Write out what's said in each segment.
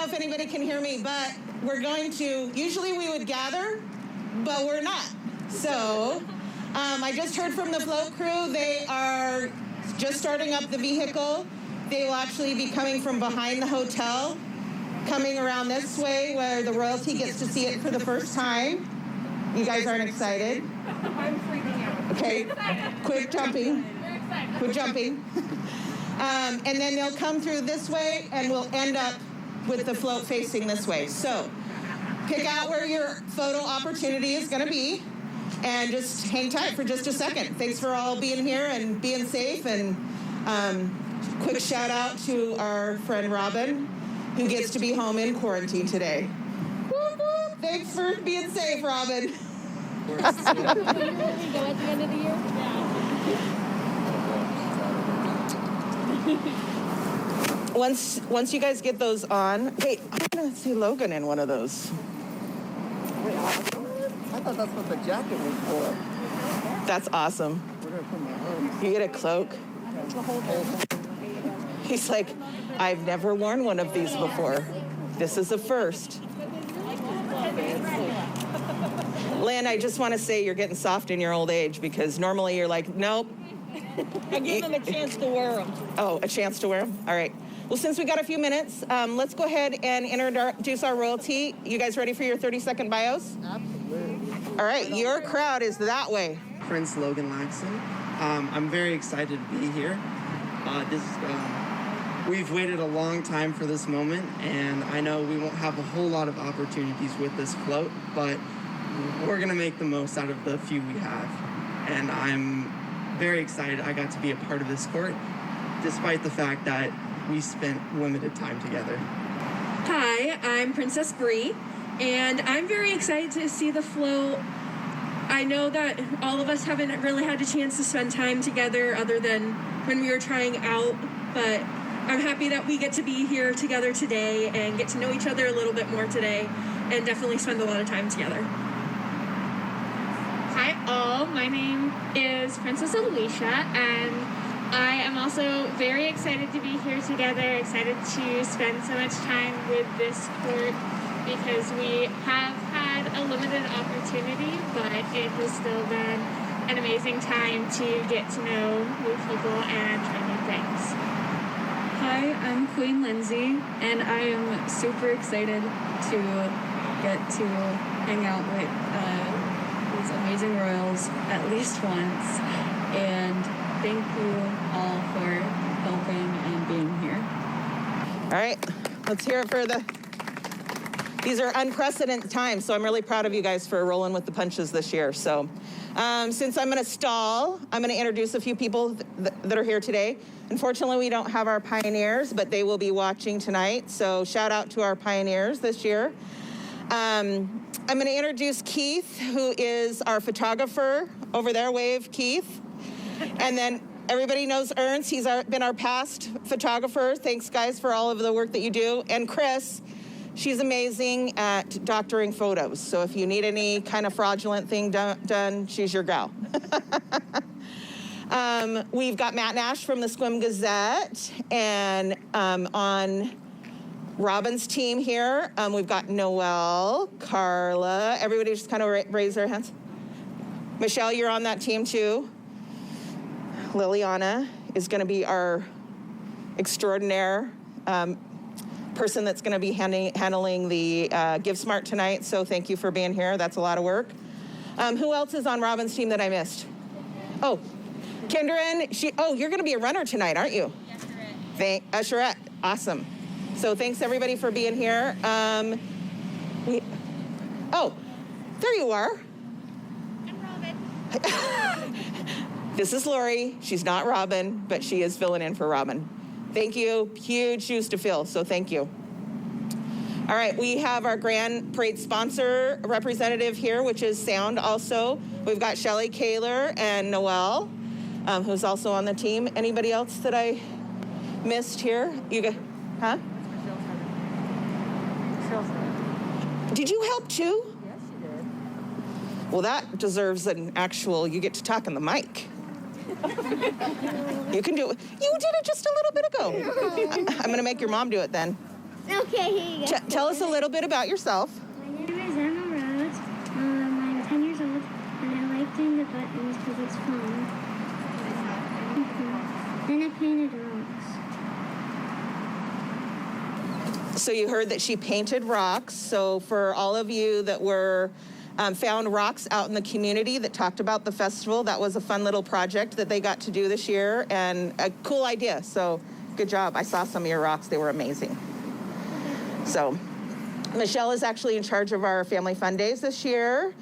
if anybody can hear me, but we're going to, usually we would gather, but we're not. So I just heard from the float crew. They are just starting up the vehicle. They will actually be coming from behind the hotel, coming around this way where the royalty gets to see it for the first time. You guys aren't excited? I'm freaking out. Okay, quit jumping. Quit jumping. And then they'll come through this way, and we'll end up with the float facing this way. So pick out where your photo opportunity is going to be, and just hang tight for just a second. Thanks for all being here and being safe. And quick shout out to our friend Robin, who gets to be home in quarantine today. Whoop, whoop. Thanks for being safe, Robin. Go at the end of the year? Once you guys get those on, hey, I'm gonna see Logan in one of those. Wait, I thought that's what the jacket was for. That's awesome. We're gonna put my arms. You get a cloak. He's like, I've never worn one of these before. This is a first. Lynn, I just want to say you're getting soft in your old age, because normally you're like, nope. I give them a chance to wear them. Oh, a chance to wear them? All right. Well, since we got a few minutes, let's go ahead and introduce our royalty. You guys ready for your 30-second bios? Absolutely. All right, your crowd is that way. Prince Logan Laxon. I'm very excited to be here. We've waited a long time for this moment, and I know we won't have a whole lot of opportunities with this float, but we're gonna make the most out of the few we have. And I'm very excited I got to be a part of this court, despite the fact that we spent limited time together. Hi, I'm Princess Bree, and I'm very excited to see the float. I know that all of us haven't really had a chance to spend time together other than when we were trying out, but I'm happy that we get to be here together today and get to know each other a little bit more today and definitely spend a lot of time together. Hi all, my name is Princess Alicia, and I am also very excited to be here together, excited to spend so much time with this court because we have had a limited opportunity, but it has still been an amazing time to get to know new people and try new things. Hi, I'm Queen Lindsay, and I am super excited to get to hang out with these amazing royals at least once, and thank you all for helping and being here. All right, let's hear it for these are unprecedented times, so I'm really proud of you guys for rolling with the punches this year. So since I'm gonna stall, I'm gonna introduce a few people that are here today. Unfortunately, we don't have our pioneers, but they will be watching tonight. So shout out to our pioneers this year. I'm gonna introduce Keith, who is our photographer over there. Wave, Keith. And then everybody knows Ernst. He's been our past photographer. Thanks, guys, for all of the work that you do. And Chris, she's amazing at doctoring photos. So if you need any kind of fraudulent thing done, she's your gal. We've got Matt Nash from the Sequim Gazette, and on Robin's team here, we've got Noelle, Carla. Everybody just kind of raise their hands. Michelle, you're on that team too. Liliana is going to be our extraordinaire person that's going to be handling the Give Smart tonight. So thank you for being here. That's a lot of work. Who else is on Robin's team that I missed? Oh, Kendrin. You're going to be a runner tonight, aren't you? Yes, Usherette. Awesome. So thanks everybody for being here. There you are. I'm Robin. This is Lori. She's not Robin, but she is filling in for Robin. Thank you. Huge shoes to fill, so thank you. All right, we have our Grand Parade sponsor representative here, which is Sound also. We've got Shelly Kaler and Noelle, who's also on the team. Anybody else that I missed here? Huh? Did you help too? Yes, you did. Well, that deserves an actual, you get to talk in the mic. You can do it. You did it just a little bit ago. I'm going to make your mom do it then. Okay, here you go. Tell us a little bit about yourself. My name is Emma Rhodes. I'm 10 years old, and I like doing the buttons because it's fun. Then I painted rocks. So you heard that she painted rocks. So for all of you that were found rocks out in the community that talked about the festival, that was a fun little project that they got to do this year, and a cool idea. So good job. I saw some of your rocks. They were amazing. So Michelle is actually in charge of our Family Fun Days this year.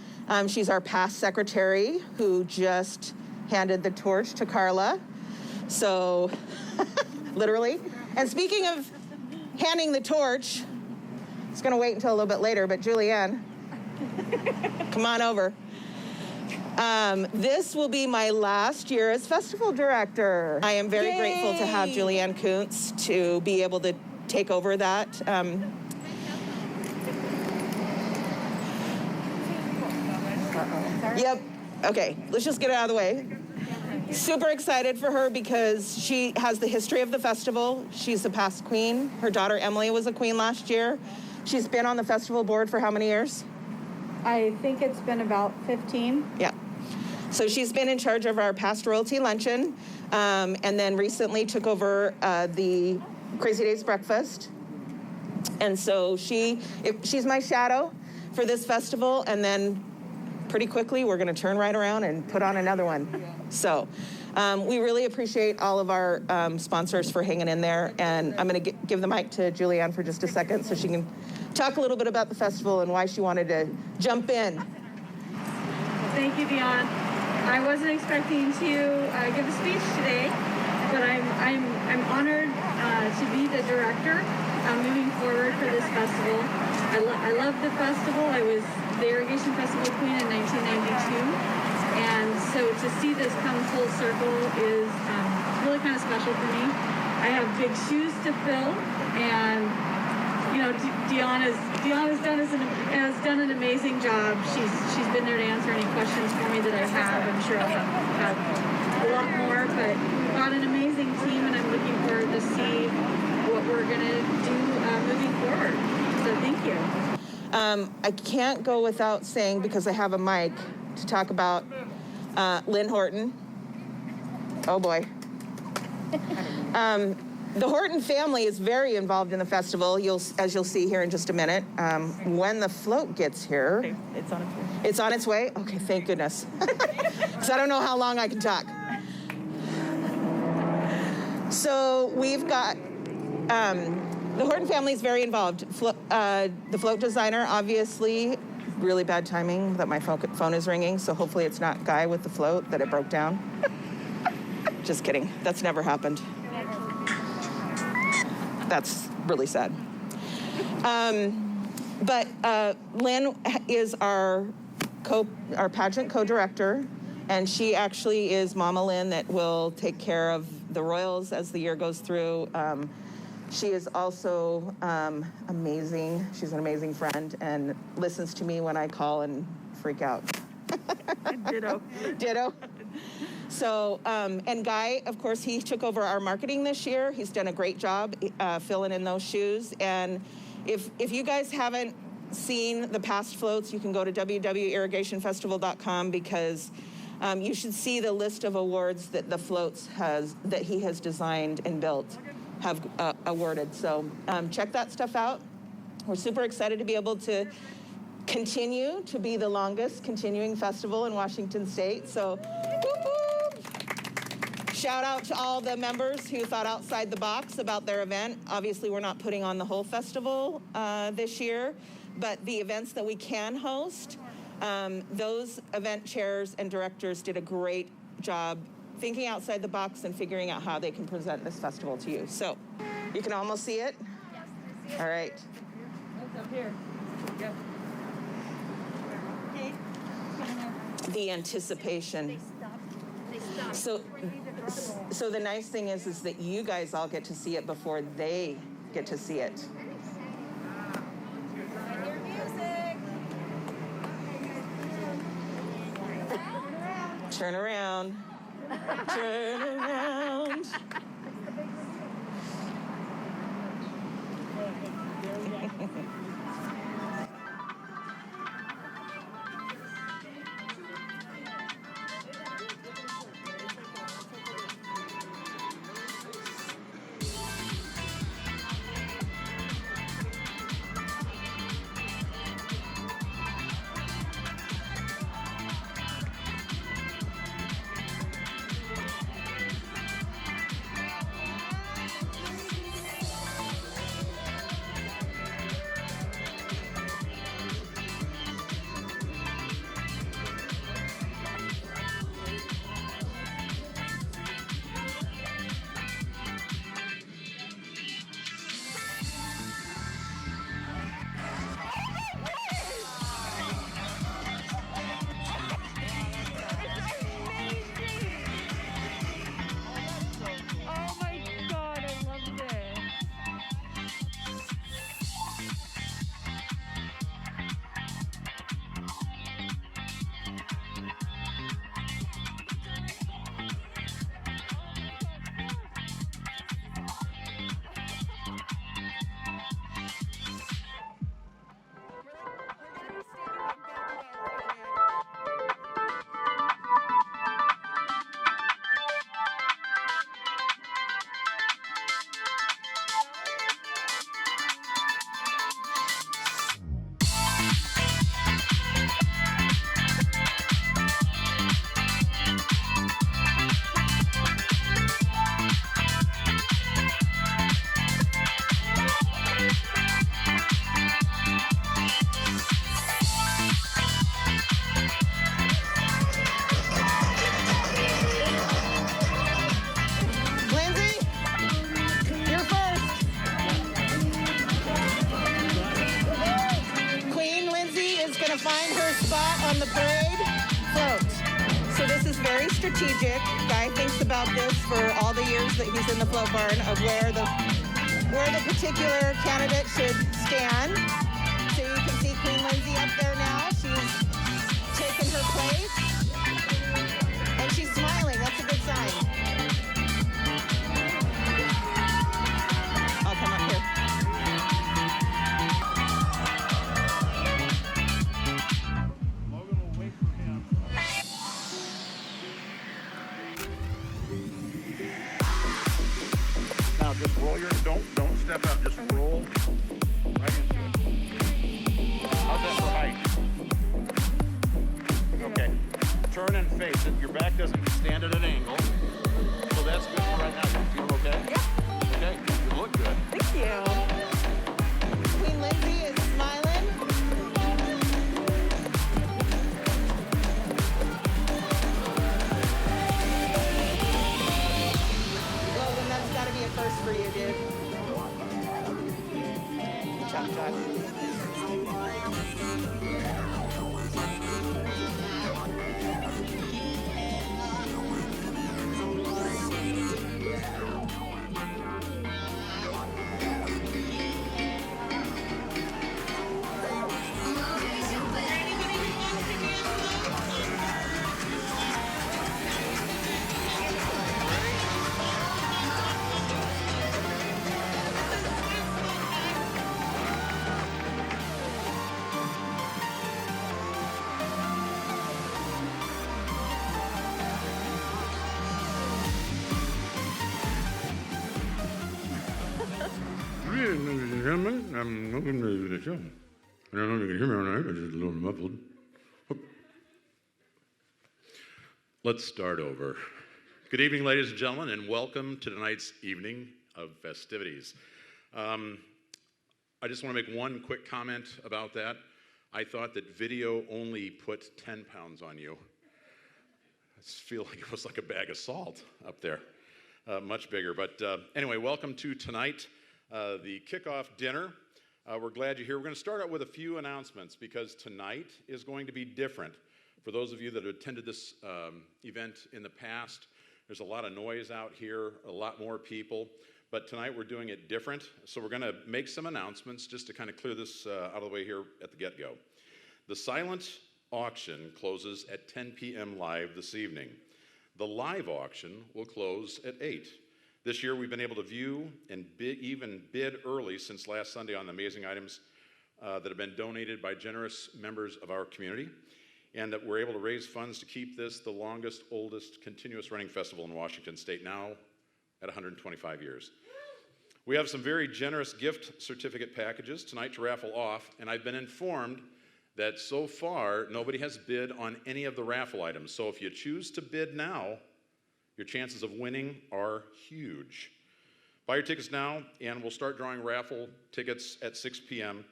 She's our past secretary who just handed the torch to Carla. So literally. And speaking of handing the torch, it's going to wait until a little bit later, but Julianne, come on over. This will be my last year as festival director. I am very grateful to have Julianne Kuntz to be able to take over that. Yep. Okay, let's just get it out of the way. Super excited for her because she has the history of the festival. She's a past queen. Her daughter Emily was a queen last year. She's been on the festival board for how many years? I think it's been about 15. Yeah. So she's been in charge of our past royalty luncheon, and then recently took over the Crazy Days breakfast. And so she's my shadow for this festival, and then pretty quickly we're going to turn right around and put on another one. So we really appreciate all of our sponsors for hanging in there, and I'm going to give the mic to Julianne for just a second so she can talk a little bit about the festival and why she wanted to jump in. Thank you, Dion. I wasn't expecting to give a speech today, but I'm honored to be the director moving forward for this festival. I love the festival. I was the Irrigation Festival Queen in 1992, and so to see this come full circle is really kind of special for me. I have big shoes to fill, and you know, Dion has done an amazing job. She's been there to answer any questions for me that I have. I'm sure I'll have a lot more, but we've got an amazing team, and I'm looking forward to see what we're gonna do moving forward. So thank you. I can't go without saying, because I have a mic, to talk about Lynn Horton. Oh boy. The Horton family is very involved in the festival, as you'll see here in just a minute. When the float gets here. It's on its way. It's on its way? Okay, thank goodness. Because I don't know how long I can talk. So we've got, the Horton family is very involved. The float designer, obviously, really bad timing that my phone is ringing, so hopefully it's not Guy with the float that it broke down. Just kidding. That's never happened. That's really sad. But Lynn is our pageant co-director, and she actually is Mama Lynn that will take care of the royals as the year goes through. She is also amazing. She's an amazing friend and listens to me when I call and freak out. Ditto. Ditto. So, and Guy, of course, he took over our marketing this year. He's done a great job filling in those shoes. And if you guys haven't seen the past floats, you can go to www.irrigationfestival.com because you should see the list of awards that the floats that he has designed and built have awarded. So check that stuff out. We're super excited to be able to continue to be the longest continuing festival in Washington State. So whoop, whoop. Shout out to all the members who thought outside the box about their event. Obviously, we're not putting on the whole festival this year, but the events that we can host, those event chairs and directors did a great job thinking outside the box and figuring out how they can present this festival to you. So, you can almost see it? Yes. All right. It's up here. Yep. Okay. The anticipation. So the nice thing is that you guys all get to see it before they get to see it. Turn around. Turn around. gonna find her spot on the parade float. So this is very strategic. Guy thinks about this for all the years that he's in the float barn of where the particular candidate should stand. So you can see Queen Lindsay up there now. She's taken her place. And she's smiling. That's a good sign. I'll come up here. Logan will wait for him. Now just roll your, don't step out, just roll right into it. How's that for height? Okay, turn and face it. Your back doesn't stand at an angle. So that's good for right now. You feel okay? Yeah. Okay, you look good. Thank you. Queen Lindsay is smiling. Logan, that's got to be a first for you, dude. Good job, Josh. Ladies and gentlemen, welcome to the show. I don't know if you can hear me all right, but it's a little muffled. Let's start over. Good evening, ladies and gentlemen, and welcome to tonight's evening of festivities. I just want to make one quick comment about that. I thought that video only put 10 pounds on you. I just feel like it was like a bag of salt up there. Much bigger. But anyway, welcome to tonight. The kickoff dinner. We're glad you're here. We're going to start out with a few announcements because tonight is going to be different. For those of you that have attended this event in the past, there's a lot of noise out here, a lot more people, but tonight we're doing it different. So we're going to make some announcements just to kind of clear this out of the way here at the get-go. The silent auction closes at 10 p.m. live this evening. The live auction will close at 8. This year, we've been able to view and even bid early since last Sunday on the amazing items that have been donated by generous members of our community, and that we're able to raise funds to keep this the longest, oldest, continuous running festival in Washington State, now at 125 years. We have some very generous gift certificate packages tonight to raffle off, and I've been informed that so far, nobody has bid on any of the raffle items. So if you choose to bid now, your chances of winning are huge. Buy your tickets now, and we'll start drawing raffle tickets at 6 p.m.,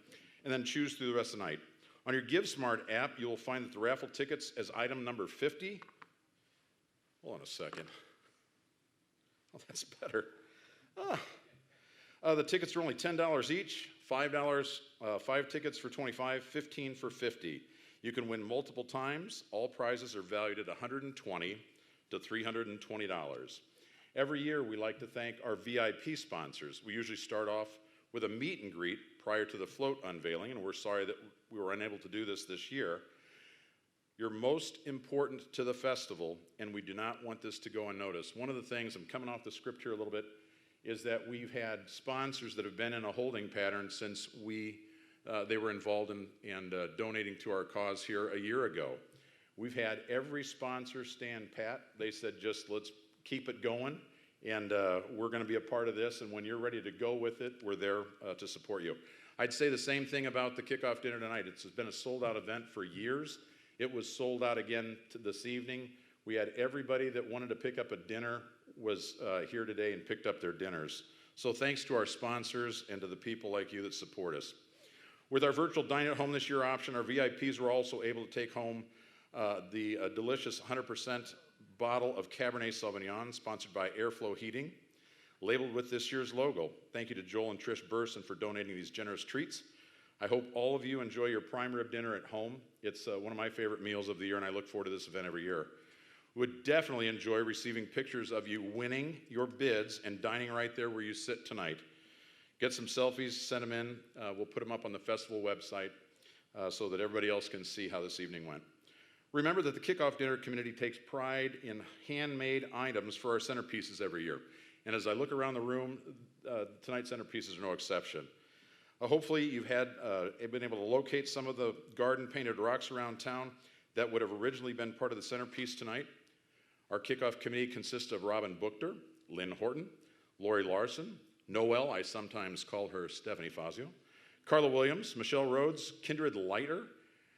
and then choose through the rest of the night. On your GiveSmart app, you'll find that the raffle tickets as item number 50. Hold on a second. Oh, that's better. The tickets are only $10 each, $5, 5 tickets for $25, 15 for $50. You can win multiple times. All prizes are valued at $120 to $320. Every year, we like to thank our VIP sponsors. We usually start off with a meet and greet prior to the float unveiling, and we're sorry that we were unable to do this year. You're most important to the festival, and we do not want this to go unnoticed. One of the things, I'm coming off the script here a little bit, is that we've had sponsors that have been in a holding pattern since they were involved in donating to our cause here a year ago. We've had every sponsor stand pat. They said, just let's keep it going, and we're going to be a part of this, and when you're ready to go with it, we're there to support you. I'd say the same thing about the kickoff dinner tonight. It's been a sold-out event for years. It was sold out again this evening. We had everybody that wanted to pick up a dinner was here today and picked up their dinners. So thanks to our sponsors and to the people like you that support us. With our virtual dine at home this year option, our VIPs were also able to take home the delicious 100% bottle of Cabernet Sauvignon, sponsored by Airflow Heating, labeled with this year's logo. Thank you to Joel and Trish Burson for donating these generous treats. I hope all of you enjoy your prime rib dinner at home. It's one of my favorite meals of the year, and I look forward to this event every year. Would definitely enjoy receiving pictures of you winning your bids and dining right there where you sit tonight. Get some selfies, send them in. We'll put them up on the festival website so that everybody else can see how this evening went. Remember that the Kickoff Dinner community takes pride in handmade items for our centerpieces every year. And as I look around the room, tonight's centerpieces are no exception. Hopefully you've been able to locate some of the garden painted rocks around town that would have originally been part of the centerpiece tonight. Our Kickoff committee consists of Robin Buchter, Lynn Horton, Lori Larson, Noelle, I sometimes call her Stephanie Fazio, Carla Williams, Michelle Rhodes, Kindred Leiter,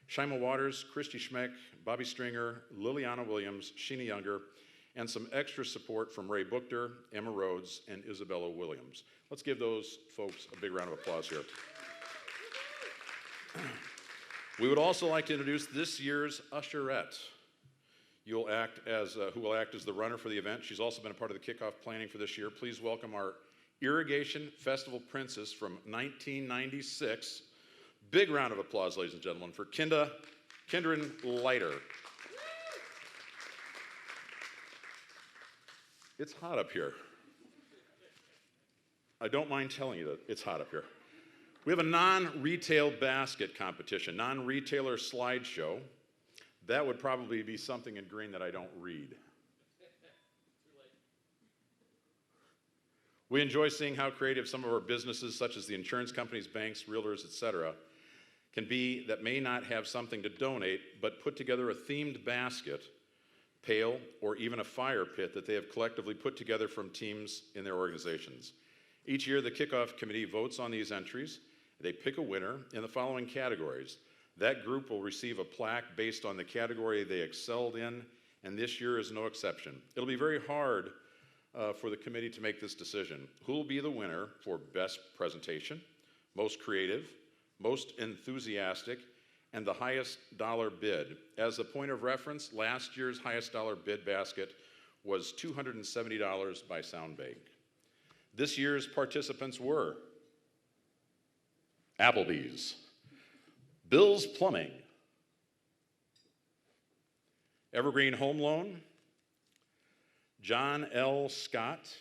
Shima Waters, Christy Schmeck, Bobby Stringer, Liliana Williams, Sheena Younger, and some extra support from Ray Buchter, Emma Rhodes, and Isabella Williams. Let's give those folks a big round of applause here. We would also like to introduce this year's usherette. Who will act as the runner for the event. She's also been a part of the kickoff planning for this year. Please welcome our Irrigation Festival Princess from 1996. Big round of applause, ladies and gentlemen, for Kindred Leiter. It's hot up here. I don't mind telling you that it's hot up here. We have a non-retail basket competition, non-retailer slideshow. That would probably be something in green that I don't read. We enjoy seeing how creative some of our businesses, such as the insurance companies, banks, realtors, etc., can be that may not have something to donate, but put together a themed basket, pail, or even a fire pit that they have collectively put together from teams in their organizations. Each year, the Kickoff Committee votes on these entries. They pick a winner in the following categories. That group will receive a plaque based on the category they excelled in, and this year is no exception. It'll be very hard for the committee to make this decision. Who will be the winner for best presentation, most creative, most enthusiastic, and the highest dollar bid? As a point of reference, last year's highest dollar bid basket was $270 by Soundbank. This year's participants were Applebee's, Bill's Plumbing, Evergreen Home Loan, John L. Scott,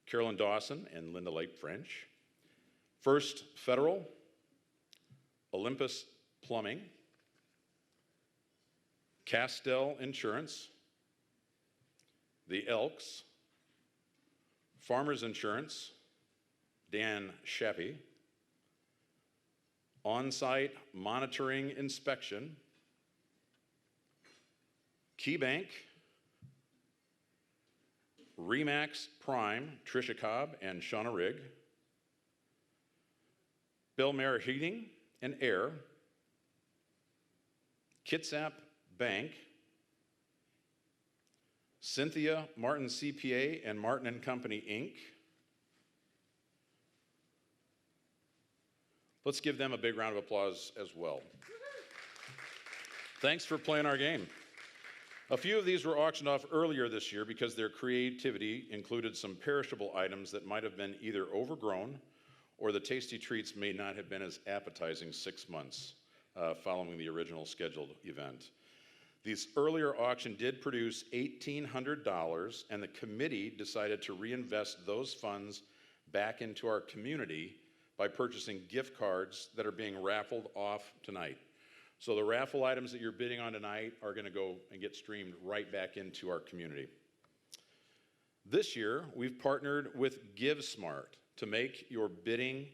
Carolyn Dawson, and Linda Lake French, First Federal, Olympus Plumbing, Castell Insurance, the Elks, Farmers Insurance, Dan Shappy, On-Site Monitoring Inspection, KeyBank, Remax Prime, Tricia Cobb and Shauna Rigg, Belmare Heating and Air, Kitsap Bank, Cynthia Martin CPA and Martin and Company, Inc. Let's give them a big round of applause as well. Thanks for playing our game. A few of these were auctioned off earlier this year because their creativity included some perishable items that might have been either overgrown or the tasty treats may not have been as appetizing 6 months following the original scheduled event. This earlier auction did produce $1,800, and the committee decided to reinvest those funds back into our community by purchasing gift cards that are being raffled off tonight. So the raffle items that you're bidding on tonight are going to go and get streamed right back into our community. This year, we've partnered with GiveSmart to make your bidding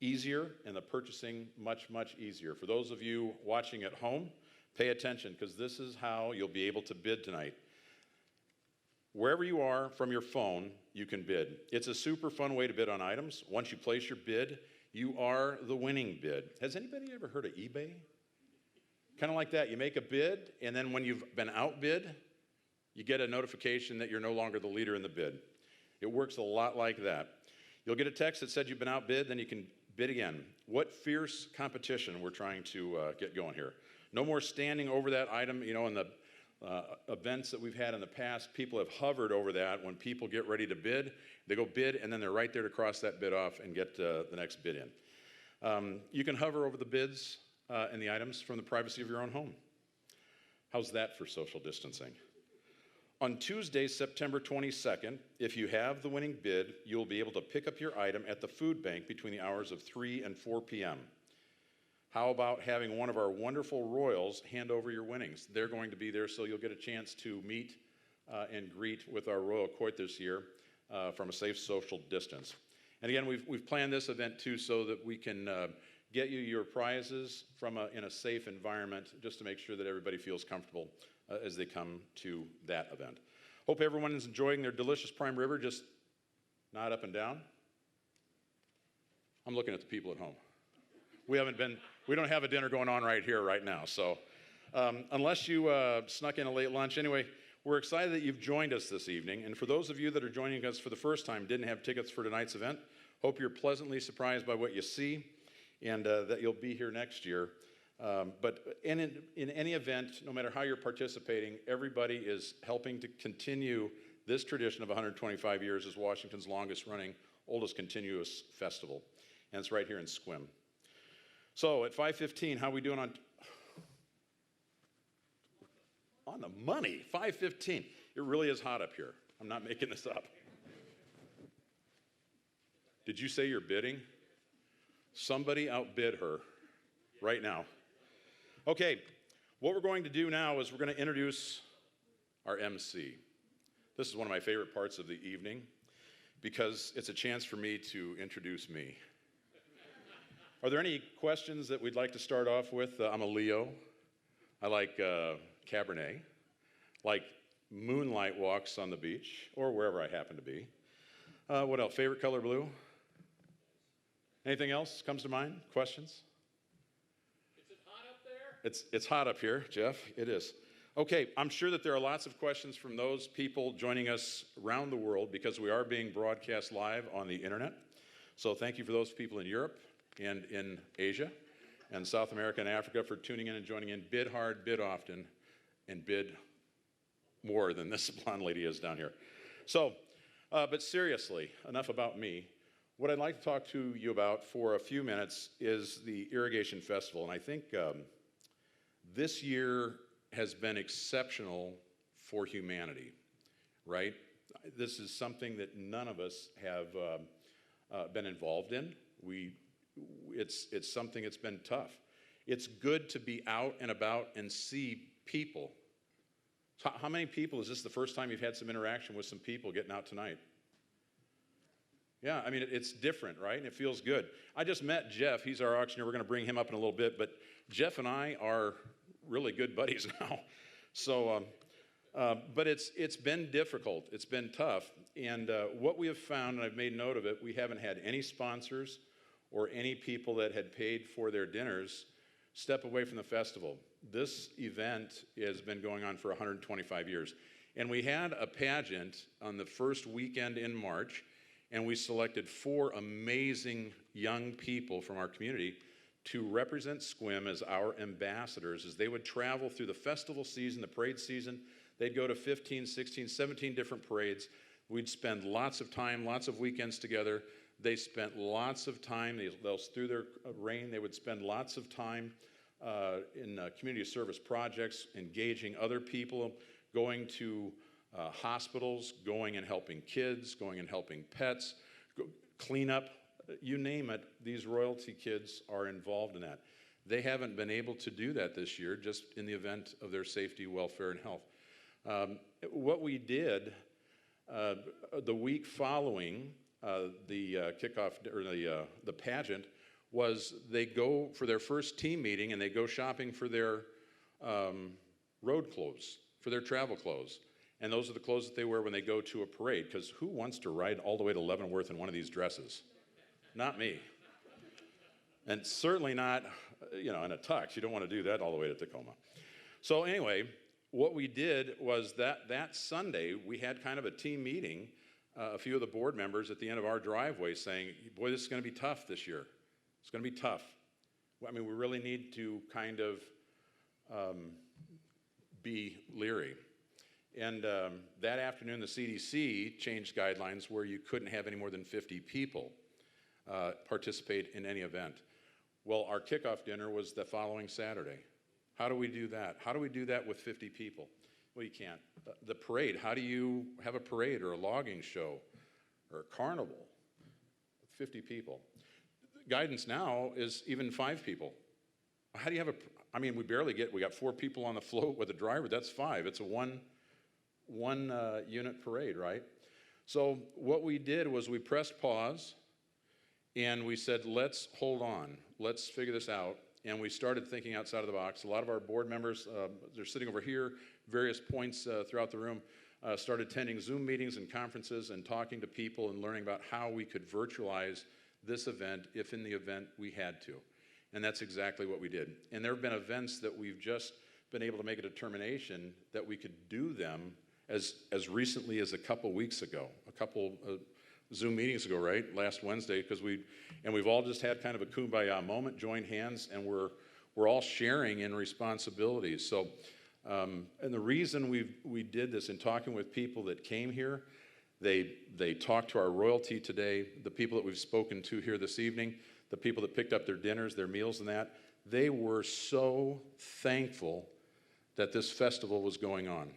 easier and the purchasing much, much easier. For those of you watching at home, pay attention because this is how you'll be able to bid tonight. Wherever you are from your phone, you can bid. It's a super fun way to bid on items. Once you place your bid, you are the winning bid. Has anybody ever heard of eBay? Kind of like that. You make a bid, and then when you've been outbid, you get a notification that you're no longer the leader in the bid. It works a lot like that. You'll get a text that said you've been outbid, then you can bid again. What fierce competition we're trying to get going here. No more standing over that item. You know, in the events that we've had in the past, people have hovered over that. When people get ready to bid, they go bid, and then they're right there to cross that bid off and get the next bid in. You can hover over the bids and the items from the privacy of your own home. How's that for social distancing? On Tuesday, September 22nd, if you have the winning bid, you'll be able to pick up your item at the food bank between the hours of 3 and 4 p.m. How about having one of our wonderful Royals hand over your winnings? They're going to be there, so you'll get a chance to meet and greet with our Royal Court this year from a safe social distance. And again, we've planned this event too so that we can get you your prizes in a safe environment, just to make sure that everybody feels comfortable as they come to that event. Hope everyone is enjoying their delicious prime rib, just not up and down. I'm looking at the people at home. We don't have a dinner going on right here, right now. So unless you snuck in a late lunch. Anyway, we're excited that you've joined us this evening. And for those of you that are joining us for the first time, didn't have tickets for tonight's event, hope you're pleasantly surprised by what you see and that you'll be here next year. But in any event, no matter how you're participating, everybody is helping to continue this tradition of 125 years as Washington's longest running, oldest continuous festival. And it's right here in Sequim. So at 5:15, how are we doing on the money? 5:15. It really is hot up here. I'm not making this up. Did you say you're bidding? Somebody outbid her right now. Okay, what we're going to do now is we're going to introduce our MC. This is one of my favorite parts of the evening because it's a chance for me to introduce me. Are there any questions that we'd like to start off with? I'm a Leo. I like Cabernet, like moonlight walks on the beach or wherever I happen to be. What else? Favorite color blue? Anything else comes to mind? Questions? Is it hot up there? It's hot up here, Jeff. It is. Okay, I'm sure that there are lots of questions from those people joining us around the world because we are being broadcast live on the internet. So thank you for those people in Europe and in Asia and South America and Africa for tuning in and joining in. Bid hard, bid often, and bid more than this blonde lady is down here. So, but seriously, enough about me. What I'd like to talk to you about for a few minutes is the Irrigation Festival. And I think this year has been exceptional for humanity, right? This is something that none of us have been involved in. It's something that's been tough. It's good to be out and about and see people. How many people, is this the first time you've had some interaction with some people getting out tonight? Yeah, I mean, it's different, right? And it feels good. I just met Jeff. He's our auctioneer. We're going to bring him up in a little bit. But Jeff and I are really good buddies now. So, but it's been difficult. It's been tough. And what we have found, and I've made note of it, we haven't had any sponsors or any people that had paid for their dinners step away from the festival. This event has been going on for 125 years. And we had a pageant on the first weekend in March, and we selected 4 amazing young people from our community to represent Sequim as our ambassadors as they would travel through the festival season, the parade season. They'd go to 15, 16, 17 different parades. We'd spend lots of time, lots of weekends together. They spent lots of time, through their reign, they would spend lots of time in community service projects, engaging other people, going to hospitals, going and helping kids, going and helping pets, clean up, you name it, these royalty kids are involved in that. They haven't been able to do that this year, just in the event of their safety, welfare, and health. What we did the week following the kickoff, or the pageant, was they go for their first team meeting and they go shopping for their road clothes, for their travel clothes. And those are the clothes that they wear when they go to a parade, because who wants to ride all the way to Leavenworth in one of these dresses? Not me. And certainly not, in a tux. You don't want to do that all the way to Tacoma. So anyway, what we did was that Sunday, we had kind of a team meeting, a few of the board members at the end of our driveway saying, boy, this is going to be tough this year. It's going to be tough. I mean, we really need to kind of be leery. And that afternoon, the CDC changed guidelines where you couldn't have any more than 50 people participate in any event. Well, our kickoff dinner was the following Saturday. How do we do that? How do we do that with 50 people? Well, you can't. The parade, how do you have a parade or a logging show or a carnival with 50 people? Guidance now is even 5 people. How do you have we barely we got 4 people on the float with a driver, that's 5. It's a one unit parade, right? So what we did was we pressed pause and we said, let's hold on, let's figure this out. And we started thinking outside of the box. A lot of our board members, they're sitting over here, various points throughout the room, started attending Zoom meetings and conferences and talking to people and learning about how we could virtualize this event if in the event we had to. And that's exactly what we did. And there have been events that we've just been able to make a determination that we could do them as recently as a couple weeks ago, a couple Zoom meetings ago, right? Last Wednesday, because we've all just had kind of a kumbaya moment, joined hands, and we're all sharing in responsibilities. So, and the reason we did this in talking with people that came here, they talked to our royalty today, the people that we've spoken to here this evening, the people that picked up their dinners, their meals and that, they were so thankful that this festival was going on.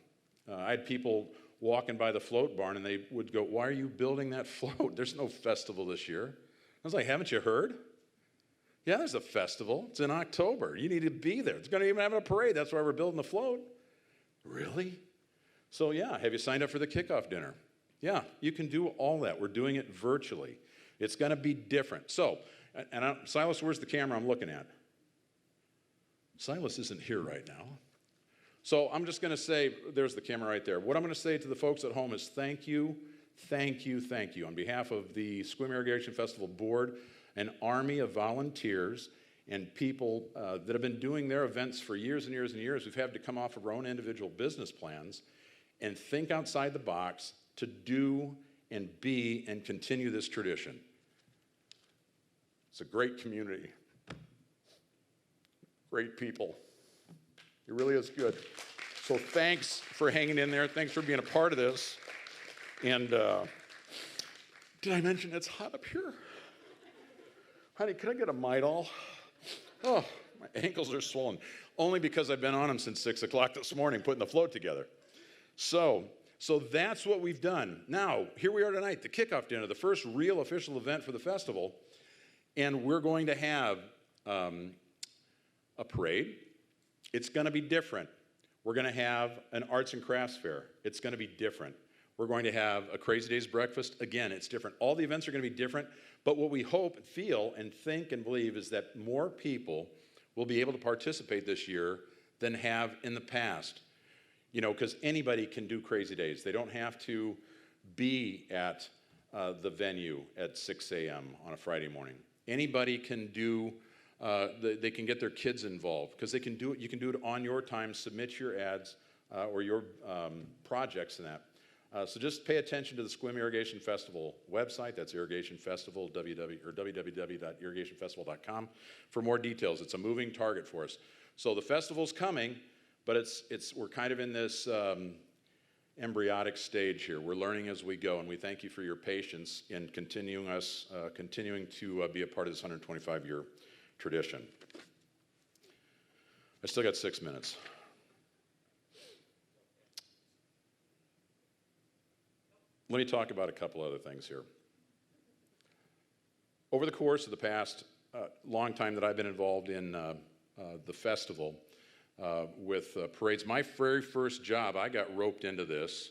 I had people walking by the float barn and they would go, why are you building that float? There's no festival this year. I was like, haven't you heard? Yeah, there's a festival. It's in October. You need to be there. It's going to even have a parade. That's why we're building the float. Really? So yeah, have you signed up for the kickoff dinner? Yeah, you can do all that. We're doing it virtually. It's going to be different. So, Silas, where's the camera I'm looking at? Silas isn't here right now. So I'm just going to say, there's the camera right there. What I'm going to say to the folks at home is thank you, thank you, thank you. On behalf of the Sequim Irrigation Festival Board, an army of volunteers and people that have been doing their events for years and years and years. We've had to come off of our own individual business plans and think outside the box to do and be and continue this tradition. It's a great community, great people. It really is good. So thanks for hanging in there. Thanks for being a part of this. And did I mention it's hot up here? Honey, can I get a Midol? Oh, my ankles are swollen. Only because I've been on them since 6 o'clock this morning putting the float together. So that's what we've done. Now, here we are tonight, the kickoff dinner, the first real official event for the festival. And we're going to have a parade. It's going to be different. We're going to have an arts and crafts fair. It's going to be different. We're going to have a Crazy Days breakfast. Again, it's different. All the events are going to be different, but what we hope, feel, and think and believe is that more people will be able to participate this year than have in the past. You know, because anybody can do Crazy Days. They don't have to be at the venue at 6 a.m. on a Friday morning. Anybody can do they can get their kids involved because they can do it. You can do it on your time, submit your ads or your projects and that. So just pay attention to the Sequim Irrigation Festival website. That's Irrigation Festival, www.irrigationfestival.com for more details. It's a moving target for us. So the festival's coming, but we're kind of in this embryonic stage here. We're learning as we go, and we thank you for your patience in continuing to be a part of this 125-year tradition. I still got 6 minutes. Let me talk about a couple other things here. Over the course of the past long time that I've been involved in the festival with parades, my very first job, I got roped into this,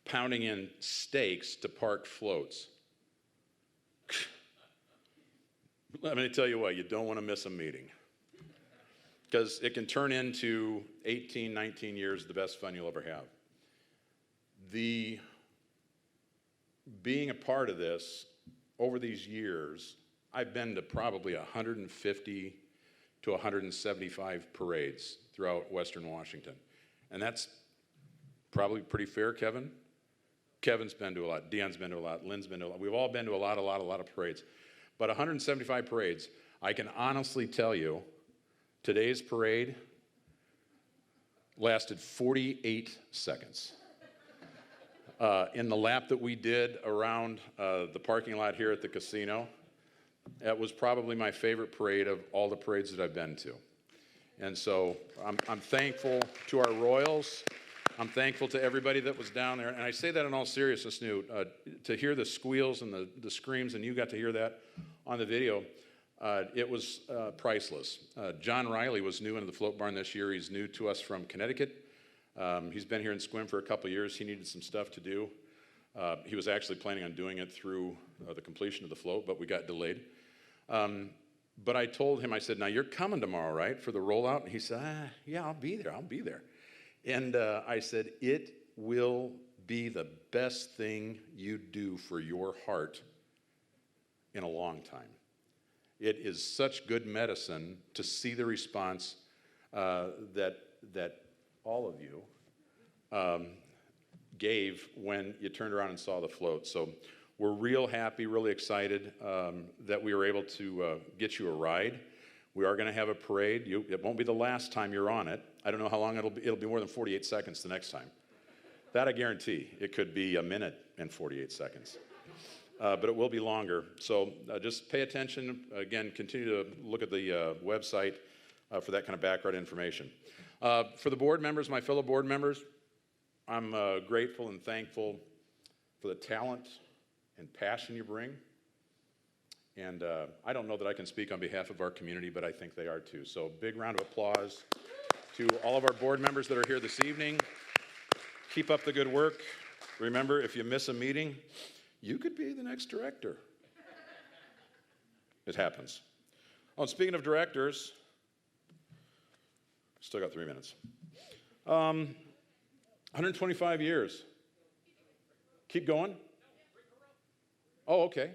pounding in stakes to park floats. Let me tell you what, you don't want to miss a meeting. Because it can turn into 18, 19 years, the best fun you'll ever have. Being a part of this, over these years, I've been to probably 150 to 175 parades throughout Western Washington. And that's probably pretty fair, Kevin? Kevin's been to a lot, Deion's been to a lot, Lynn's been to a lot. We've all been to a lot of parades. But 175 parades, I can honestly tell you, today's parade lasted 48 seconds. In the lap that we did around the parking lot here at the casino, That was probably my favorite parade of all the parades that I've been to. And so I'm thankful to our Royals. I'm thankful to everybody that was down there. And I say that in all seriousness, Newt. To hear the squeals and the screams, and you got to hear that on the video, it was priceless. John Riley was new into the float barn this year. He's new to us from Connecticut. He's been here in Sequim for a couple years. He needed some stuff to do. He was actually planning on doing it through the completion of the float, but we got delayed. But I told him, I said, now you're coming tomorrow, right, for the rollout? And he said, yeah, I'll be there. And I said, it will be the best thing you do for your heart in a long time. It is such good medicine to see the response that all of you gave when you turned around and saw the float. So we're real happy, really excited that we were able to get you a ride. We are going to have a parade. It won't be the last time you're on it. I don't know how long it'll be. It'll be more than 48 seconds the next time. That I guarantee. It could be a minute and 48 seconds. But it will be longer. So just pay attention. Again, continue to look at the website for that kind of background information. For the board members, my fellow board members, I'm grateful and thankful for the talent and passion you bring. And I don't know that I can speak on behalf of our community, but I think they are too. So big round of applause to all of our board members that are here this evening. Keep up the good work. Remember, if you miss a meeting, you could be the next director. It happens. Oh, and speaking of directors, still got 3 minutes. 125 years. Keep going? Oh, okay.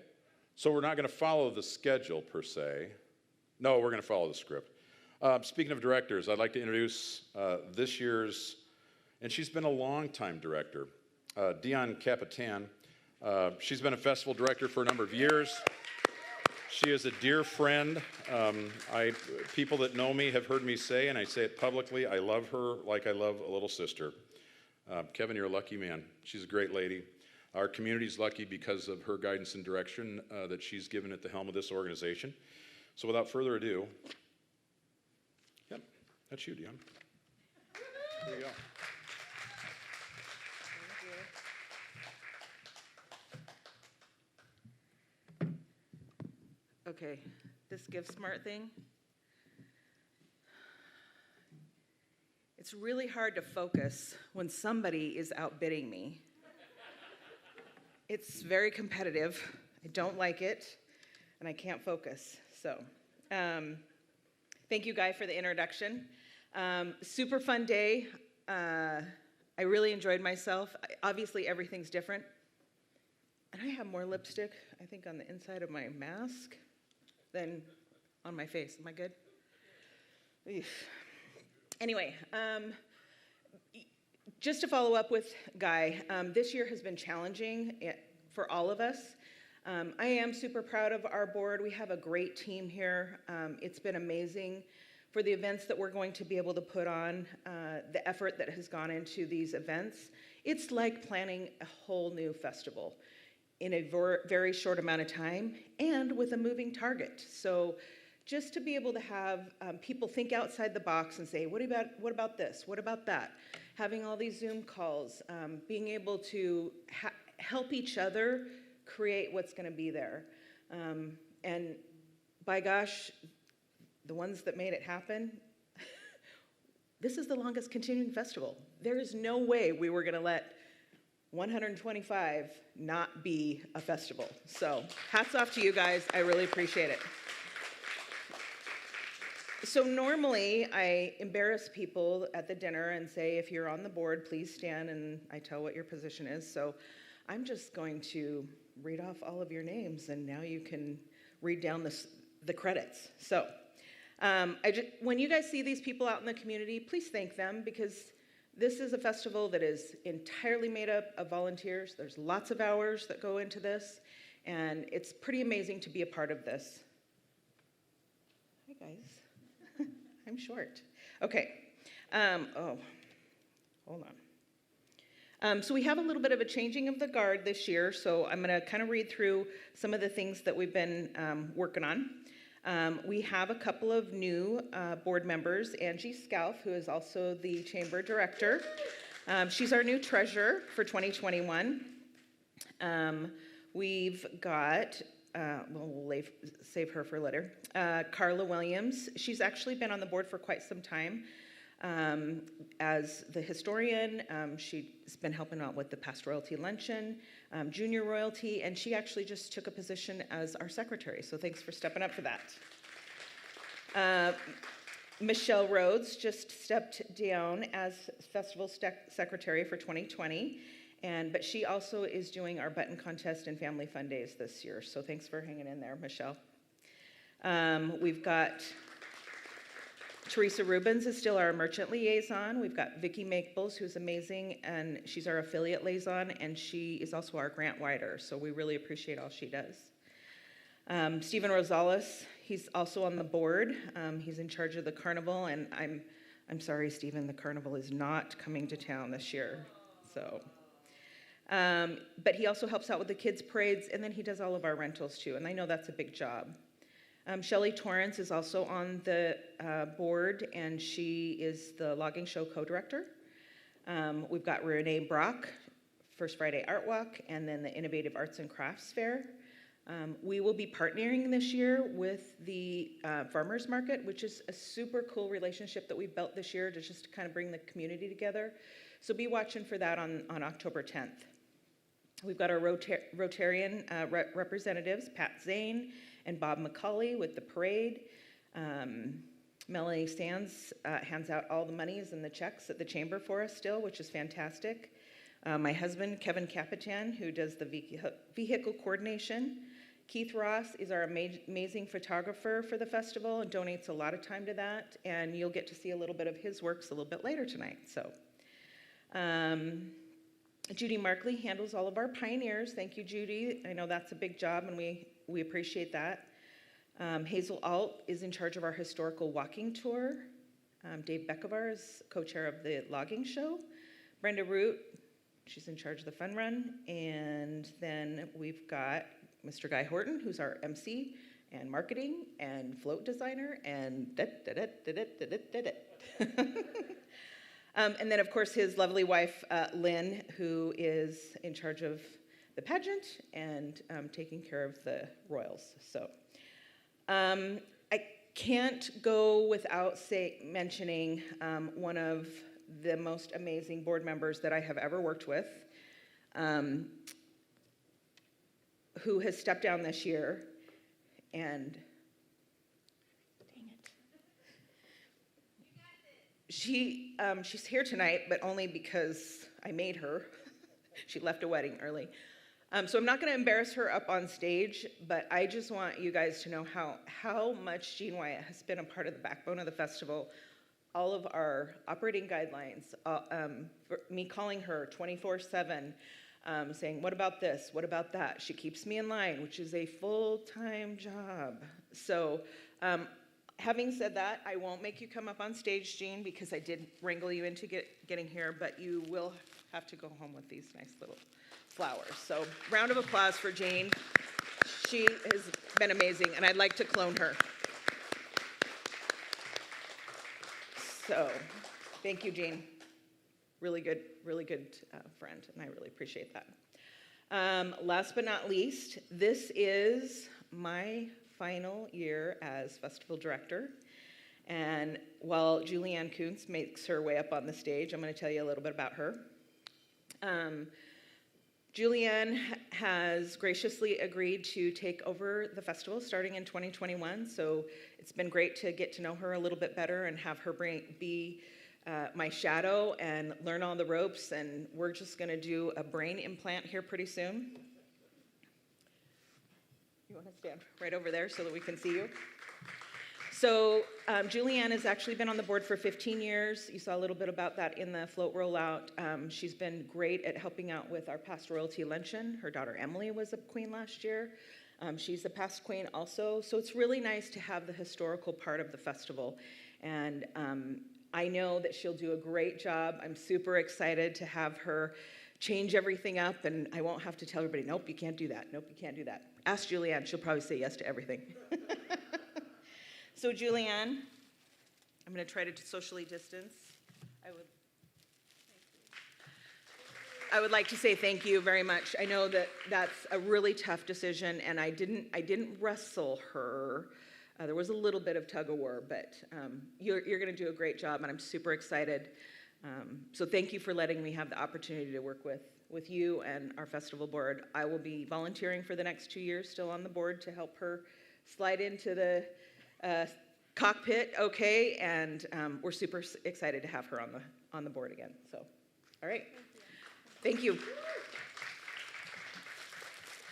So we're not going to follow the schedule per se. No, we're going to follow the script. Speaking of directors, I'd like to introduce this year's, and she's been a long-time director, Dion Capitan. She's been a festival director for a number of years. She is a dear friend. People that know me have heard me say, and I say it publicly, I love her like I love a little sister. Kevin, you're a lucky man. She's a great lady. Our community's lucky because of her guidance and direction that she's given at the helm of this organization. So without further ado, yep, that's you, Dion. There you go. Okay, this Give Smart thing. It's really hard to focus when somebody is outbidding me. It's very competitive. I don't like it, and I can't focus. So, thank you, Guy, for the introduction. Super fun day. I really enjoyed myself. Obviously, everything's different. And I have more lipstick, I think, on the inside of my mask than on my face. Am I good? Eesh. Anyway, just to follow up with Guy, this year has been challenging for all of us. I am super proud of our board. We have a great team here. It's been amazing for the events that we're going to be able to put on, the effort that has gone into these events. It's like planning a whole new festival in a very short amount of time and with a moving target. So just to be able to have people think outside the box and say, what about this? What about that? Having all these Zoom calls, being able to help each other create what's going to be there. And by gosh, the ones that made it happen, this is the longest continuing festival. There is no way we were going to let 125 not be a festival. So hats off to you guys. I really appreciate it. So normally I embarrass people at the dinner and say, if you're on the board, please stand, and I tell what your position is. So I'm just going to read off all of your names, and now you can read down the credits. So when you guys see these people out in the community, please thank them, because this is a festival that is entirely made up of volunteers. There's lots of hours that go into this, and it's pretty amazing to be a part of this. Hi, guys. I'm short. Okay. Oh, hold So we have a little bit of a changing of the guard this year, so I'm going to kind of read through some of the things that we've been working on. We have a couple of new board members, Angie Scalf, who is also the chamber director. She's our new treasurer for 2021. We've got, we'll save her for later, Carla Williams. She's actually been on the board for quite some time. As the historian, she's been helping out with the past royalty luncheon, junior royalty, and she actually just took a position as our secretary, so thanks for stepping up for that. Michelle Rhodes just stepped down as festival secretary for 2020, but she also is doing our button contest and family fun days this year, so thanks for hanging in there, Michelle. We've got Teresa Rubens is still our merchant liaison. We've got Vicki Maples, who's amazing, and she's our affiliate liaison, and she is also our grant writer, so we really appreciate all she does. Stephen Rosales, he's also on the board. He's in charge of the carnival, and I'm sorry, Stephen, the carnival is not coming to town this year. So, but he also helps out with the kids' parades, and then he does all of our rentals too, and I know that's a big job. Shelley Torrance is also on the board, and she is the Logging Show co-director. We've got Renee Brock, First Friday Art Walk, and then the Innovative Arts and Crafts Fair. We will be partnering this year with the Farmers Market, which is a super cool relationship that we've built this year to just kind of bring the community together. So be watching for that on October 10th. We've got our Rotarian representatives, Pat Zane and Bob McCauley with the parade. Melanie Sands hands out all the monies and the checks at the chamber for us still, which is fantastic. My husband, Kevin Capitan, who does the vehicle coordination. Keith Ross is our amazing photographer for the festival and donates a lot of time to that, and you'll get to see a little bit of his works a little bit later tonight. So, Judy Markley handles all of our pioneers. Thank you, Judy. I know that's a big job, and we appreciate that. Hazel Alt is in charge of our historical walking tour. Dave Beckevar is co-chair of the logging show. Brenda Root, she's in charge of the fun run. And then we've got Mr. Guy Horton, who's our MC and marketing and float designer and and then, of course, his lovely wife, Lynn, who is in charge of the pageant and taking care of the royals. So I can't go without mentioning one of the most amazing board members that I have ever worked with, who has stepped down this year, and she's here tonight, but only because I made her. She left a wedding early. So I'm not going to embarrass her up on stage, but I just want you guys to know how much Jean Wyatt has been a part of the backbone of the festival. All of our operating guidelines, me calling her 24/7, saying, what about this, what about that? She keeps me in line, which is a full-time job. So having said that, I won't make you come up on stage, Jean, because I did wrangle you into getting here, but you will have to go home with these nice little flowers. So round of applause for Jane. She has been amazing, and I'd like to clone her. So thank you, Jean. Really good friend, and I really appreciate that. Last but not least, this is my final year as festival director. And while Julianne Kuntz makes her way up on the stage, I'm going to tell you a little bit about her. Julianne has graciously agreed to take over the festival starting in 2021, so it's been great to get to know her a little bit better and have her be my shadow and learn all the ropes, and we're just going to do a brain implant here pretty soon. You want to stand right over there so that we can see you? So Julianne has actually been on the board for 15 years. You saw a little bit about that in the float rollout. She's been great at helping out with our past royalty luncheon. Her daughter Emily was a queen last year. She's a past queen also. So it's really nice to have the historical part of the festival. And I know that she'll do a great job. I'm super excited to have her change everything up, and I won't have to tell everybody, nope, you can't do that. Nope, you can't do that. Ask Julianne. She'll probably say yes to everything. So Julianne, I'm going to try to socially distance. I would like to say thank you very much. I know that that's a really tough decision, and I didn't wrestle her. There was a little bit of tug of war, but you're going to do a great job, and I'm super excited. So thank you for letting me have the opportunity to work with you and our festival board. I will be volunteering for the next 2 years, still on the board, to help her slide into the cockpit, okay? And we're super excited to have her on the board again. So, all right. Thank you. Do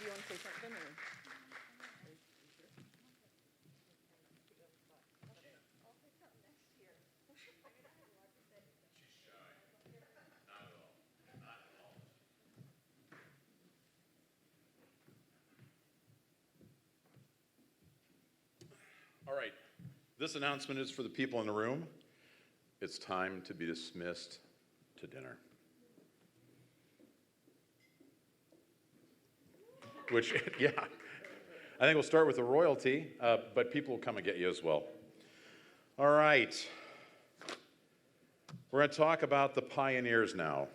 you want to say something? Or? All right, this announcement is for the people in the room. It's time to be dismissed to dinner. Which, yeah, I think we'll start with the royalty, but people will come and get you as well. All right, we're going to talk about the pioneers now.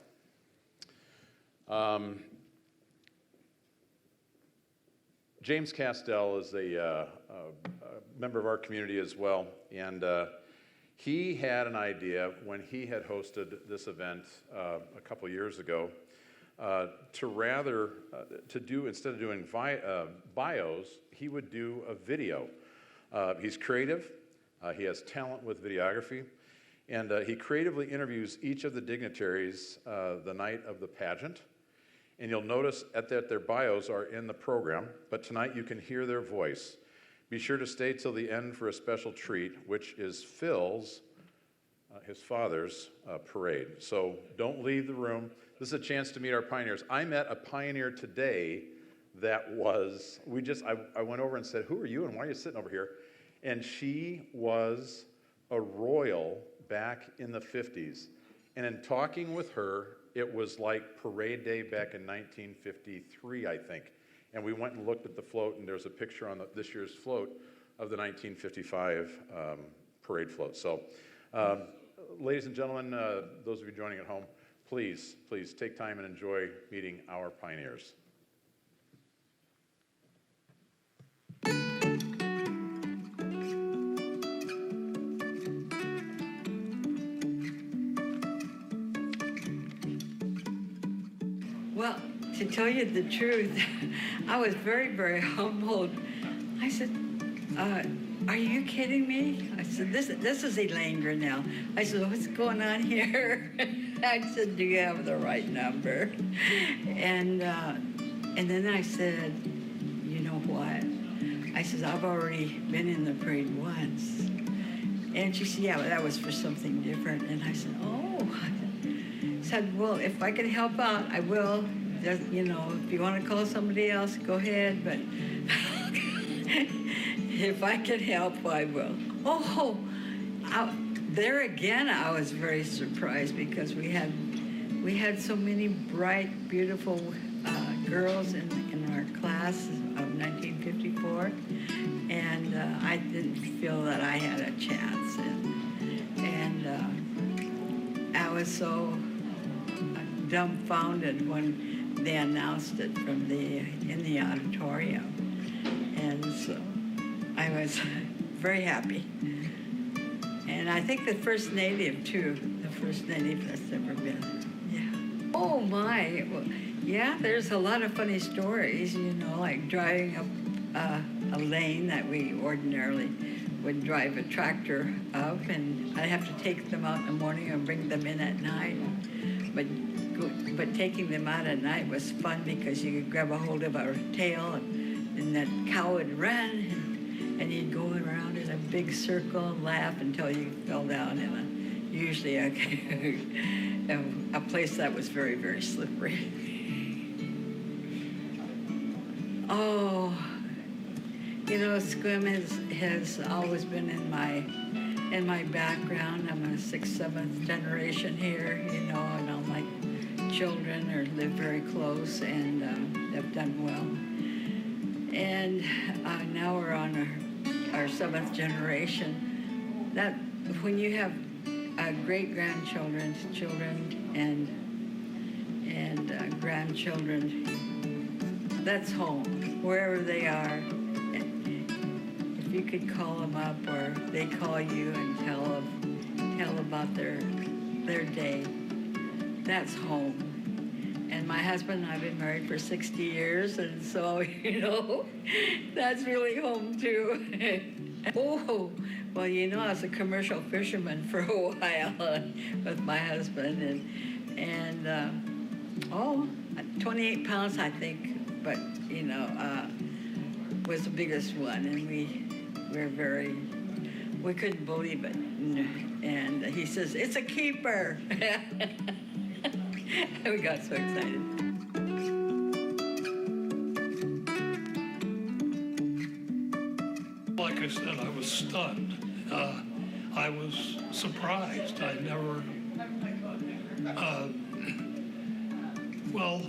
James Castell is a member of our community as well, and he had an idea when he had hosted this event a couple years ago to do, instead of doing bios, he would do a video. He's creative, he has talent with videography, and he creatively interviews each of the dignitaries the night of the pageant. And you'll notice that their bios are in the program, but tonight you can hear their voice. Be sure to stay till the end for a special treat, which is Phil's, his father's, parade. So don't leave the room. This is a chance to meet our pioneers. I met a pioneer today that was, I went over and said, who are you and why are you sitting over here? And she was a royal back in the 50s. And in talking with her, it was like parade day back in 1953, I think. And we went and looked at the float, and there's a picture on this year's float of the 1955 parade float. So, ladies and gentlemen, those of you joining at home, please take time and enjoy meeting our pioneers. Well, to tell you the truth, I was very, very humbled. I said, are you kidding me? I said, this is Elaine Grinnell. I said, what's going on here? I said, do you have the right number? And then I said, you know what? I said, I've already been in the parade once. And she said, yeah, but that was for something different. And I said, oh. Said, well, if I can help out, I will. Just, you know, if you want to call somebody else, go ahead. But if I can help, I will. Oh, there again, I was very surprised because we had so many bright, beautiful girls in our class of 1954, and I didn't feel that I had a chance. And I was so dumbfounded when they announced it in the auditorium, and so I was very happy. And I think the first native too, the first native that's ever been. Yeah. Oh my, well, yeah. There's a lot of funny stories, you know, like driving up a lane that we ordinarily would drive a tractor up, and I'd have to take them out in the morning and bring them in at night. But taking them out at night was fun because you could grab a hold of our tail and that cow would run and you'd go around in a big circle and laugh until you fell down in usually a place that was very, very slippery. Oh, you know, Sequim has always been in my background. I'm a 6th, 7th generation here, you know, and all my children or live very close, and have done well. And now we're on our 7th generation. That when you have great-grandchildren, children, and grandchildren, that's home, wherever they are. If you could call them up, or they call you and tell about their day, that's home. And my husband and I have been married for 60 years, and so, you know, that's really home too. Oh, well, you know, I was a commercial fisherman for a while with my husband, and 28 pounds, I think, but, you know, was the biggest one, and we couldn't believe it. And he says, "It's a keeper." We got so excited. Like I said, I was stunned. I was surprised. I never, well,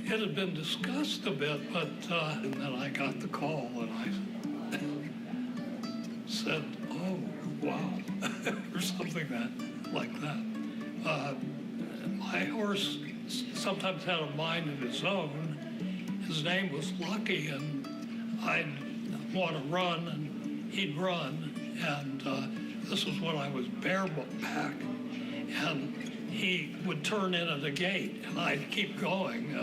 it had been discussed a bit, but and then I got the call and I said, "Oh, wow," or something like that. My horse sometimes had a mind of his own. His name was Lucky, and I'd want to run, and he'd run. And this was when I was bareback, and he would turn in at a gate, and I'd keep going.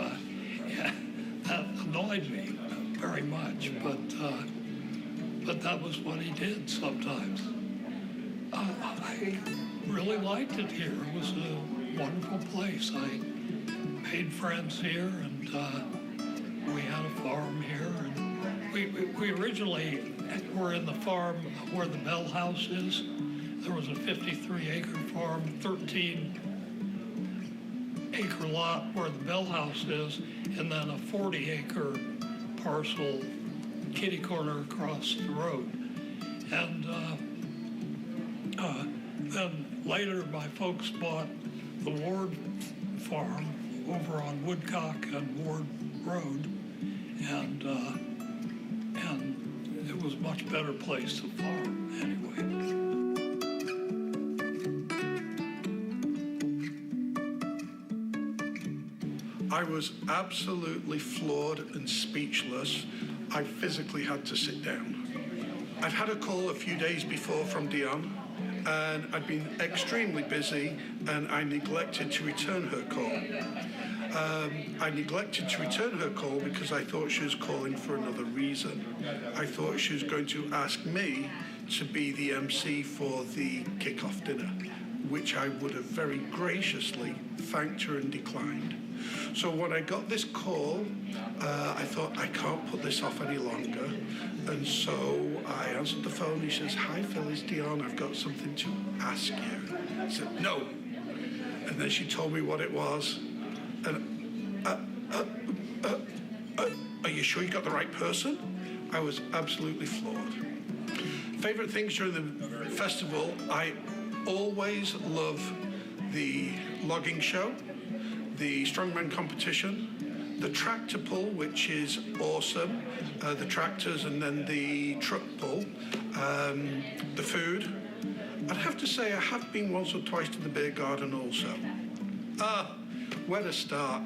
That annoyed me very much, but that was what he did sometimes. I really liked it here. It was a wonderful place. I made friends here, and we had a farm here. And we originally were in the farm where the Bell House is. There was a 53-acre farm, 13-acre lot where the Bell House is, and then a 40-acre parcel kitty corner across the road. And then later my folks bought the Ward farm over on Woodcock and Ward Road, and it was a much better place to farm anyway. I was absolutely floored and speechless. I physically had to sit down. I'd had a call a few days before from Dion, and I'd been extremely busy, and I neglected to return her call. I neglected to return her call because I thought she was calling for another reason. I thought she was going to ask me to be the MC for the kickoff dinner, which I would have very graciously thanked her and declined. So when I got this call, I thought, I can't put this off any longer. And so I answered the phone. He says, "Hi, Phil, it's Dion. I've got something to ask you." I said, "No." And then she told me what it was. And, are you sure you got the right person? I was absolutely floored. Favorite things during the festival, I always love the logging show, the strongman competition, the tractor pull, which is awesome, the tractors, and then the truck pull, the food. I'd have to say I have been once or twice to the beer garden also. Where to start?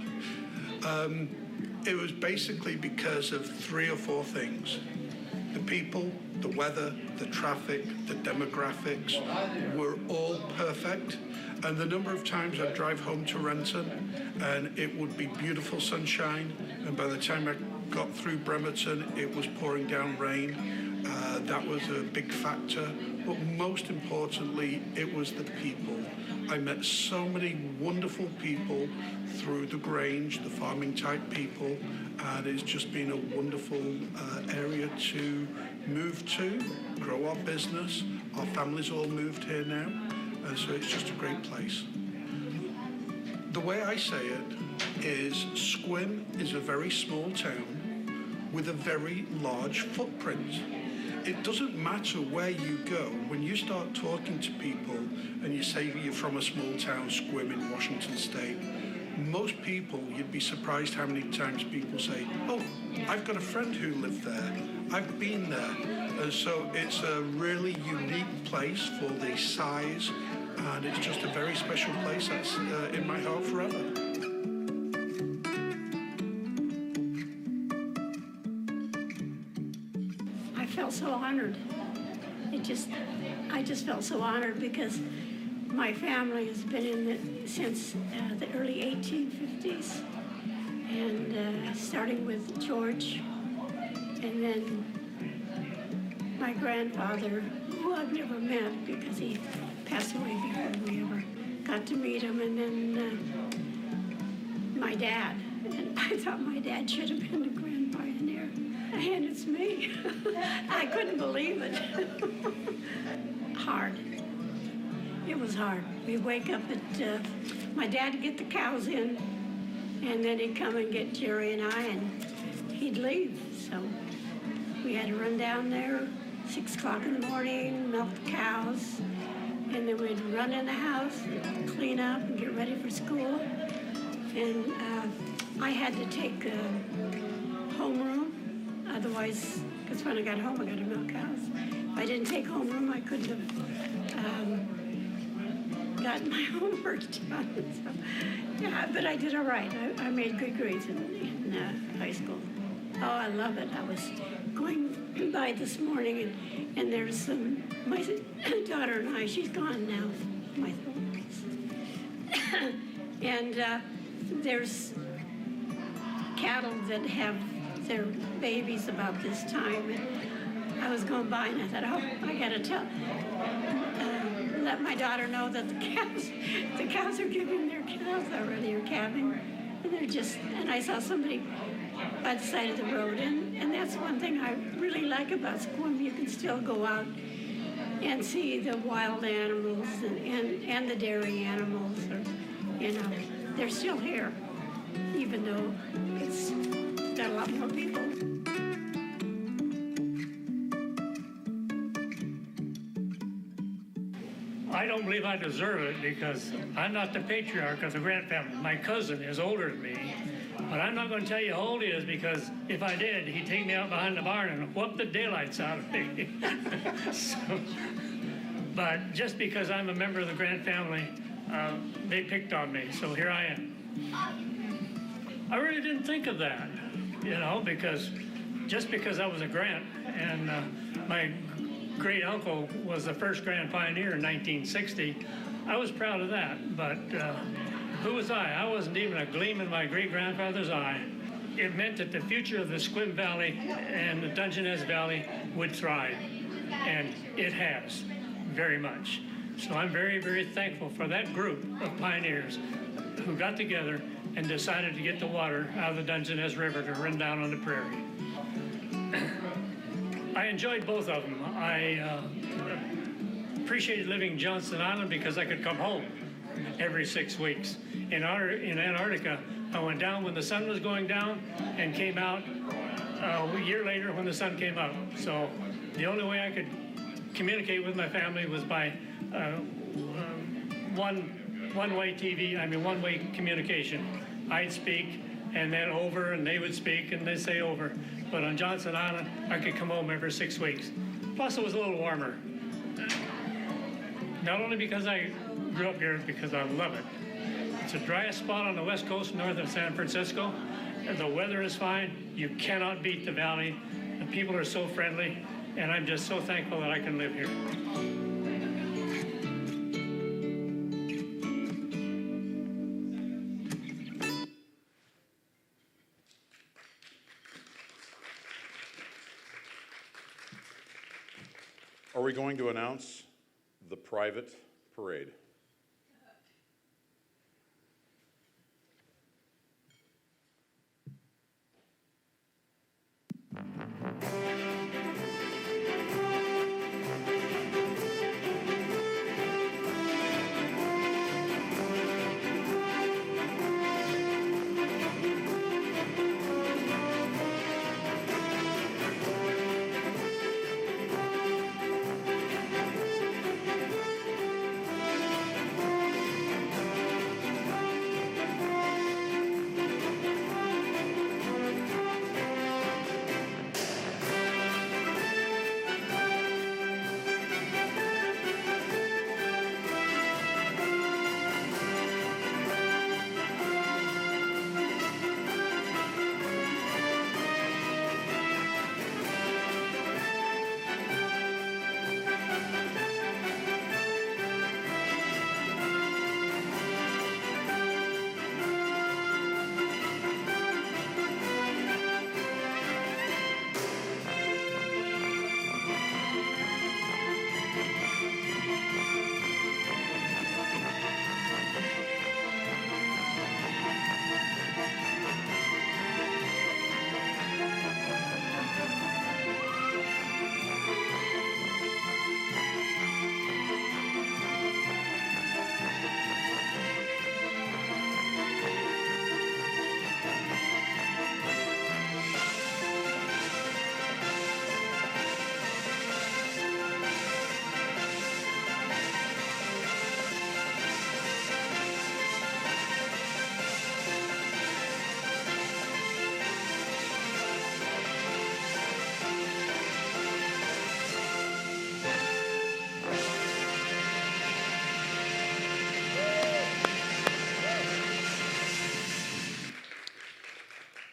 It was basically because of 3 or 4 things. The people, the weather, the traffic, the demographics were all perfect. And the number of times I'd drive home to Renton and it would be beautiful sunshine, and by the time I got through Bremerton, it was pouring down rain. That was a big factor. But most importantly, it was the people. I met so many wonderful people through the Grange, the farming type people, and it's just been a wonderful area to move to, grow our business. Our families all moved here now, and so it's just a great place. The way I say it is Sequim is a very small town with a very large footprint. It doesn't matter where you go. When you start talking to people and you say you're from a small town, Sequim in Washington State, most people, you'd be surprised how many times people say, oh, I've got a friend who lived there. I've been there. And so it's a really unique place for the size, and it's just a very special place that's in my heart forever. I felt so honored. I just felt so honored because my family has been in it since the early 1850s, and starting with George, and then my grandfather, who I've never met because he passed away before we ever got to meet him, and then my dad. And I thought my dad should have been the Grand Pioneer, and it's me. I couldn't believe it. Hard. It was hard. We'd wake up at, my dad would get the cows in, and then he'd come and get Jerry and I, and he'd leave. So we had to run down there, 6 o'clock in the morning, milk the cows, and then we'd run in the house, clean up, and get ready for school. And I had to take homeroom, otherwise, because when I got home, I got to milk cows. If I didn't take homeroom, I couldn't have gotten my homework done. So, yeah, but I did all right. I made good grades in high school. Oh, I love it. I was going by this morning, and there's my daughter and I, she's gone now, my throat. And there's cattle that have their babies about this time. And I was going by, and I thought, oh, I got to let my daughter know that the cows are giving their calves already, or calving, and they're just, and I saw somebody by the side of the road, and that's one thing I really like about Sequim. You can still go out and see the wild animals and the dairy animals, or, you know, they're still here, even though it's got a lot more people. I don't believe I deserve it because I'm not the patriarch of the Grant family. My cousin is older than me, but I'm not going to tell you how old he is because if I did, he'd take me out behind the barn and whoop the daylights out of me. But just because I'm a member of the Grant family, they picked on me, so here I am. I really didn't think of that, you know, because just because I was a Grant and my great uncle was the first Grand Pioneer in 1960, I was proud of that, but who was I? I wasn't even a gleam in my great-grandfather's eye. It meant that the future of the Sequim Valley and the Dungeness Valley would thrive, and it has, very much. So I'm very, very thankful for that group of pioneers who got together and decided to get the water out of the Dungeness River to run down on the prairie. I enjoyed both of them. I appreciated living in Johnston Island because I could come home every 6 weeks. In Antarctica, I went down when the sun was going down and came out a year later when the sun came up. So the only way I could communicate with my family was by one-way communication. I'd speak, and then over, and they would speak, and they'd say over. But on Johnston Island, I could come home every 6 weeks. Plus, it was a little warmer. Not only because I grew up here, because I love it. It's the driest spot on the west coast, north of San Francisco. The weather is fine. You cannot beat the valley. The people are so friendly, and I'm just so thankful that I can live here. Are we going to announce the private parade?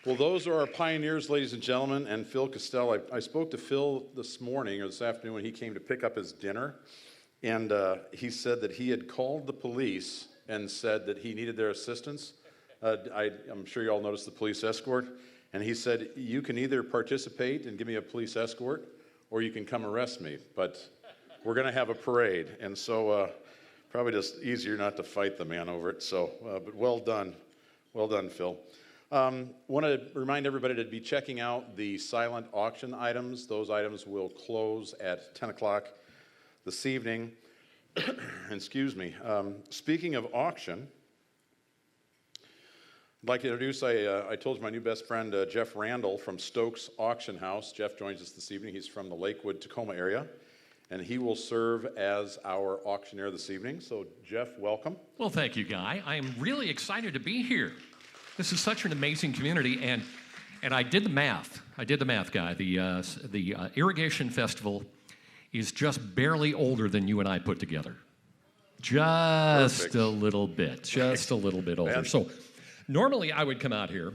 Well, those are our pioneers, ladies and gentlemen, and Phil Costello. I spoke to Phil this morning or this afternoon when he came to pick up his dinner, and he said that he had called the police and said that he needed their assistance. I'm sure you all noticed the police escort, and he said, you can either participate and give me a police escort, or you can come arrest me, but we're going to have a parade, and so probably just easier not to fight the man over it, so, but well done, Phil. Want to remind everybody to be checking out the silent auction items. Those items will close at 10 o'clock this evening. Excuse me. Speaking of auction, I'd like to introduce, I told you my new best friend, Jeff Randall from Stokes Auction House. Jeff joins us this evening. He's from the Lakewood, Tacoma area, and he will serve as our auctioneer this evening. So, Jeff, welcome. Well, thank you, Guy. I am really excited to be here. This is such an amazing community, and I did the math. Guy. The Irrigation Festival is just barely older than you and I put together. Just Perfect. a little bit older. So normally I would come out here,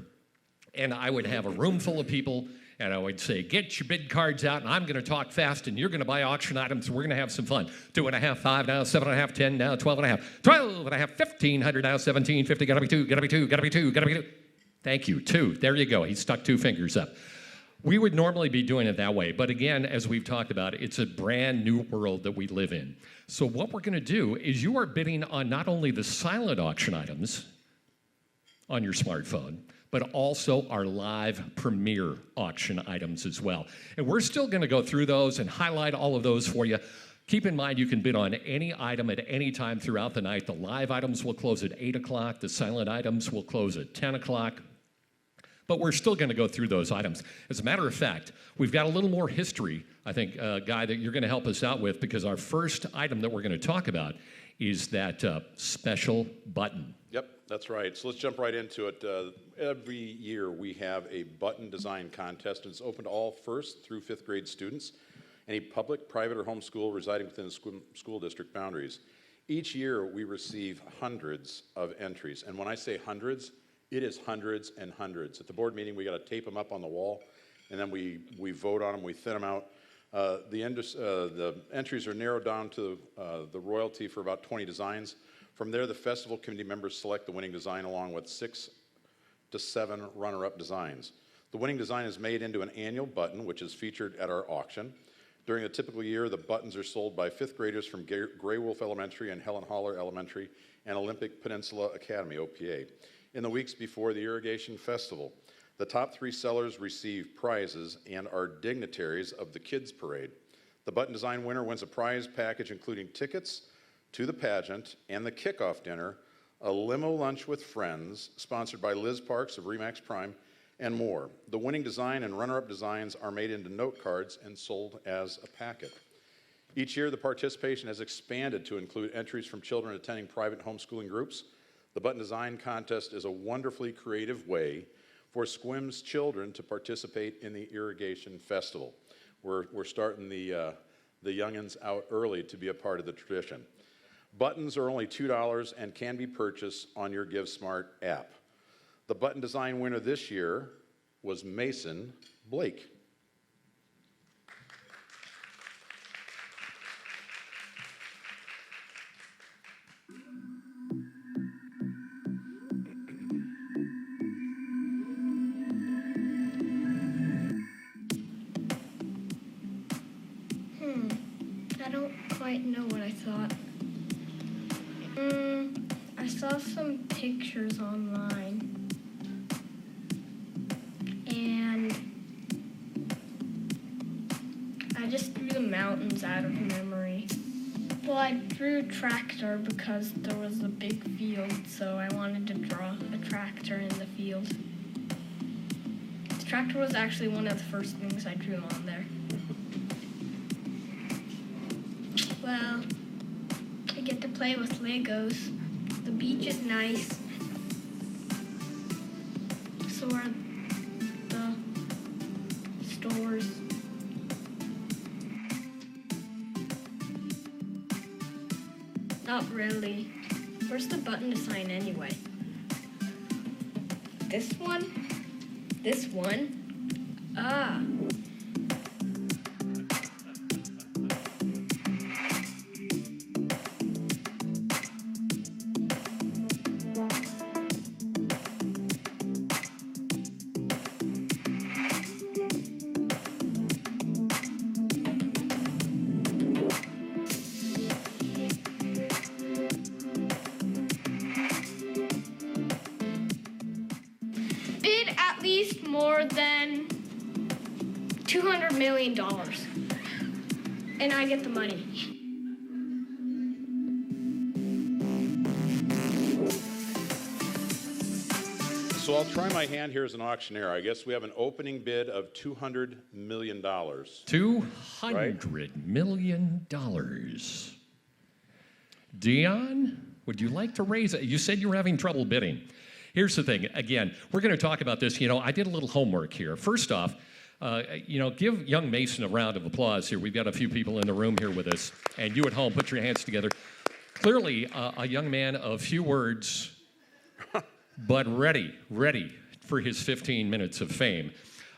and I would have a room full of people, and I would say, get your bid cards out, and I'm going to talk fast, and you're going to buy auction items, and we're going to have some fun. 2.5, 5, now 7.5, 10, now 12.5, 12.5, 1,500, now 17.50, gotta be 2, gotta be 2, gotta be 2, gotta be 2. Thank you, 2. There you go. He stuck 2 fingers up. We would normally be doing it that way, but again, as we've talked about, it's a brand new world that we live in. So what we're going to do is you are bidding on not only the silent auction items on your smartphone, but also our live premiere auction items as well. And we're still going to go through those and highlight all of those for you. Keep in mind, you can bid on any item at any time throughout the night. The live items will close at 8 o'clock. The silent items will close at 10 o'clock. But we're still going to go through those items. As a matter of fact, we've got a little more history, I think, Guy, that you're going to help us out with, because our first item that we're going to talk about is that special button. Yep, that's right. So let's jump right into it. Every year we have a button design contest, and it's open to all 1st through 5th grade students, any public, private, or homeschool residing within the school district boundaries. Each year we receive hundreds of entries, and when I say hundreds, it is hundreds and hundreds. At the board meeting, we got to tape them up on the wall, and then we vote on them, we thin them out. The entries are narrowed down to the royalty for about 20 designs. From there, the festival committee members select the winning design along with 6 to 7 runner-up designs. The winning design is made into an annual button, which is featured at our auction. During a typical year, the buttons are sold by 5th graders from Gray Wolf Elementary and Helen Holler Elementary and Olympic Peninsula Academy, OPA. In the weeks before the Irrigation Festival, the top 3 sellers receive prizes and are dignitaries of the Kids Parade. The button design winner wins a prize package including tickets to the pageant and the kickoff dinner, a limo lunch with friends, sponsored by Liz Parks of Remax Prime, and more. The winning design and runner-up designs are made into note cards and sold as a packet. Each year, the participation has expanded to include entries from children attending private homeschooling groups. The button design contest is a wonderfully creative way for Sequim's children to participate in the Irrigation Festival. We're starting the youngins out early to be a part of the tradition. Buttons are only $2 and can be purchased on your GiveSmart app. The button design winner this year was Mason Blake. I don't quite know what I thought. I saw some pictures online, and I just drew the mountains out of memory. Well, I drew tractor because there was a big field, so I wanted to draw a tractor in the field. The tractor was actually one of the first things I drew on there. Well, I get to play with Legos. The beach is nice. So are the stores. Not really. Where's the button to sign anyway? This one? This one? Ah. Bid at least more than $200 million. And I get the money. So I'll try my hand here as an auctioneer. I guess we have an opening bid of $200 million. $200 million. Dion, would you like to raise it? You said you were having trouble bidding. Here's the thing. Again, we're going to talk about this. You know, I did a little homework here. First off, give young Mason a round of applause here. We've got a few people in the room here with us. And you at home, put your hands together. Clearly, a young man of few words, but ready for his 15 minutes of fame.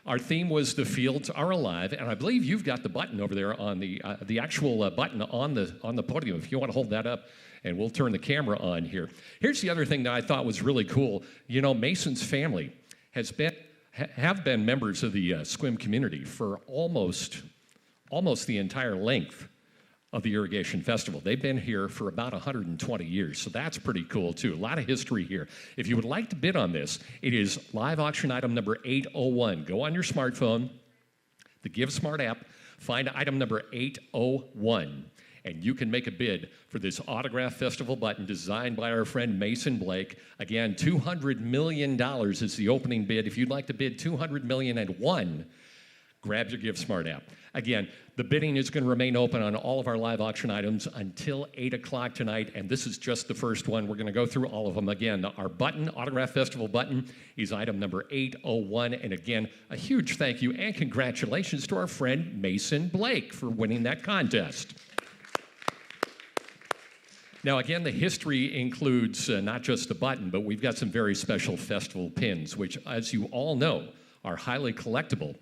Our theme was The Fields Are Alive, and I believe you've got the button over there on the actual button on the podium. If you want to hold that up, and we'll turn the camera on here. Here's the other thing that I thought was really cool. You know, Mason's family have been members of the Sequim community for almost the entire length of the Irrigation Festival. They've been here for about 120 years, so that's pretty cool too. A lot of history here. If you would like to bid on this, it is live auction item number 801. Go on your smartphone, the GiveSmart app, find item number 801, and you can make a bid for this Autograph Festival button designed by our friend Mason Blake. Again, $200 million is the opening bid. If you'd like to bid $200,000,001, grab your GiveSmart app. Again, the bidding is going to remain open on all of our live auction items until 8 o'clock tonight, and this is just the first one. We're going to go through all of them. Again, our button, Autograph Festival button, is item number 801. And again, a huge thank you and congratulations to our friend Mason Blake for winning that contest. Now, again, the history includes not just the button, but we've got some very special festival pins, which, as you all know, are highly collectible.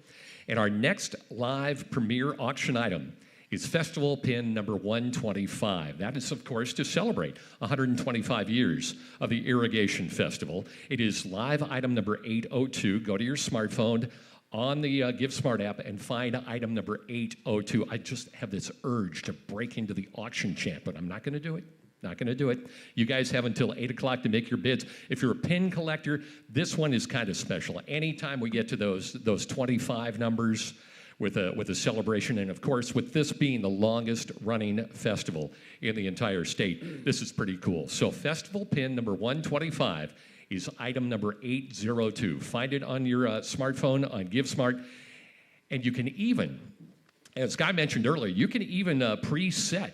And our next live premiere auction item is Festival Pin number 125. That is, of course, to celebrate 125 years of the Irrigation Festival. It is live item number 802. Go to your smartphone on the GiveSmart app and find item number 802. I just have this urge to break into the auction chat, but I'm not going to do it. Not going to do it. You guys have until 8 o'clock to make your bids. If you're a pin collector, this one is kind of special. Anytime we get to those 25 numbers with a celebration, and of course, with this being the longest running festival in the entire state, this is pretty cool. So festival pin number 125 is item number 802. Find it on your smartphone on GiveSmart, and you can even, as Guy mentioned earlier, you can even preset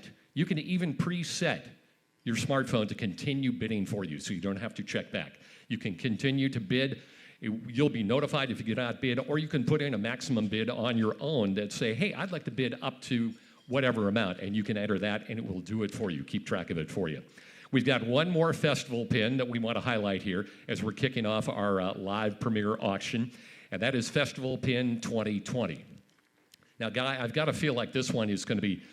your smartphone to continue bidding for you, so you don't have to check back. You can continue to bid. You'll be notified if you get outbid, or you can put in a maximum bid on your own that say, hey, I'd like to bid up to whatever amount, and you can enter that, and it will do it for you, keep track of it for you. We've got one more festival pin that we want to highlight here as we're kicking off our live premiere auction, and that is Festival Pin 2020. Now, Guy, I've got to feel like this one is going to be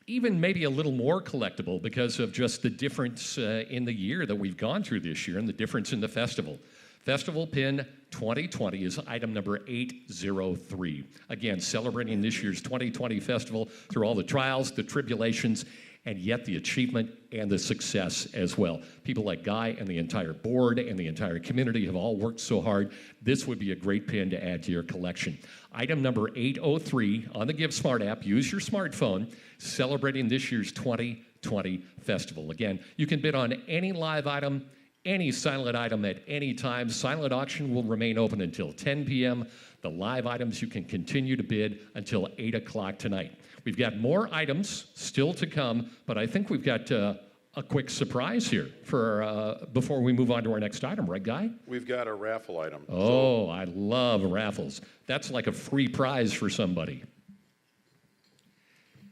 even maybe a little more collectible because of just the difference in the year that we've gone through this year and the difference in the festival. Festival Pin 2020 is item number 803. Again, celebrating this year's 2020 festival through all the trials, the tribulations, and yet the achievement and the success as well. People like Guy and the entire board and the entire community have all worked so hard. This would be a great pin to add to your collection. Item number 803 on the GiveSmart app. Use your smartphone, celebrating this year's 2020 festival. Again, you can bid on any live item, any silent item at any time. Silent auction will remain open until 10 p.m. The live items you can continue to bid until 8 o'clock tonight. We've got more items still to come, but I think we've got a quick surprise here for before we move on to our next item, right, Guy? We've got a raffle item. Oh, I love raffles. That's like a free prize for somebody.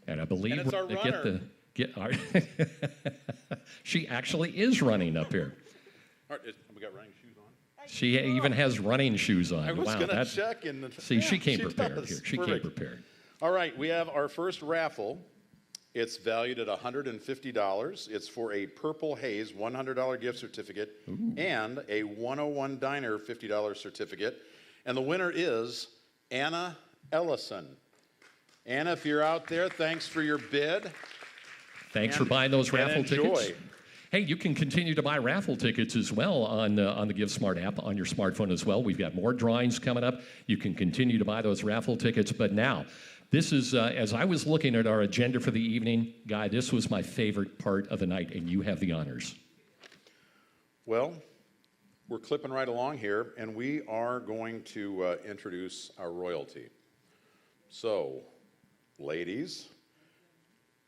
And I believe and it's we're our going runner. Get our she actually is running up here. All right, we got running shoes on? She even has running shoes on. I was wow, going to that's, check. see, yeah, she came prepared does. here. She Perfect. came prepared. All right, we have our first raffle. It's valued at $150. It's for a Purple Haze $100 gift certificate and a 101 Diner $50 certificate. And the winner is Anna Ellison. Anna, if you're out there, thanks for your bid. Thanks for buying those raffle enjoy. tickets. Hey, you can continue to buy raffle tickets as well on the GiveSmart app on your smartphone as well. We've got more drawings coming up. You can continue to buy those raffle tickets. But now, this is, as I was looking at our agenda for the evening, Guy, this was my favorite part of the night, and you have the honors. Well, we're clipping right along here, and we are going to introduce our royalty. So, ladies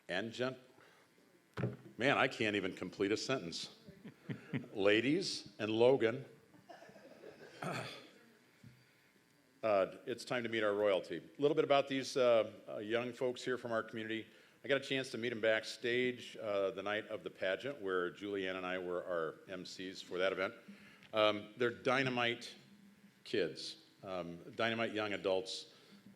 and gentlemen, man, I can't even complete a sentence. Ladies and Logan, it's time to meet our royalty. A little bit about these young folks here from our community. I got a chance to meet them backstage the night of the pageant where Julianne and I were our MCs for that event. They're dynamite kids, dynamite young adults.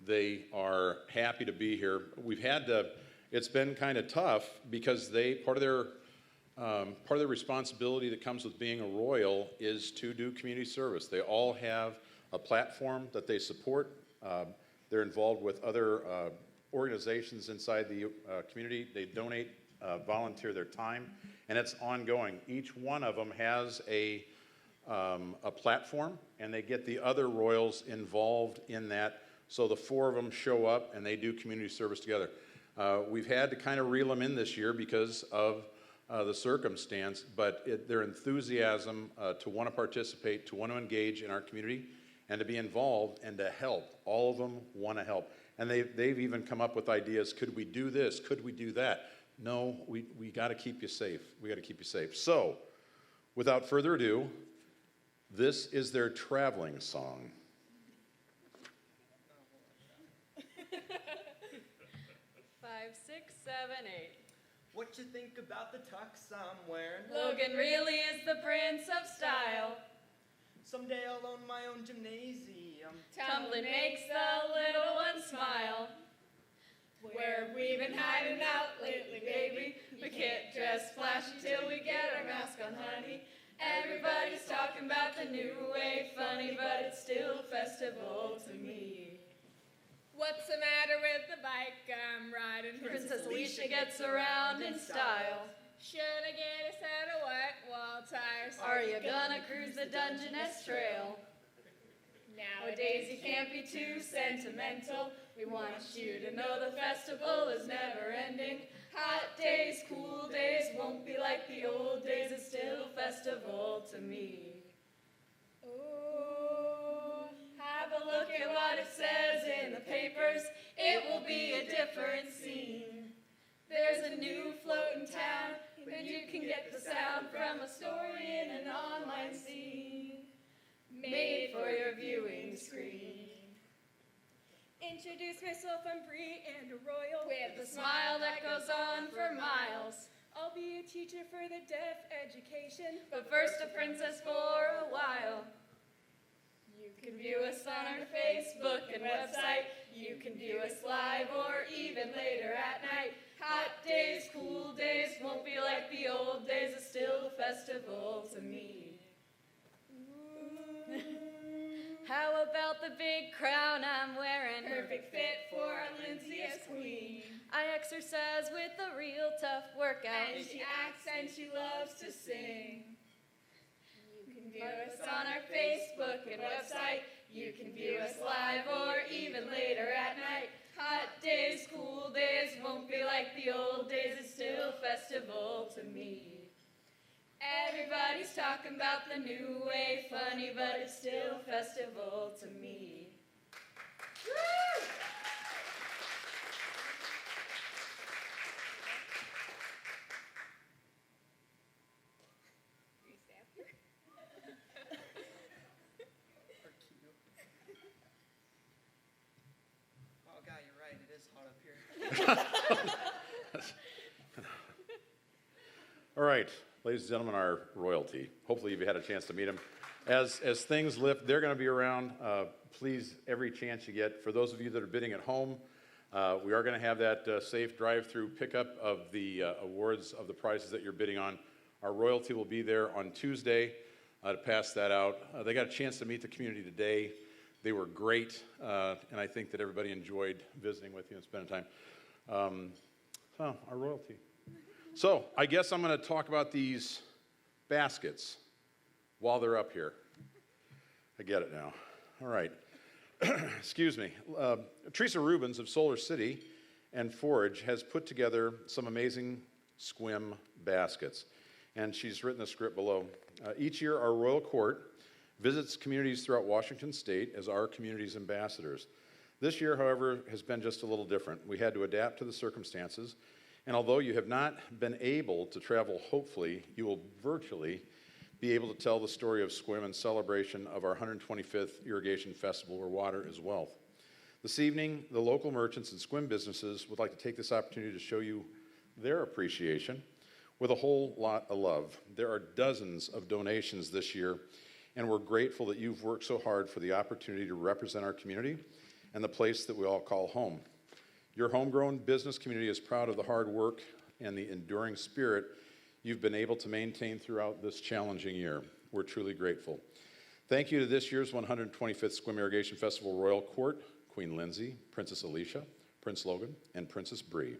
They are happy to be here. We've had to, it's been kind of tough because part of their responsibility that comes with being a royal is to do community service. They all have a platform that they support. They're involved with other organizations inside the community. They donate, volunteer their time, and it's ongoing. Each one of them has a platform, and they get the other royals involved in that. So the four of them show up, and they do community service together. We've had to kind of reel them in this year because of the circumstance, but their enthusiasm to want to participate, to want to engage in our community, and to be involved and to help. All of them want to help. And they've even come up with ideas. Could we do this? Could we do that? No, we got to keep you safe. We got to keep you safe. So, without further ado, this is their traveling song. 5, 6, 7, 8. What you think about the tux I'm wearing? Logan really is the prince of style. Someday I'll own my own gymnasium. Tumbling makes the little one smile. Where have we been hiding out lately, baby? We can't dress flashy till we get our mask on, honey. Everybody's talking about the new wave, funny, but it's still a festival to me. What's the matter with the bike I'm riding? Princess Alicia gets around in style. Should I get a set of white wall tires? Are you gonna cruise the Dungeness Trail? Nowadays you can't be too sentimental. We want you to know the festival is never ending. Hot days, cool days, won't be like the old days. It's still a festival to me. Ooh, have a look at what it says in the papers. It will be a different scene. There's a new float in town, and you can get the sound from a story in an online scene, made for your viewing screen. Introduce myself, I'm Bree and a royal With a smile that goes on for miles. I'll be a teacher for the deaf education, but first a princess for a while. You can view us on our Facebook and website. You can view us live or even later at night. Hot days, cool days, won't be like the old days. It's still a festival to me. How about the big crown I'm wearing? Perfect fit for our Lindsay as queen. I exercise with a real tough workout. And she acts and she loves to sing. You can view us on our Facebook and website. You can view us live or even later at night. Hot days, cool days, won't be like the old days. It's still a festival to me. Everybody's talking about the new wave, funny, but it's still a festival to me. Woo! Oh, God, you're right. It is hot up here. All right, ladies and gentlemen, our royalty. Hopefully you've had a chance to meet them. as things lift, they're going to be around. Please, every chance you get. For those of you that are bidding at home, we are going to have that safe drive-through pickup of the awards of the prizes that you're bidding on. Our royalty will be there on Tuesday to pass that out. They got a chance to meet the community today. They were great, and I think that everybody enjoyed visiting with you and spending time. Our royalty. So I guess I'm going to talk about these baskets while they're up here. I get it now. All right. Excuse me. Teresa Rubens of Solar City and Forage has put together some amazing Sequim baskets, and she's written the script below. Each year, our Royal Court visits communities throughout Washington State as our community's ambassadors. This year, however, has been just a little different. We had to adapt to the circumstances, and although you have not been able to travel, hopefully, you will virtually be able to tell the story of Sequim in celebration of our 125th Irrigation Festival, where water is wealth. This evening, the local merchants and Sequim businesses would like to take this opportunity to show you their appreciation with a whole lot of love. There are dozens of donations this year, and we're grateful that you've worked so hard for the opportunity to represent our community and the place that we all call home. Your homegrown business community is proud of the hard work and the enduring spirit you've been able to maintain throughout this challenging year. We're truly grateful. Thank you to this year's 125th Sequim Irrigation Festival Royal Court, Queen Lindsay, Princess Alicia, Prince Logan, and Princess Bree.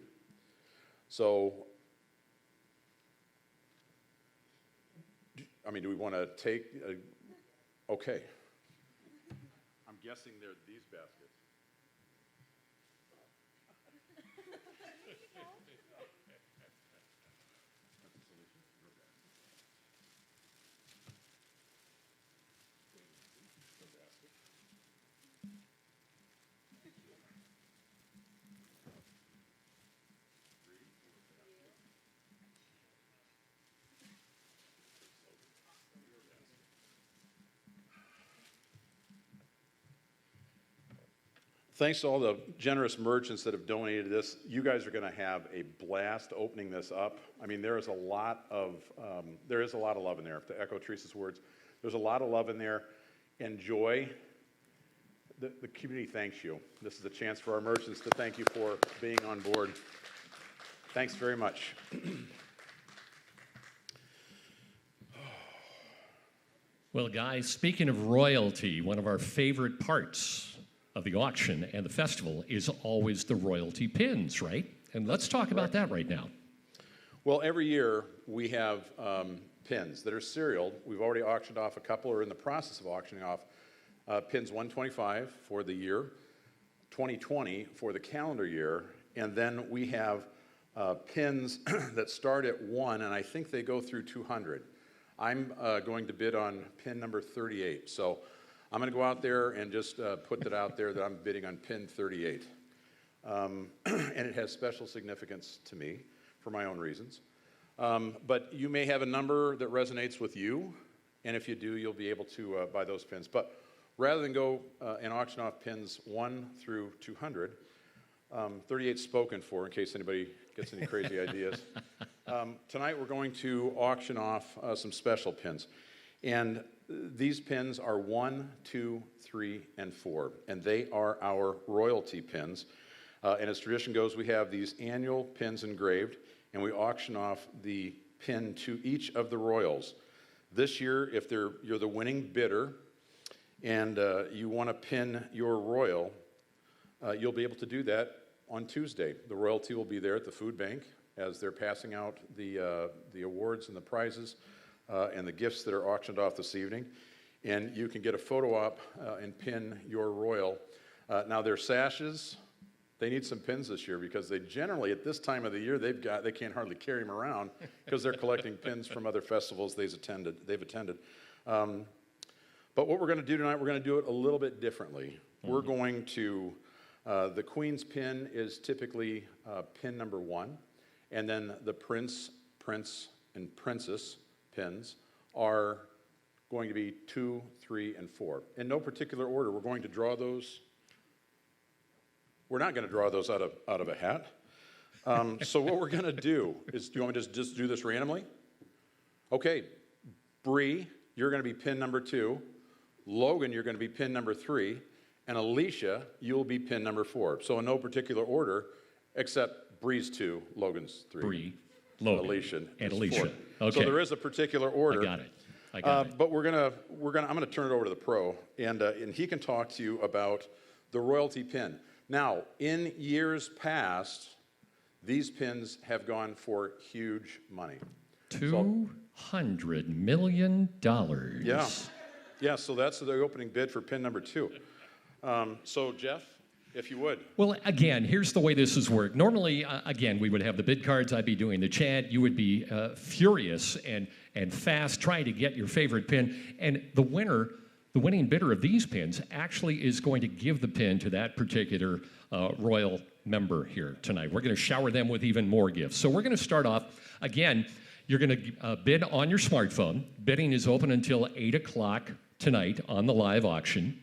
So, do we want to take, okay. I'm guessing they're these baskets. Thanks to all the generous merchants that have donated this. You guys are going to have a blast opening this up. There is a lot of love in there. To echo Teresa's words, there's a lot of love in there. Enjoy. The community thanks you. This is a chance for our merchants to thank you for being on board. Thanks very much. Well, guys, speaking of royalty, one of our favorite parts of the auction and the festival is always the royalty pins, right? And let's talk about that right now. Well, every year we have pins that are serialed. We've already auctioned off a couple, or in the process of auctioning off pins 125 for the year, 2020 for the calendar year, and then we have pins that start at 1, and I think they go through 200. I'm going to bid on pin number 38. So I'm going to go out there and just put that out there that I'm bidding on pin 38. And it has special significance to me for my own reasons. But you may have a number that resonates with you, and if you do, you'll be able to buy those pins. But rather than go and auction off pins 1 through 200, 38 spoken for, in case anybody gets any crazy ideas. Tonight we're going to auction off some special pins. And these pins are 1, 2, 3, and 4, and they are our royalty pins. And as tradition goes, we have these annual pins engraved, and we auction off the pin to each of the royals. This year, if you're the winning bidder and you want to pin your royal, you'll be able to do that on Tuesday. The royalty will be there at the food bank as they're passing out the awards and the prizes. And the gifts that are auctioned off this evening. And you can get a photo op and pin your royal. Now their sashes, they need some pins this year because they generally, at this time of the year, they can't hardly carry them around because they're collecting pins from other festivals they've attended. But what we're going to do tonight, we're going to do it a little bit differently. Mm-hmm. We're going to, the Queen's pin is typically pin number 1. And then the Prince, and Princess pins are going to be 2, 3, and 4. In no particular order. We're going to draw those. We're not going to draw those out of a hat. So what we're going to do is, do you want me to just do this randomly? Okay, Bree, you're going to be pin number 2. Logan, you're going to be pin number 3. And Alicia, you'll be pin number 4. So in no particular order, except Bree's 2, Logan's 3. Bree, Logan, Alicia and is Alicia. 4. Okay. So there is a particular order. I got it. I got it. But I'm gonna turn it over to the pro, and he can talk to you about the royalty pin. Now, in years past, these pins have gone for huge money. $200 million. Yeah. So that's the opening bid for pin number 2. So Jeff, if you would. Well, again, here's the way this has worked. Normally, again, we would have the bid cards. I'd be doing the chat. You would be furious and fast trying to get your favorite pin. And the winning bidder of these pins actually is going to give the pin to that particular royal member here tonight. We're going to shower them with even more gifts. So we're going to start off, again, you're going to bid on your smartphone. Bidding is open until 8 o'clock tonight on the live auction.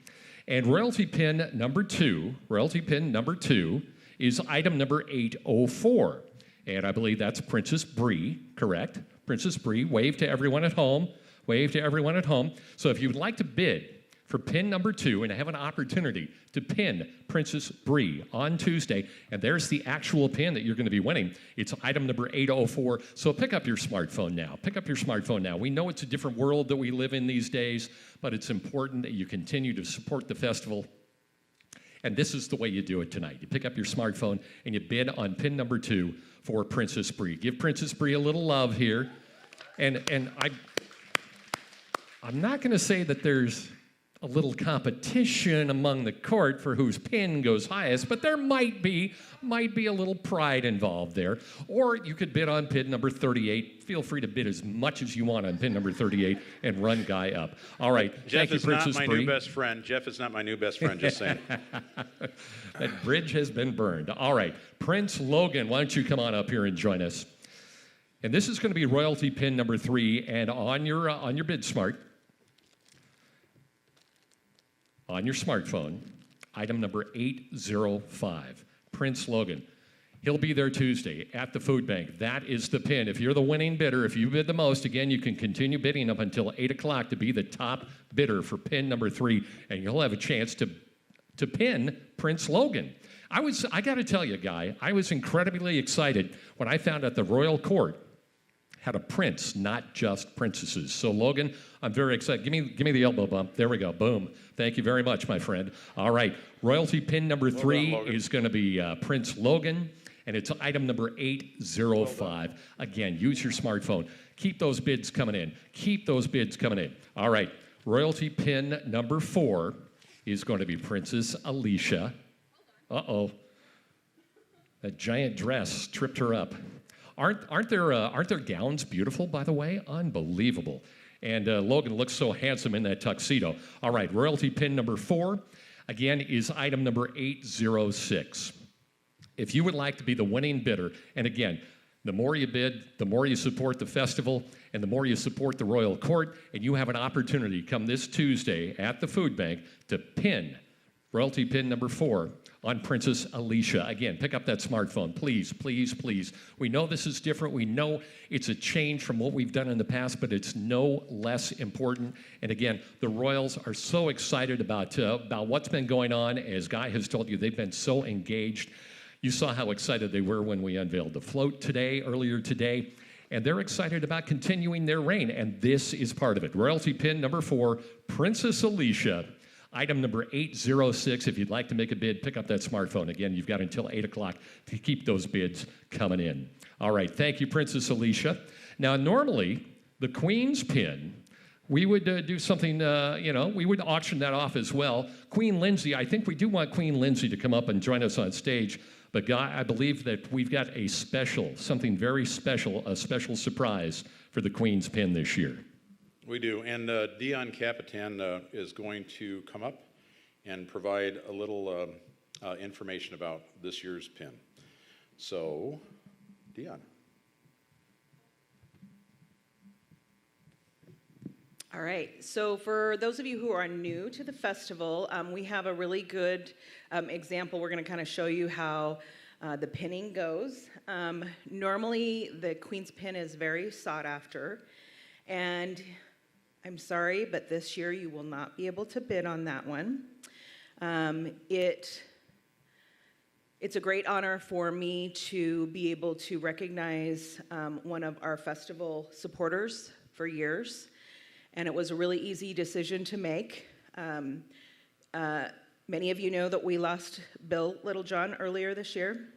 And royalty pin number 2 is item number 804. And I believe that's Princess Bree, correct? Princess Bree, wave to everyone at home. Wave to everyone at home. So if you would like to bid for pin number 2 and have an opportunity to pin Princess Bree on Tuesday, and there's the actual pin that you're going to be winning. It's item number 804. So pick up your smartphone now. Pick up your smartphone now. We know it's a different world that we live in these days, but it's important that you continue to support the festival. And this is the way you do it tonight. You pick up your smartphone and you bid on pin number 2 for Princess Bree. Give Princess Bree a little love here. And I'm not going to say that there's a little competition among the court for whose pin goes highest, but there might be a little pride involved there. Or you could bid on pin number 38. Feel free to bid as much as you want on pin number 38 and run Guy up. All right. Jeff Thank you, is Princess not my Bree. new best friend. Jeff is not my new best friend, just saying. That bridge has been burned. All right. Prince Logan, why don't you come on up here and join us? And this is going to be royalty pin number 3, and on your bid smart, on your smartphone, item number 805, Prince Logan. He'll be there Tuesday at the food bank. That is the pin. If you're the winning bidder, if you bid the most, again, you can continue bidding up until 8 o'clock to be the top bidder for pin number 3, and you'll have a chance to pin Prince Logan. I got to tell you, Guy, I was incredibly excited when I found out the royal court had a prince, not just princesses. So Logan, I'm very excited. Give me the elbow bump. There we go. Boom. Thank you very much, my friend. All right. Royalty pin number 3 is going to be Prince Logan, and it's item number 805. Again, use your smartphone. Keep those bids coming in. Keep those bids coming in. All right. Royalty pin number 4 is going to be Princess Alicia. Uh-oh. That giant dress tripped her up. Aren't their gowns beautiful, by the way? Unbelievable. And Logan looks so handsome in that tuxedo. All right, royalty pin number 4, again, is item number 806. If you would like to be the winning bidder, and again, the more you bid, the more you support the festival, and the more you support the royal court, and you have an opportunity come this Tuesday at the food bank to pin royalty pin number 4 on Princess Alicia. Again, pick up that smartphone, please, please, please. We know this is different. We know it's a change from what we've done in the past, but it's no less important. And again, the Royals are so excited about what's been going on. As Guy has told you, they've been so engaged. You saw how excited they were when we unveiled the float earlier today. And they're excited about continuing their reign, and this is part of it. Royalty pin number 4, Princess Alicia. Item number 806, if you'd like to make a bid, pick up that smartphone. Again, you've got until 8 o'clock to keep those bids coming in. All right, thank you, Princess Alicia. Now, normally, the Queen's pin, we would do something, we would auction that off as well. Queen Lindsay, I think we do want Queen Lindsay to come up and join us on stage. But, Guy, I believe that we've got something very special, a special surprise for the Queen's pin this year. We do, and Dion Capitan is going to come up and provide a little information about this year's pin. So, Dion. All right, so for those of you who are new to the festival, we have a really good example. We're going to kind of show you how the pinning goes. Normally, the Queen's pin is very sought after, and I'm sorry, but this year you will not be able to bid on that one. It's a great honor for me to be able to recognize one of our festival supporters for years, and it was a really easy decision to make. Many of you know that we lost Bill Littlejohn earlier this year,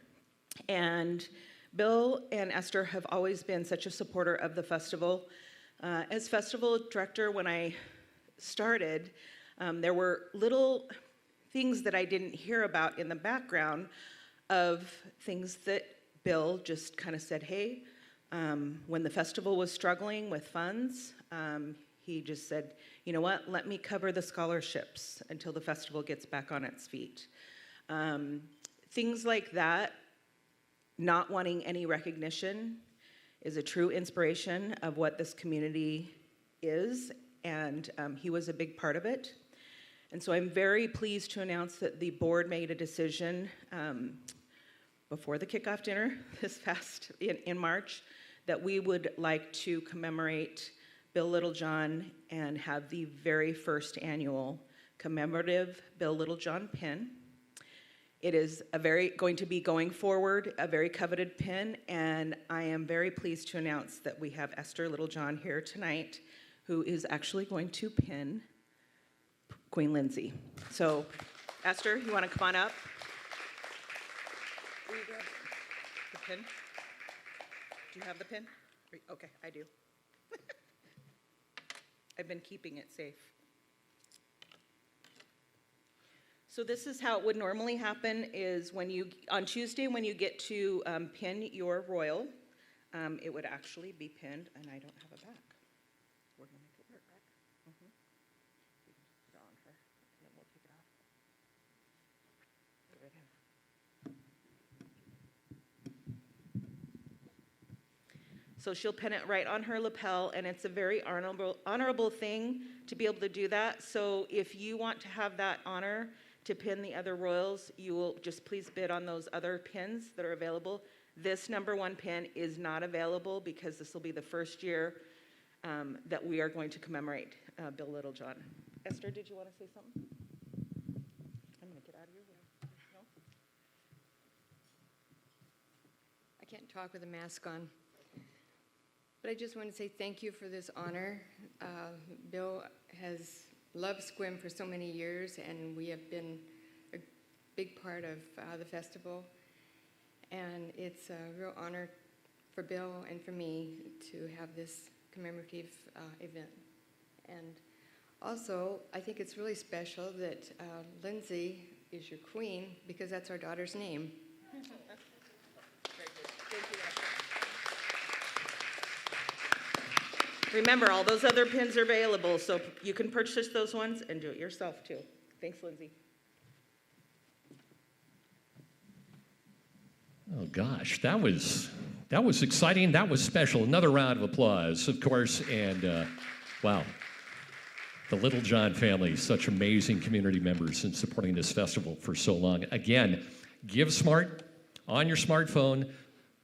and Bill and Esther have always been such a supporter of the festival. As festival director, when I started, there were little things that I didn't hear about in the background of things that Bill just kind of said, hey, when the festival was struggling with funds, he just said, you know what, let me cover the scholarships until the festival gets back on its feet. Things like that, not wanting any recognition, is a true inspiration of what this community is, and he was a big part of it. And so I'm very pleased to announce that the board made a decision before the kickoff dinner this past in March that we would like to commemorate Bill Littlejohn and have the very first annual commemorative Bill Littlejohn pin. It is going to be going forward, a very coveted pin, and I am very pleased to announce that we have Esther Littlejohn here tonight, who is actually going to pin Queen Lindsay. So, Esther, you want to come on up? Will you grab the pin? Do you have the pin? Okay, I do. I've been keeping it safe. So this is how it would normally happen is on Tuesday when you get to pin your royal, it would actually be pinned, and I don't have a back. We're going to make it work. Mm-hmm. You can just put it on her, and then we'll take it off. Put it in. So she'll pin it right on her lapel, and it's a very honorable thing to be able to do that. So if you want to have that honor to pin the other royals, you will just please bid on those other pins that are available. This #1 pin is not available because this will be the first year that we are going to commemorate Bill Littlejohn. Esther, did you want to say something? I'm going to get out of your way. No? I can't talk with a mask on. But I just want to say thank you for this honor. Bill has loved Sequim for so many years, and we have been a big part of the festival. And it's a real honor for Bill and for me to have this commemorative event. And also, I think it's really special that Lindsay is your queen, because that's our daughter's name. Remember, all those other pins are available, so you can purchase those ones and do it yourself, too. Thanks, Lindsay. Oh, gosh, that was exciting. That was special. Another round of applause, of course, and wow. The Littlejohn family, such amazing community members in supporting this festival for so long. Again, Give Smart on your smartphone.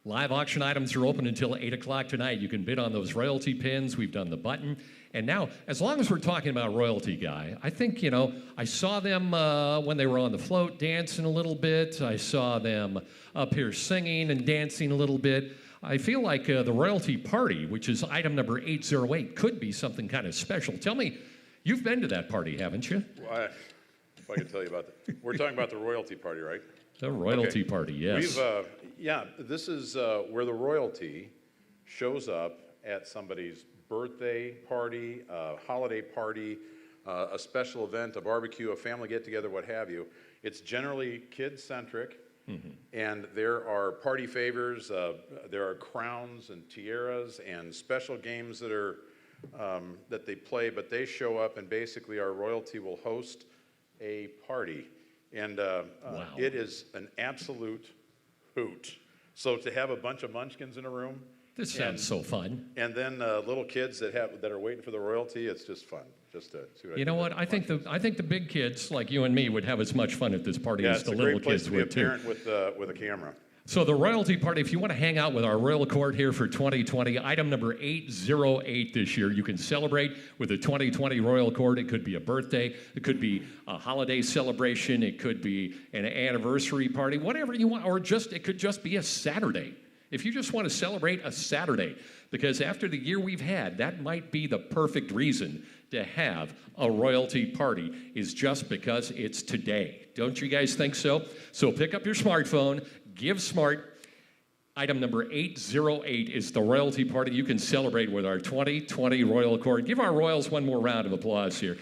Live auction items are open until 8 o'clock tonight. You can bid on those royalty pins. We've done the button. And now, as long as we're talking about royalty, Guy, I think, I saw them when they were on the float dancing a little bit. I saw them up here singing and dancing a little bit. I feel like the royalty party, which is item number 808, could be something kind of special. Tell me, you've been to that party, haven't you? Well, if I could tell you about that. We're talking about the royalty party, right? The royalty party, yes. This is where the royalty shows up at somebody's birthday party, a holiday party, a special event, a barbecue, a family get-together, what have you. It's generally kid-centric, and there are party favors, there are crowns and tiaras and special games that are that they play, but they show up, and basically our royalty will host a party. And wow. It is an absolute hoot. So to have a bunch of munchkins in a room. This sounds so fun. And then little kids that are waiting for the royalty, it's just fun. Just to see what you know what? I think the big kids like you and me would have as much fun at this party as the little kids would too. Yeah, it's a great place to be a parent with a camera. So the royalty party, if you want to hang out with our royal court here for 2020, item number 808 this year, you can celebrate with the 2020 royal court. It could be a birthday, it could be a holiday celebration, it could be an anniversary party, whatever you want, or it could just be a Saturday. If you just want to celebrate a Saturday, because after the year we've had, that might be the perfect reason to have a royalty party, is just because it's today. Don't you guys think so? So pick up your smartphone, Give Smart. Item number 808 is the royalty party you can celebrate with our 2020 Royal Court. Give our Royals one more round of applause here.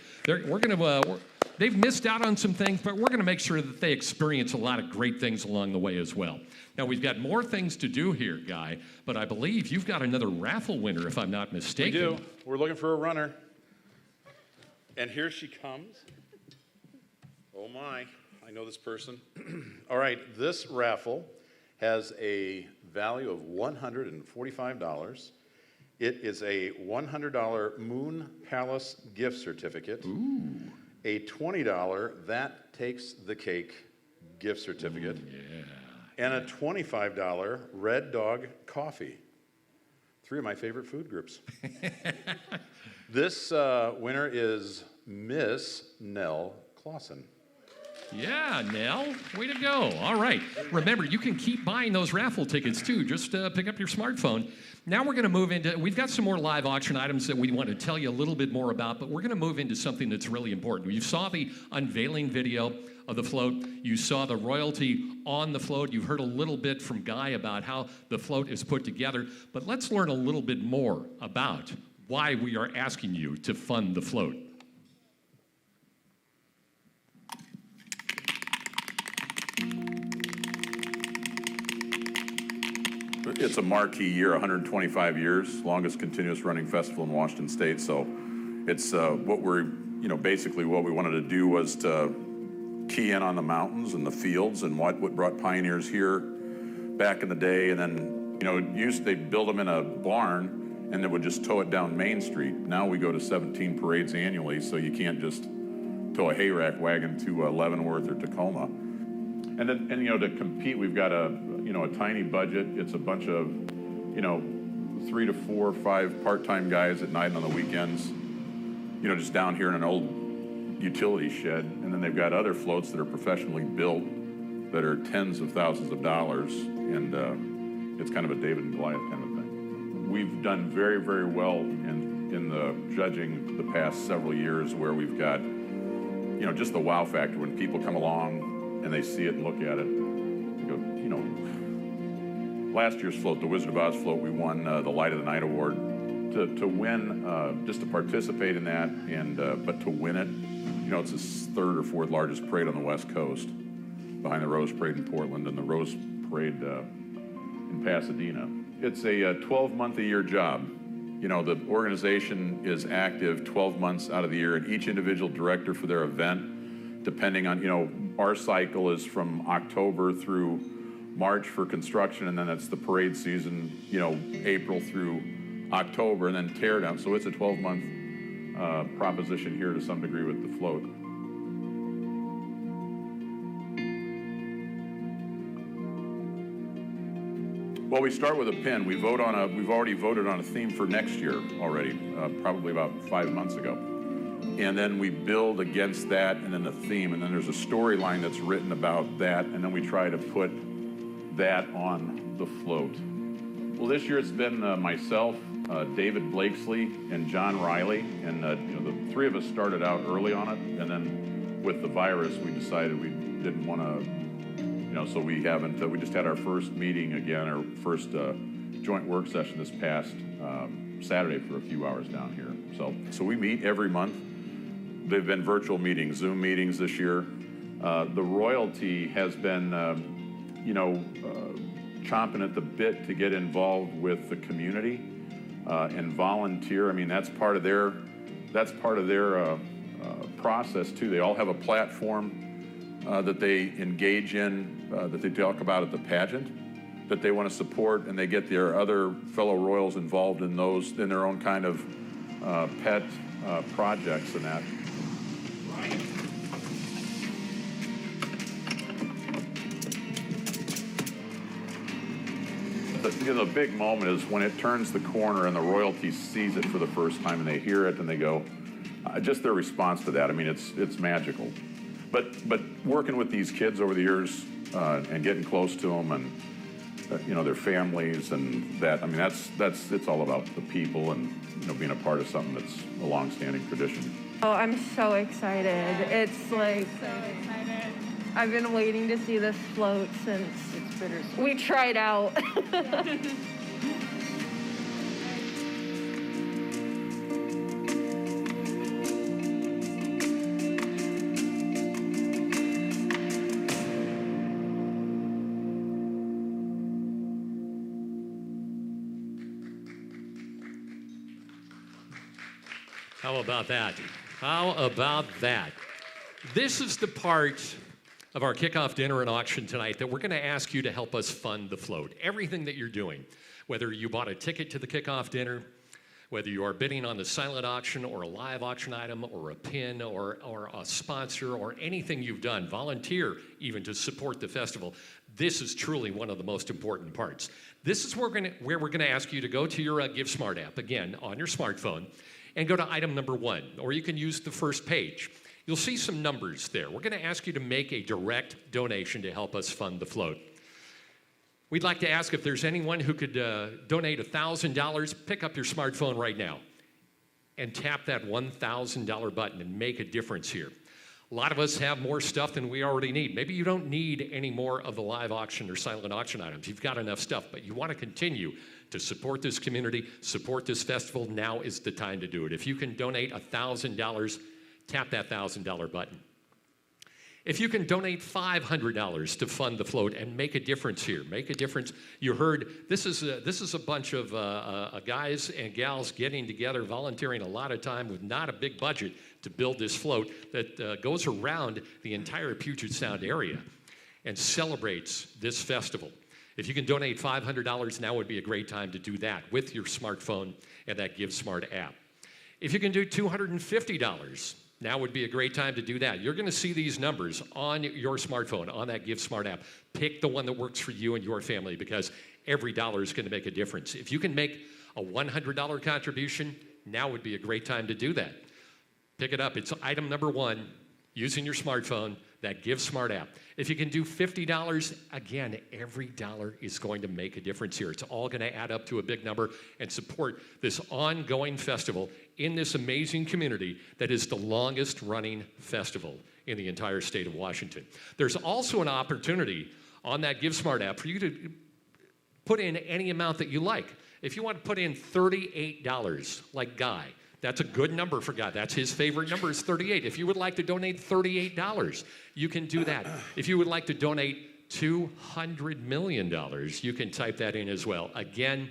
They've missed out on some things, but we're going to make sure that they experience a lot of great things along the way as well. Now, we've got more things to do here, Guy, but I believe you've got another raffle winner, if I'm not mistaken. We do. We're looking for a runner. And here she comes. Oh, my. I know this person. All right, this raffle has a value of $145. It is a $100 Moon Palace gift certificate. Ooh. A $20 That Takes the Cake gift certificate. Yeah. And a $25 Red Dog coffee. 3 of my favorite food groups. This winner is Miss Nell Clausen. Yeah, Nell, way to go. All right. Remember, you can keep buying those raffle tickets, too. Just pick up your smartphone. Now we're going to move into, we've got some more live auction items that we want to tell you a little bit more about, but we're going to move into something that's really important. You saw the unveiling video of the float. You saw the royalty on the float. You've heard a little bit from Guy about how the float is put together, but let's learn a little bit more about why we are asking you to fund the float. It's a marquee year, 125 years, longest continuous running festival in Washington State. So it's basically what we wanted to do was to key in on the mountains and the fields and what brought pioneers here back in the day. And then, they'd build them in a barn and they would just tow it down Main Street. Now we go to 17 parades annually, so you can't just tow a hayrack wagon to Leavenworth or Tacoma. And to compete, we've got a tiny budget. It's a bunch of, 3 to 4 or 5 part-time guys at night and on the weekends, just down here in an old utility shed. And then they've got other floats that are professionally built that are tens of thousands of dollars. And it's kind of a David and Goliath kind of thing. We've done very, very well in the judging the past several years, where we've got, just the wow factor when people come along and they see it and look at it. You go, last year's float, the Wizard of Oz float, we won the Light of the Night Award. To win, just to participate in that, and but to win it, it's the 3rd or 4th largest parade on the West Coast, behind the Rose Parade in Portland and the Rose Parade in Pasadena. It's a 12-month-a-year job. The organization is active 12 months out of the year, and each individual director for their event, depending on, our cycle is from October through March for construction, and then it's the parade season, April through October, and then tear down. So it's a 12-month proposition here to some degree with the float. Well, we start with a pin. We've already voted on a theme for next year already, probably about 5 months ago. And then we build against that, and then the theme, and then there's a storyline that's written about that, and then we try to put that on the float. Well, this year it's been myself, David Blakesley, and John Riley, and the 3 of us started out early on it, and then with the virus, we decided we didn't want to, so we haven't. We just had our first meeting again, our first joint work session this past Saturday for a few hours down here. So we meet every month. They've been virtual meetings, Zoom meetings this year. The royalty has been, chomping at the bit to get involved with the community and volunteer. I mean, that's part of their process too. They all have a platform that they engage in, that they talk about at the pageant, that they want to support, and they get their other fellow royals involved in those, in their own kind of pet projects and that. the big moment is when it turns the corner and the royalty sees it for the first time and they hear it and they go, just their response to that. I mean, it's magical. But working with these kids over the years and getting close to them and their families and that, I mean, it's all about the people and being a part of something that's a long-standing tradition. Oh, I'm so excited. It's like I've been waiting to see this float since we tried out. How about that? How about that? This is the part of our kickoff dinner and auction tonight that we're going to ask you to help us fund the float. Everything that you're doing, whether you bought a ticket to the kickoff dinner, whether you are bidding on the silent auction or a live auction item or a pin or a sponsor or anything you've done, volunteer even to support the festival, this is truly one of the most important parts. This is where we're going to ask you to go to your GiveSmart app, again, on your smartphone, and go to item number 1, or you can use the first page. You'll see some numbers there. We're going to ask you to make a direct donation to help us fund the float. We'd like to ask if there's anyone who could donate $1,000. Pick up your smartphone right now and tap that $1,000 button and make a difference here. A lot of us have more stuff than we already need. Maybe you don't need any more of the live auction or silent auction items. You've got enough stuff, but you want to continue to support this community, support this festival. Now is the time to do it. If you can donate $1,000, tap that $1,000 button. If you can donate $500 to fund the float and make a difference here, make a difference. You heard this is a bunch of guys and gals getting together, volunteering a lot of time with not a big budget to build this float that goes around the entire Puget Sound area and celebrates this festival. If you can donate $500, now would be a great time to do that with your smartphone and that GiveSmart app. If you can do $250, now would be a great time to do that. You're going to see these numbers on your smartphone, on that GiveSmart app. Pick the one that works for you and your family because every dollar is going to make a difference. If you can make a $100 contribution, now would be a great time to do that. Pick it up. It's item number 1, using your smartphone, that GiveSmart app. If you can do $50, again, every dollar is going to make a difference here. It's all going to add up to a big number and support this ongoing festival in this amazing community that is the longest running festival in the entire state of Washington. There's also an opportunity on that GiveSmart app for you to put in any amount that you like. If you want to put in $38, like Guy, that's a good number for Guy. That's his favorite number is 38. If you would like to donate $38, you can do that. If you would like to donate $200 million, you can type that in as well. Again,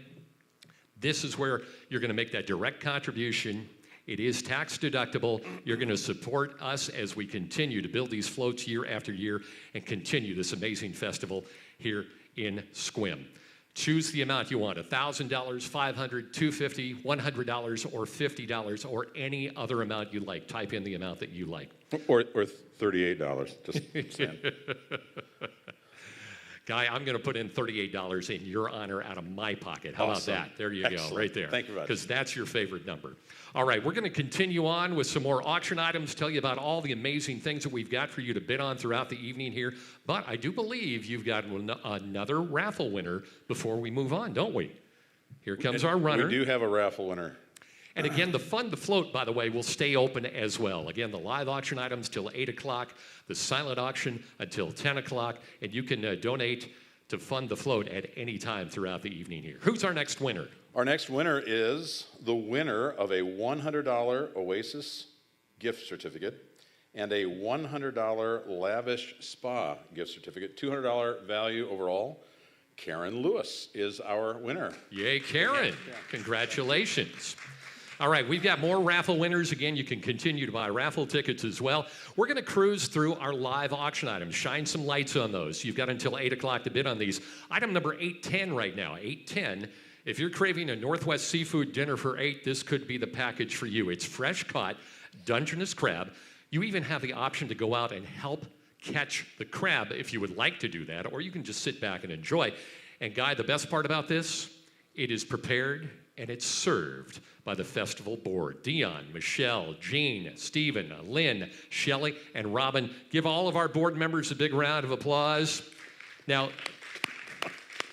this is where you're going to make that direct contribution. It is tax deductible. You're going to support us as we continue to build these floats year after year and continue this amazing festival here in Sequim. Choose the amount you want, $1,000, $500, $250, $100, or $50, or any other amount you like. Type in the amount that you like. Or $38, just saying. Guy, I'm going to put in $38 in your honor out of my pocket. How Awesome. about that? There you Excellent. go, right there. Thank you, Rod. Because that's your favorite number. All right, we're going to continue on with some more auction items, tell you about all the amazing things that we've got for you to bid on throughout the evening here. But I do believe you've got another raffle winner before we move on, don't we? Here comes our runner. We do have a raffle winner. And again, the Fund the Float, by the way, will stay open as well. Again, the live auction items till 8 o'clock, the silent auction until 10 o'clock, and you can donate to Fund the Float at any time throughout the evening here. Who's our next winner? Our next winner is the winner of a $100 Oasis gift certificate and a $100 Lavish Spa gift certificate, $200 value overall. Karen Lewis is our winner. Yay, Karen. Congratulations. All right, we've got more raffle winners. Again, you can continue to buy raffle tickets as well. We're going to cruise through our live auction items, shine some lights on those. You've got until 8 o'clock to bid on these. Item number 810 right now, 810. If you're craving a Northwest seafood dinner for 8, this could be the package for you. It's fresh caught, Dungeness crab. You even have the option to go out and help catch the crab if you would like to do that, or you can just sit back and enjoy. And Guy, the best part about this, it is prepared and it's served by the festival board. Dion, Michelle, Jean, Stephen, Lynn, Shelley, and Robin. Give all of our board members a big round of applause. Now,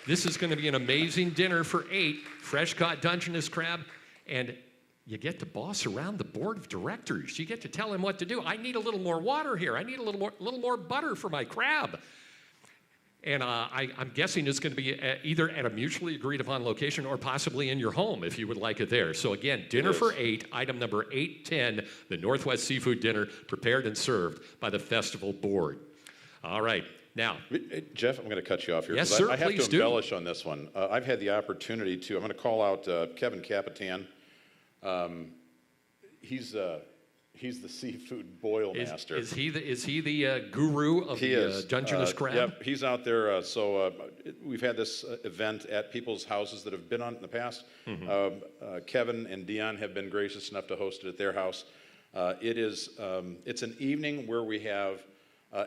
this is going to be an amazing dinner for 8, fresh-caught Dungeness crab, and you get to boss around the board of directors. You get to tell them what to do. I need a little more water here. I need a little more butter for my crab. And I'm guessing it's going to be either at a mutually agreed upon location or possibly in your home if you would like it there. So again, dinner for 8, item number 810, the Northwest Seafood Dinner, prepared and served by the festival board. All right, now. Jeff, I'm going to cut you off here. Yes, sir, I have please to do. embellish on this one. I've had the opportunity to, I'm going to call out Kevin Capitan. He's the seafood boil master. Is he the guru of the Dungeness crab? Yep, he's out there. We've had this event at people's houses that have been on in the past. Kevin and Dion have been gracious enough to host it at their house. It's an evening where we have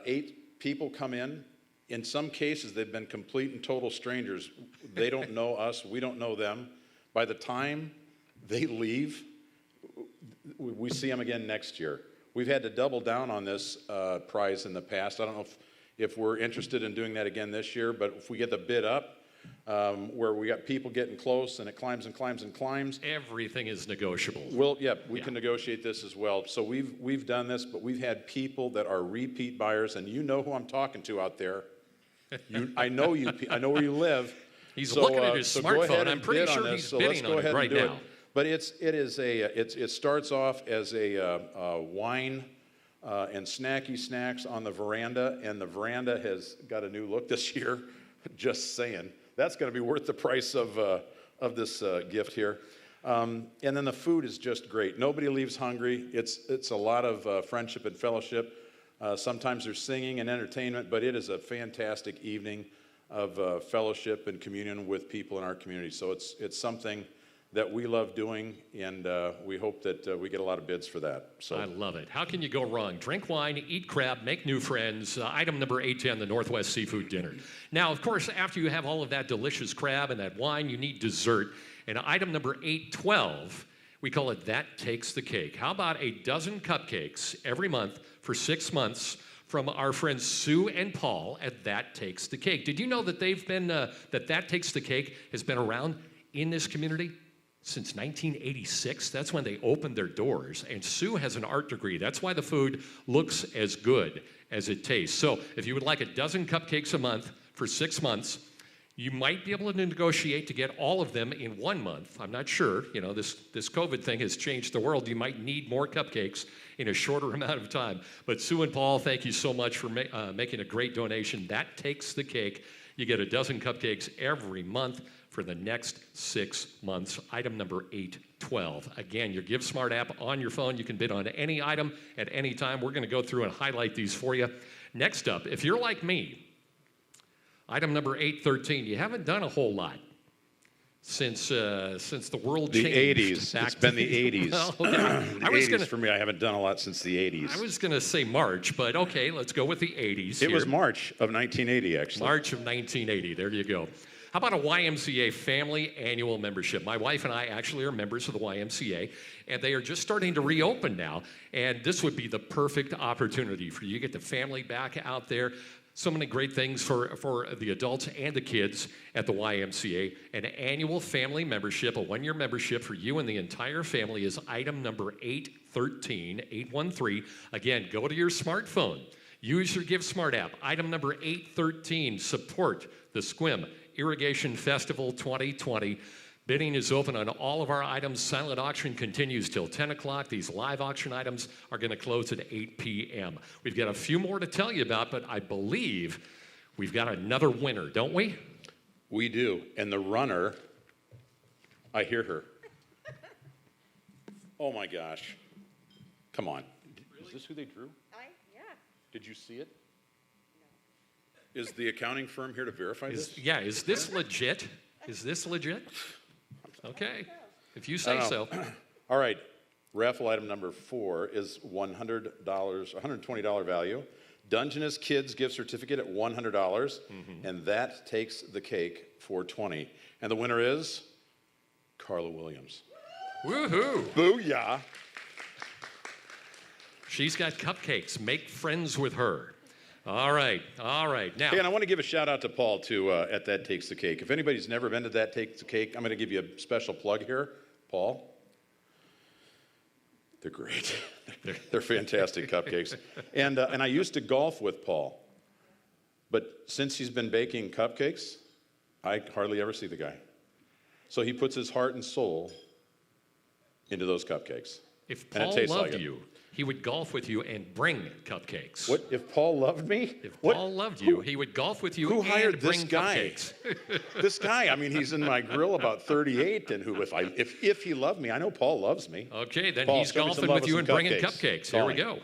8 people come in. In some cases, they've been complete and total strangers. They don't know us. We don't know them. By the time they leave, we see them again next year. We've had to double down on this prize in the past. I don't know if we're interested in doing that again this year, but if we get the bid up, where we got people getting close and it climbs and climbs and climbs. Everything is negotiable. Well, yeah, we can negotiate this as well. So we've done this, but we've had people that are repeat buyers, and you know who I'm talking to out there. I know you. I know where you live. He's looking at his smartphone. I'm pretty sure he's bidding on it right now. But it starts off as a wine and snacky snacks on the veranda, and the veranda has got a new look this year. Just saying, that's going to be worth the price of this gift here. And then the food is just great. Nobody leaves hungry. It's a lot of friendship and fellowship. Sometimes there's singing and entertainment, but it is a fantastic evening of fellowship and communion with people in our community. So it's something that we love doing, and we hope that we get a lot of bids for that. So I love it. How can you go wrong? Drink wine, eat crab, make new friends. Item number 810, the Northwest Seafood Dinner. Now, of course, after you have all of that delicious crab and that wine, you need dessert. And item number 812, we call it That Takes the Cake. How about a dozen cupcakes every month for 6 months from our friends Sue and Paul at That Takes the Cake? Did you know that they've been that Takes the Cake has been around in this community since 1986? That's when they opened their doors. And Sue has an art degree. That's why the food looks as good as it tastes. So if you would like a dozen cupcakes a month for 6 months, you might be able to negotiate to get all of them in 1 month. I'm not sure. You know, this COVID thing has changed the world. You might need more cupcakes in a shorter amount of time. But Sue and Paul, thank you so much for making a great donation. That Takes the Cake. You get a dozen cupcakes every month for the next 6 months. Item number 812. Again, your Give Smart app on your phone. You can bid on any item at any time. We're going to go through and highlight these for you. Next up, if you're like me, item number 813, you haven't done a whole lot since the world changed. The 80s. It's been the 80s. Well, okay. For me, I haven't done a lot since the 80s. I was going to say March, but okay, let's go with the 80s. It was March of 1980, actually. March of 1980. There you go. How about a YMCA family annual membership? My wife and I actually are members of the YMCA, and they are just starting to reopen now. And this would be the perfect opportunity for you to get the family back out there. So many great things for the adults and the kids at the YMCA. An annual family membership, a 1-year membership for you and the entire family is item number 813. Again, go to your smartphone. Use your Give Smart app. Item number 813, support the Sequim Irrigation Festival 2020. Bidding is open on all of our items. Silent auction continues till 10 o'clock. These live auction items are going to close at 8 p.m. We've got a few more to tell you about, but I believe we've got another winner, don't we? We do. And the runner, I hear her. Oh my gosh. Come on. Really? Is this who they drew? Yeah. Did you see it? No. Is the accounting firm here to verify this? Yeah, is this legit? Is this legit? Okay, if you say so. All right, raffle item number 4 is $120 value. Dungeness Kids gift certificate at $100, and that takes the cake for $20. And the winner is Carla Williams. Woohoo! Booyah! She's got cupcakes. Make friends with her. All right. Now, Hey, and I want to give a shout out to Paul, too, at That Takes the Cake. If anybody's never been to That Takes the Cake, I'm going to give you a special plug here. Paul, they're great. They're fantastic cupcakes. And I used to golf with Paul. But since he's been baking cupcakes, I hardly ever see the guy. So he puts his heart and soul into those cupcakes. if And it Paul tastes loved like it. you, he would golf with you and bring cupcakes. What if Paul loved me? If What? Paul loved you, he would golf with you Who and hired bring this guy? cupcakes. This guy, I mean, he's in my grill about 38, and if he loved me, I know Paul loves me. Okay, then Paul, he's show me some golfing love with you and and bringing cupcakes. cupcakes. Here we Calling. go.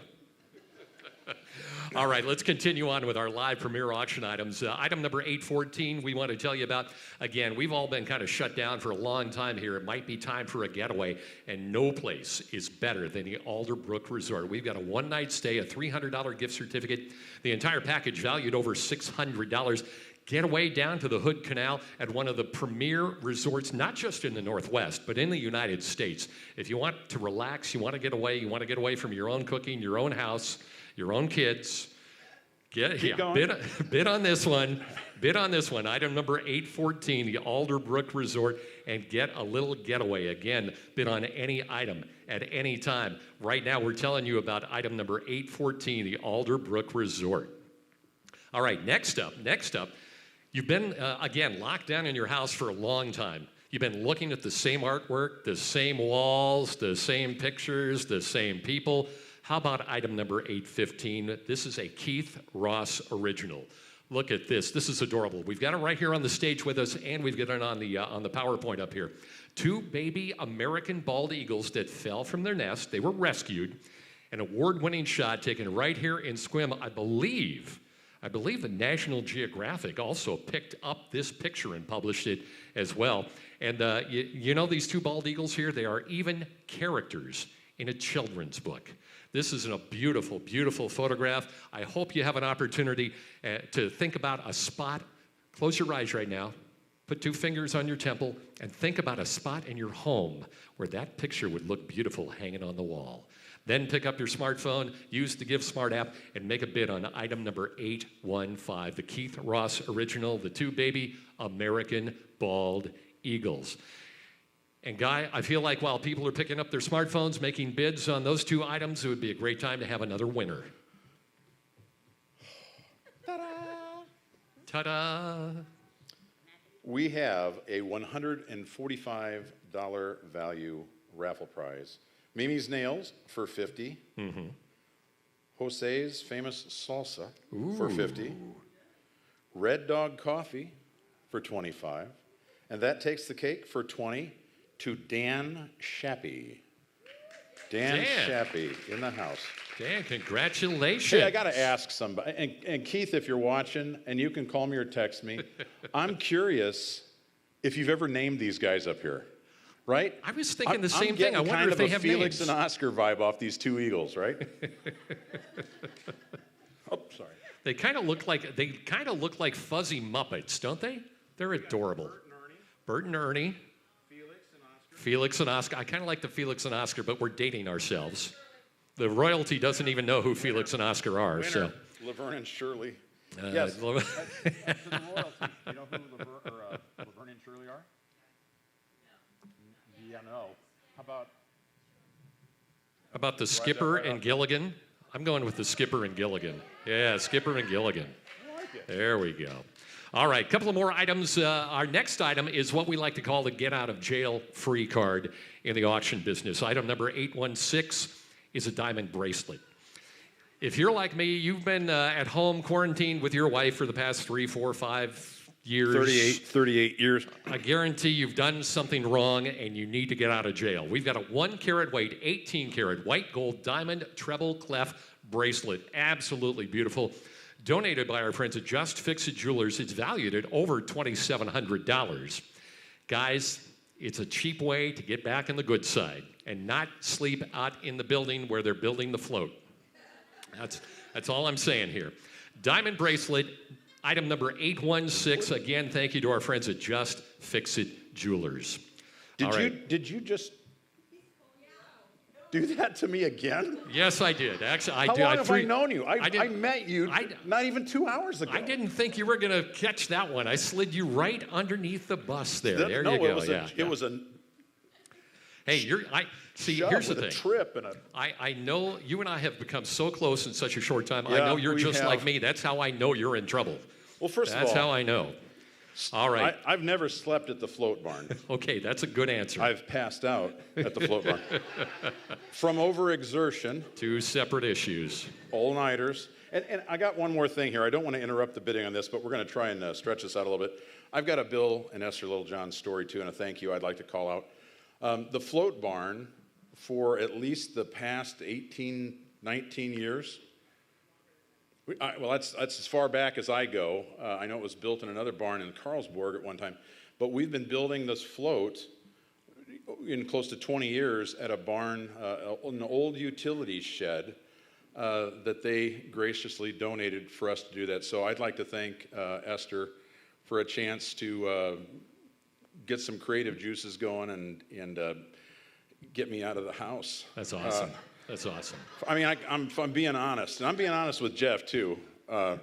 All right, let's continue on with our live premiere auction items. Item number 814, we want to tell you about, again, we've all been kind of shut down for a long time here. It might be time for a getaway, and no place is better than the Alderbrook Resort. We've got a one-night stay, a $300 gift certificate, the entire package valued over $600. Getaway down to the Hood Canal at one of the premier resorts, not just in the Northwest, but in the United States. If you want to relax, you want to get away from your own cooking, your own house, your own kids, bid on this one. Bid on this one. Item number 814, the Alderbrook Resort, and get a little getaway. Again, bid on any item at any time. Right now, we're telling you about item number 814, the Alderbrook Resort. All right, next up, you've been, again, locked down in your house for a long time. You've been looking at the same artwork, the same walls, the same pictures, the same people. How about item number 815? This is a Keith Ross original. Look at this. This is adorable. We've got it right here on the stage with us, and we've got it on the PowerPoint up here. Two baby American bald eagles that fell from their nest. They were rescued. An award-winning shot taken right here in Sequim. I believe the National Geographic also picked up this picture and published it as well. And you know these two bald eagles here? They are even characters in a children's book. This is a beautiful, beautiful photograph. I hope you have an opportunity to think about a spot. Close your eyes right now. Put two fingers on your temple and think about a spot in your home where that picture would look beautiful hanging on the wall. Then pick up your smartphone, use the Give Smart app, and make a bid on item number 815, the Keith Ross original, the two baby American bald eagles. And Guy, I feel like while people are picking up their smartphones, making bids on those two items, it would be a great time to have another winner. Ta-da! Ta-da! We have a $145 value raffle prize. Mimi's Nails for $50. Jose's Famous Salsa for $50. Red Dog Coffee for $25. And that takes the cake for $20 to Dan Shappy. Dan Shappy in the house. Dan, congratulations. Hey, I got to ask somebody. And Keith, if you're watching, and you can call me or text me, I'm curious if you've ever named these guys up here. Right? I was thinking the same thing. I wonder if they have Felix names. and Oscar vibe off these two eagles, right? Oh, sorry. They kind of look like fuzzy Muppets, don't they? They're adorable. Bert and Ernie. Felix and Oscar. I kind of like the Felix and Oscar, but we're dating ourselves. The royalty doesn't even know who Felix and Oscar are. Winner, So. Laverne and Shirley. Yes. That's the royalty. You know who Laverne and Shirley are? Yeah, no. How about the Skipper and Gilligan? I'm going with the Skipper and Gilligan. Yeah, Skipper and Gilligan. I like it. There we go. All right, a couple of more items. Our next item is what we like to call the get out of jail free card in the auction business. Item number 816 is a diamond bracelet. If you're like me, you've been at home quarantined with your wife for the past 3, 4, 5 years. 38 years. I guarantee you've done something wrong and you need to get out of jail. We've got a 1 carat weight, 18 carat white gold diamond treble clef bracelet. Absolutely beautiful. Donated by our friends at Just Fix It Jewelers. It's valued at over $2,700. Guys, it's a cheap way to get back on the good side and not sleep out in the building where they're building the float. That's all I'm saying here. Diamond bracelet, item number 816. Again, thank you to our friends at Just Fix It Jewelers. Did you just do that to me again? Yes, I did. Actually, How long have I known you? I met you not even 2 hours ago. I didn't think you were going to catch that one. I slid you right underneath the bus there. There you go. It was a. Hey, here's the thing. A trip and I know you and I have become so close in such a short time. Yeah, I know you're just have. like me. That's how I know you're in trouble. Well, first of all, that's how I know. All right. I've never slept at the float barn. Okay, that's a good answer. I've passed out at the float barn. From overexertion. 2 separate issues. All-nighters. And I got one more thing here. I don't want to interrupt the bidding on this, but we're going to try and stretch this out a little bit. I've got a Bill and Esther Littlejohn story, too, and a thank you I'd like to call out. The float barn, for at least the past 18, 19 years, well, that's as far back as I go. I know it was built in another barn in Carlsborg at one time. But we've been building this float in close to 20 years at a barn, an old utility shed that they graciously donated for us to do that. So I'd like to thank Esther for a chance to get some creative juices going and get me out of the house. That's awesome. That's awesome. I mean, I'm being honest, and I'm being honest with Jeff too. And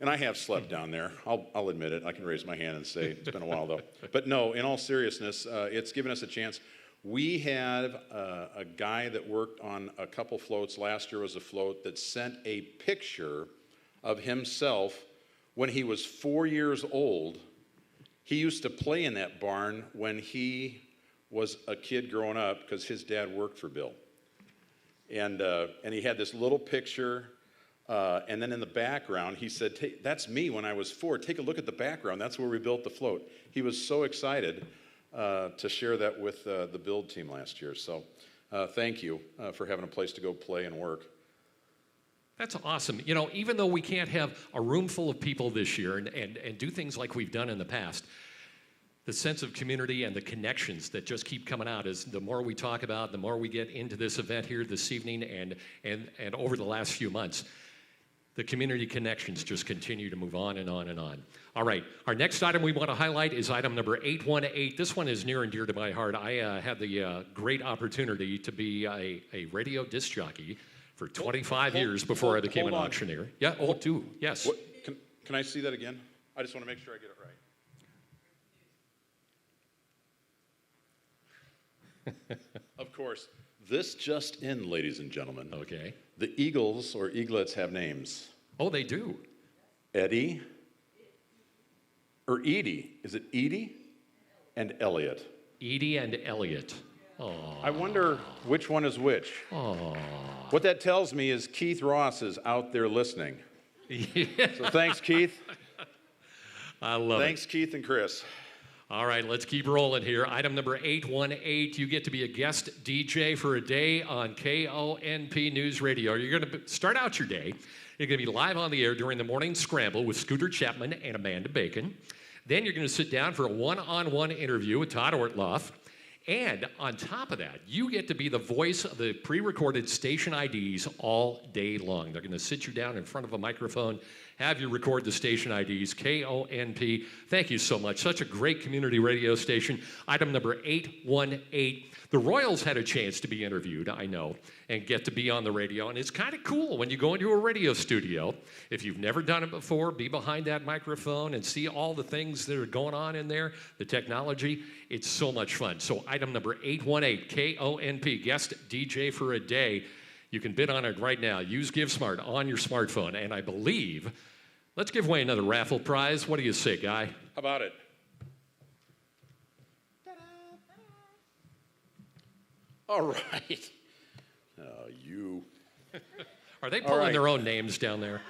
I have slept down there. I'll admit it. I can raise my hand and say it's been a while though. But no, in all seriousness, it's given us a chance. We had a guy that worked on a couple floats. Last year was a float that sent a picture of himself when he was 4 years old. He used to play in that barn when he was a kid growing up because his dad worked for Bill. And he had this little picture, and then in the background, he said, that's me when I was 4. Take a look at the background. That's where we built the float. He was so excited to share that with the build team last year. So thank you for having a place to go play and work. That's awesome. You know, even though we can't have a room full of people this year and do things like we've done in the past, the sense of community and the connections that just keep coming out is the more we talk about, the more we get into this event here this evening and over the last few months, the community connections just continue to move on and on and on. All right, our next item we want to highlight is item number 818. This one is near and dear to my heart. I had the great opportunity to be a radio disc jockey for 25 years before I became an auctioneer. Yeah, yes. Can I see that again? I just want to make sure I get it right. Of course, this just in, ladies and gentlemen. Okay. The Eagles or Eaglets have names. Oh, they do. Eddie or Edie. Is it Edie and Elliot? Edie and Elliot. Oh. I wonder which one is which. Oh. What that tells me is Keith Ross is out there listening. Yeah. So thanks, Keith. I love it. Thanks, Keith and Chris. All right, let's keep rolling here. Item number 818, you get to be a guest DJ for a day on KONP News Radio. You're going to start out your day. You're going to be live on the air during the morning scramble with Scooter Chapman and Amanda Bacon. Then you're going to sit down for a one-on-one interview with Todd Ortloff. And on top of that, you get to be the voice of the pre-recorded station IDs all day long. They're going to sit you down in front of a microphone, have you record the station IDs, KONP. Thank you so much. Such a great community radio station. Item number 818. The Royals had a chance to be interviewed, I know, and get to be on the radio. And it's kind of cool when you go into a radio studio. If you've never done it before, be behind that microphone and see all the things that are going on in there, the technology. It's so much fun. So item number 818, KONP, guest DJ for a day. You can bid on it right now. Use GiveSmart on your smartphone. And I believe, let's give away another raffle prize. What do you say, Guy? How about it? All right. You. Are they pulling their own names down there?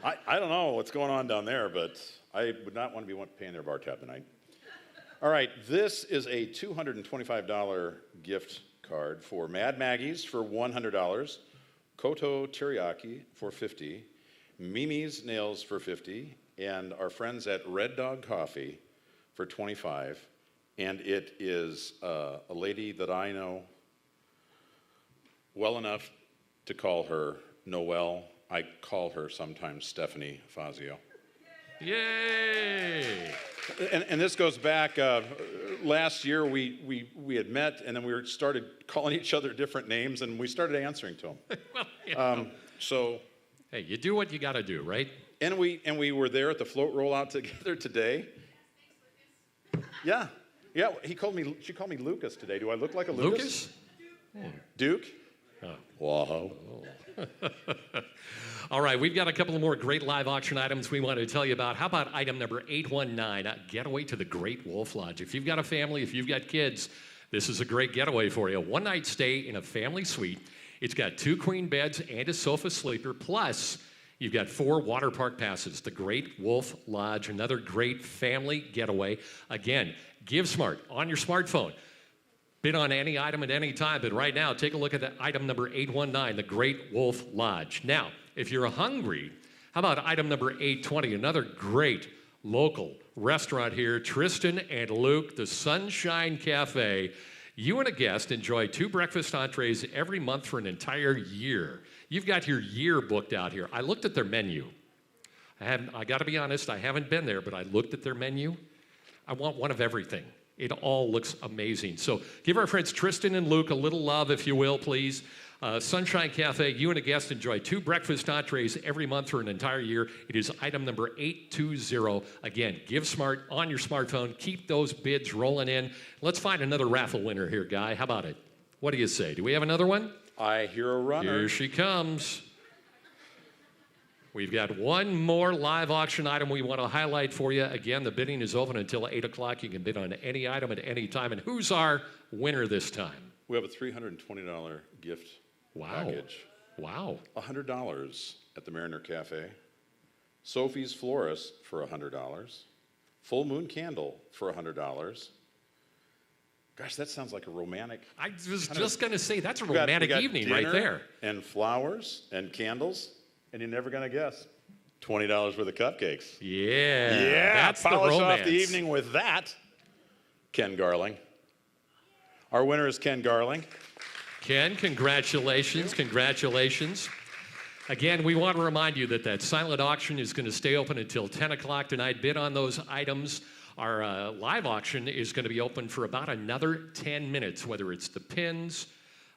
I don't know what's going on down there, but I would not want to be paying their bar tab tonight. All right, this is a $225 gift card for Mad Maggie's for $100, Koto Teriyaki for $50, Mimi's Nails for $50, and our friends at Red Dog Coffee for $25. And it is a lady that I know well enough to call her Noelle I call her sometimes Stephanie Fazio. Yay! And this goes back, last year we had met, and then we started calling each other different names, and we started answering to them. Well, you know. So, hey, you do what you got to do, right? And we were there at the float rollout together today. Yeah. She called me Lucas today. Do I look like a Lucas? Duke? Oh. Whoa. All right, we've got a couple of more great live auction items we want to tell you about. How about item number 819, a getaway to the Great Wolf Lodge. If you've got a family, if you've got kids, this is a great getaway for you. One-night stay in a family suite. It's got 2 queen beds and a sofa sleeper, plus you've got 4 water park passes. The Great Wolf Lodge, another great family getaway. Again, GiveSmart on your smartphone. Bid on any item at any time, but right now, take a look at the item number 819, the Great Wolf Lodge. Now, if you're hungry, how about item number 820, another great local restaurant here, Tristan and Luke, the Sunshine Cafe. You and a guest enjoy 2 breakfast entrees every month for an entire year. You've got your year booked out here. I looked at their menu. I got to be honest, I haven't been there, but I looked at their menu. I want one of everything. It all looks amazing. So give our friends Tristan and Luke a little love, if you will, please. Sunshine Cafe, you and a guest enjoy 2 breakfast entrees every month for an entire year. It is item number 820. Again, GiveSmart on your smartphone. Keep those bids rolling in. Let's find another raffle winner here, Guy. How about it? What do you say? Do we have another one? I hear a runner. Here she comes. We've got one more live auction item we want to highlight for you. Again, the bidding is open until 8 o'clock. You can bid on any item at any time. And who's our winner this time? We have a $320 gift package. Wow. $100 at the Mariner Cafe. Sophie's Florist for $100. Full Moon Candle for $100. Gosh, that sounds like a romantic. I was just going to say, that's a romantic evening right there. And flowers and candles. And you're never going to guess. $20 worth of cupcakes. Yeah. That's the polish romance. Off the evening with that. Ken Garling. Our winner is Ken Garling. Ken, congratulations. Congratulations. Again, we want to remind you that silent auction is going to stay open until 10 o'clock tonight. Bid on those items. Our live auction is going to be open for about another 10 minutes, whether it's the pins,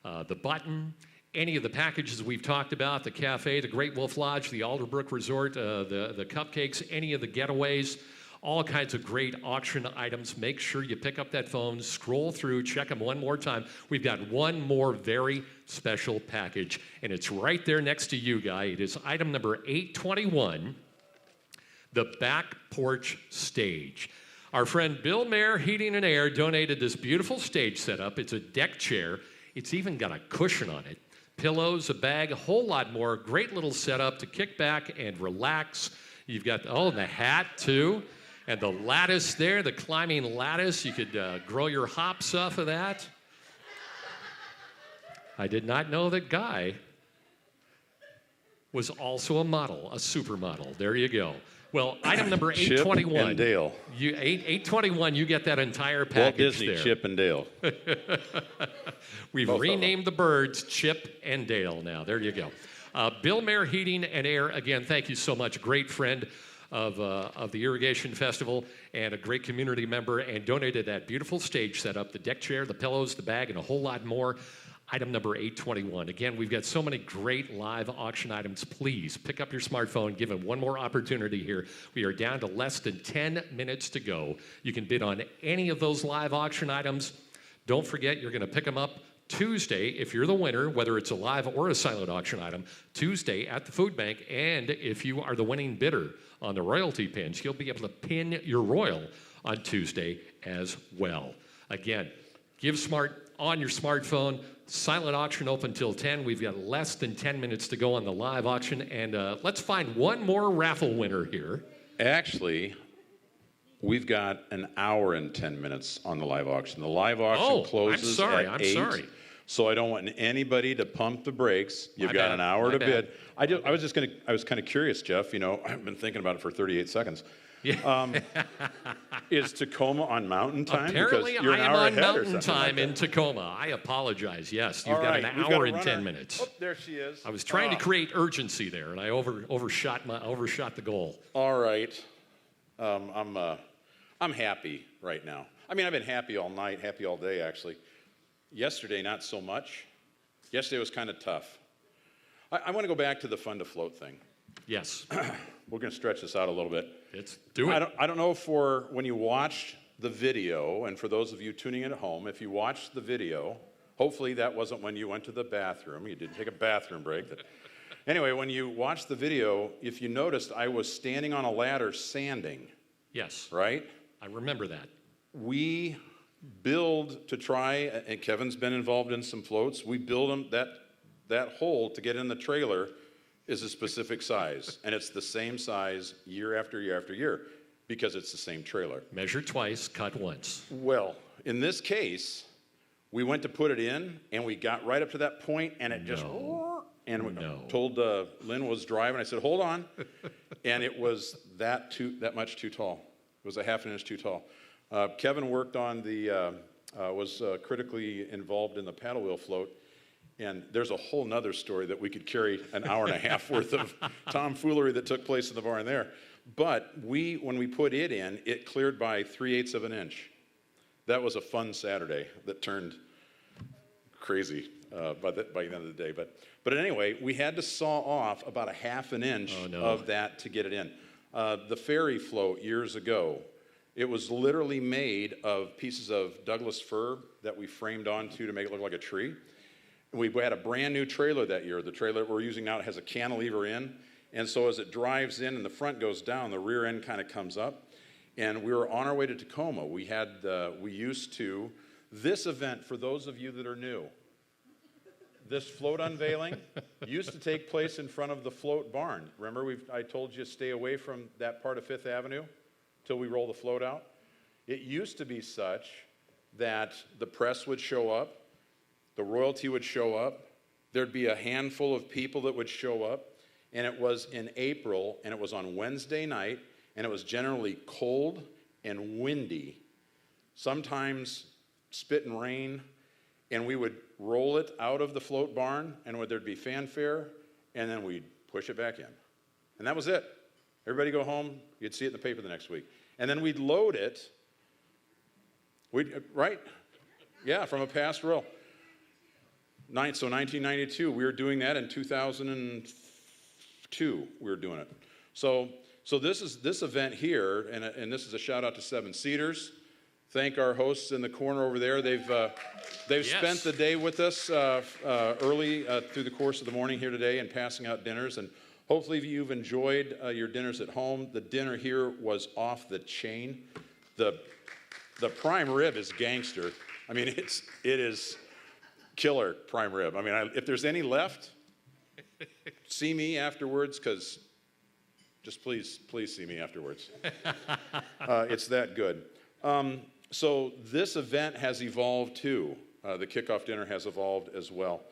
the button, any of the packages we've talked about, the cafe, the Great Wolf Lodge, the Alderbrook Resort, the cupcakes, any of the getaways, all kinds of great auction items. Make sure you pick up that phone, scroll through, check them one more time. We've got one more very special package, and it's right there next to you, Guy. It is item number 821, the Back Porch Stage. Our friend Bill Mayer Heating and Air donated this beautiful stage setup. It's a deck chair. It's even got a cushion on it. Pillows, a bag, a whole lot more. Great little setup to kick back and relax. You've got, the hat too. And the lattice there, the climbing lattice. You could grow your hops off of that. I did not know that Guy was also a model, a supermodel. There you go. Well, item number 821. Chip and Dale. 821, you get that entire package Walt Disney, there. Chip and Dale. We've renamed the birds Chip and Dale now. There you go. Bill Mayer Heating and Air, again, thank you so much. Great friend of the Irrigation Festival and a great community member, and donated that beautiful stage setup, the deck chair, the pillows, the bag, and a whole lot more. Item number 821. Again, we've got so many great live auction items. Please pick up your smartphone. Give it one more opportunity here. We are down to less than 10 minutes to go. You can bid on any of those live auction items. Don't forget, you're going to pick them up Tuesday if you're the winner, whether it's a live or a silent auction item, Tuesday at the food bank. And if you are the winning bidder on the royalty pins, you'll be able to pin your royal on Tuesday as well. Again, GiveSmart on your smartphone. Silent auction open till 10. We've got less than 10 minutes to go on the live auction. And let's find one more raffle winner here. Actually, we've got an hour and 10 minutes on the live auction. The live auction closes at 8. So I don't want anybody to pump the brakes. You've got an hour to bid. I was kind of curious, Jeff. I've been thinking about it for 38 seconds. Is Tacoma on mountain time? Apparently, Because you're I an am hour on ahead or mountain something time like in that. Tacoma. I apologize. Yes, you've All got right, an we've got hour a and runner. 10 minutes. Oh, there she is. I was trying to create urgency there, and I overshot the goal. All right. I'm happy right now. I mean, I've been happy all night, happy all day, actually. Yesterday, not so much. Yesterday was kind of tough. I want to go back to the fun to float thing. Yes. We're going to stretch this out a little bit. Let's do it. I don't know for when you watched the video, and for those of you tuning in at home, if you watched the video, hopefully that wasn't when you went to the bathroom. You didn't take a bathroom break. Anyway, when you watched the video, if you noticed, I was standing on a ladder sanding. Yes. Right? I remember that. We build to try, and Kevin's been involved in some floats, we build them, that hole to get in the trailer is a specific size, and it's the same size year after year after year because it's the same trailer. Measure twice, cut once. Well, in this case, we went to put it in, and we got right up to that point, and it just, and we told Lynn was driving, I said, hold on, and it was that much too tall. It was a half an inch too tall. Kevin worked on was critically involved in the paddle wheel float, and there's a whole nother story that we could carry an hour and a half worth of tomfoolery that took place in the barn there. But when we put it in, it cleared by 3/8 of an inch. That was a fun Saturday that turned crazy by the end of the day. But anyway, we had to saw off about a half an inch of that to get it in. The ferry float years ago, it was literally made of pieces of Douglas fir that we framed onto to make it look like a tree. We had a brand new trailer that year. The trailer we're using now has a cantilever in, and so as it drives in and the front goes down, the rear end kind of comes up. And we were on our way to Tacoma. This event, for those of you that are new, this float unveiling used to take place in front of the float barn. Remember, I told you stay away from that part of Fifth Avenue till we roll the float out? It used to be such that the press would show up, the royalty would show up, there'd be a handful of people that would show up, and it was in April, and it was on Wednesday night, and it was generally cold and windy, sometimes spit and rain, and we would roll it out of the float barn, and there'd be fanfare, and then we'd push it back in. And that was it. Everybody go home, you'd see it in the paper the next week. And then we'd load it, right? Yeah, from a past roll. So 1992, we were doing that. In 2002, we were doing it. So this event here, and this is a shout out to Seven Cedars. Thank our hosts in the corner over there. They've spent the day with us early through the course of the morning here today and passing out dinners. And hopefully you've enjoyed your dinners at home. The dinner here was off the chain. The prime rib is gangster. I mean, it is killer prime rib. I mean, if there's any left, see me afterwards, because just please see me afterwards. It's that good. So this event has evolved too. The kickoff dinner has evolved as well.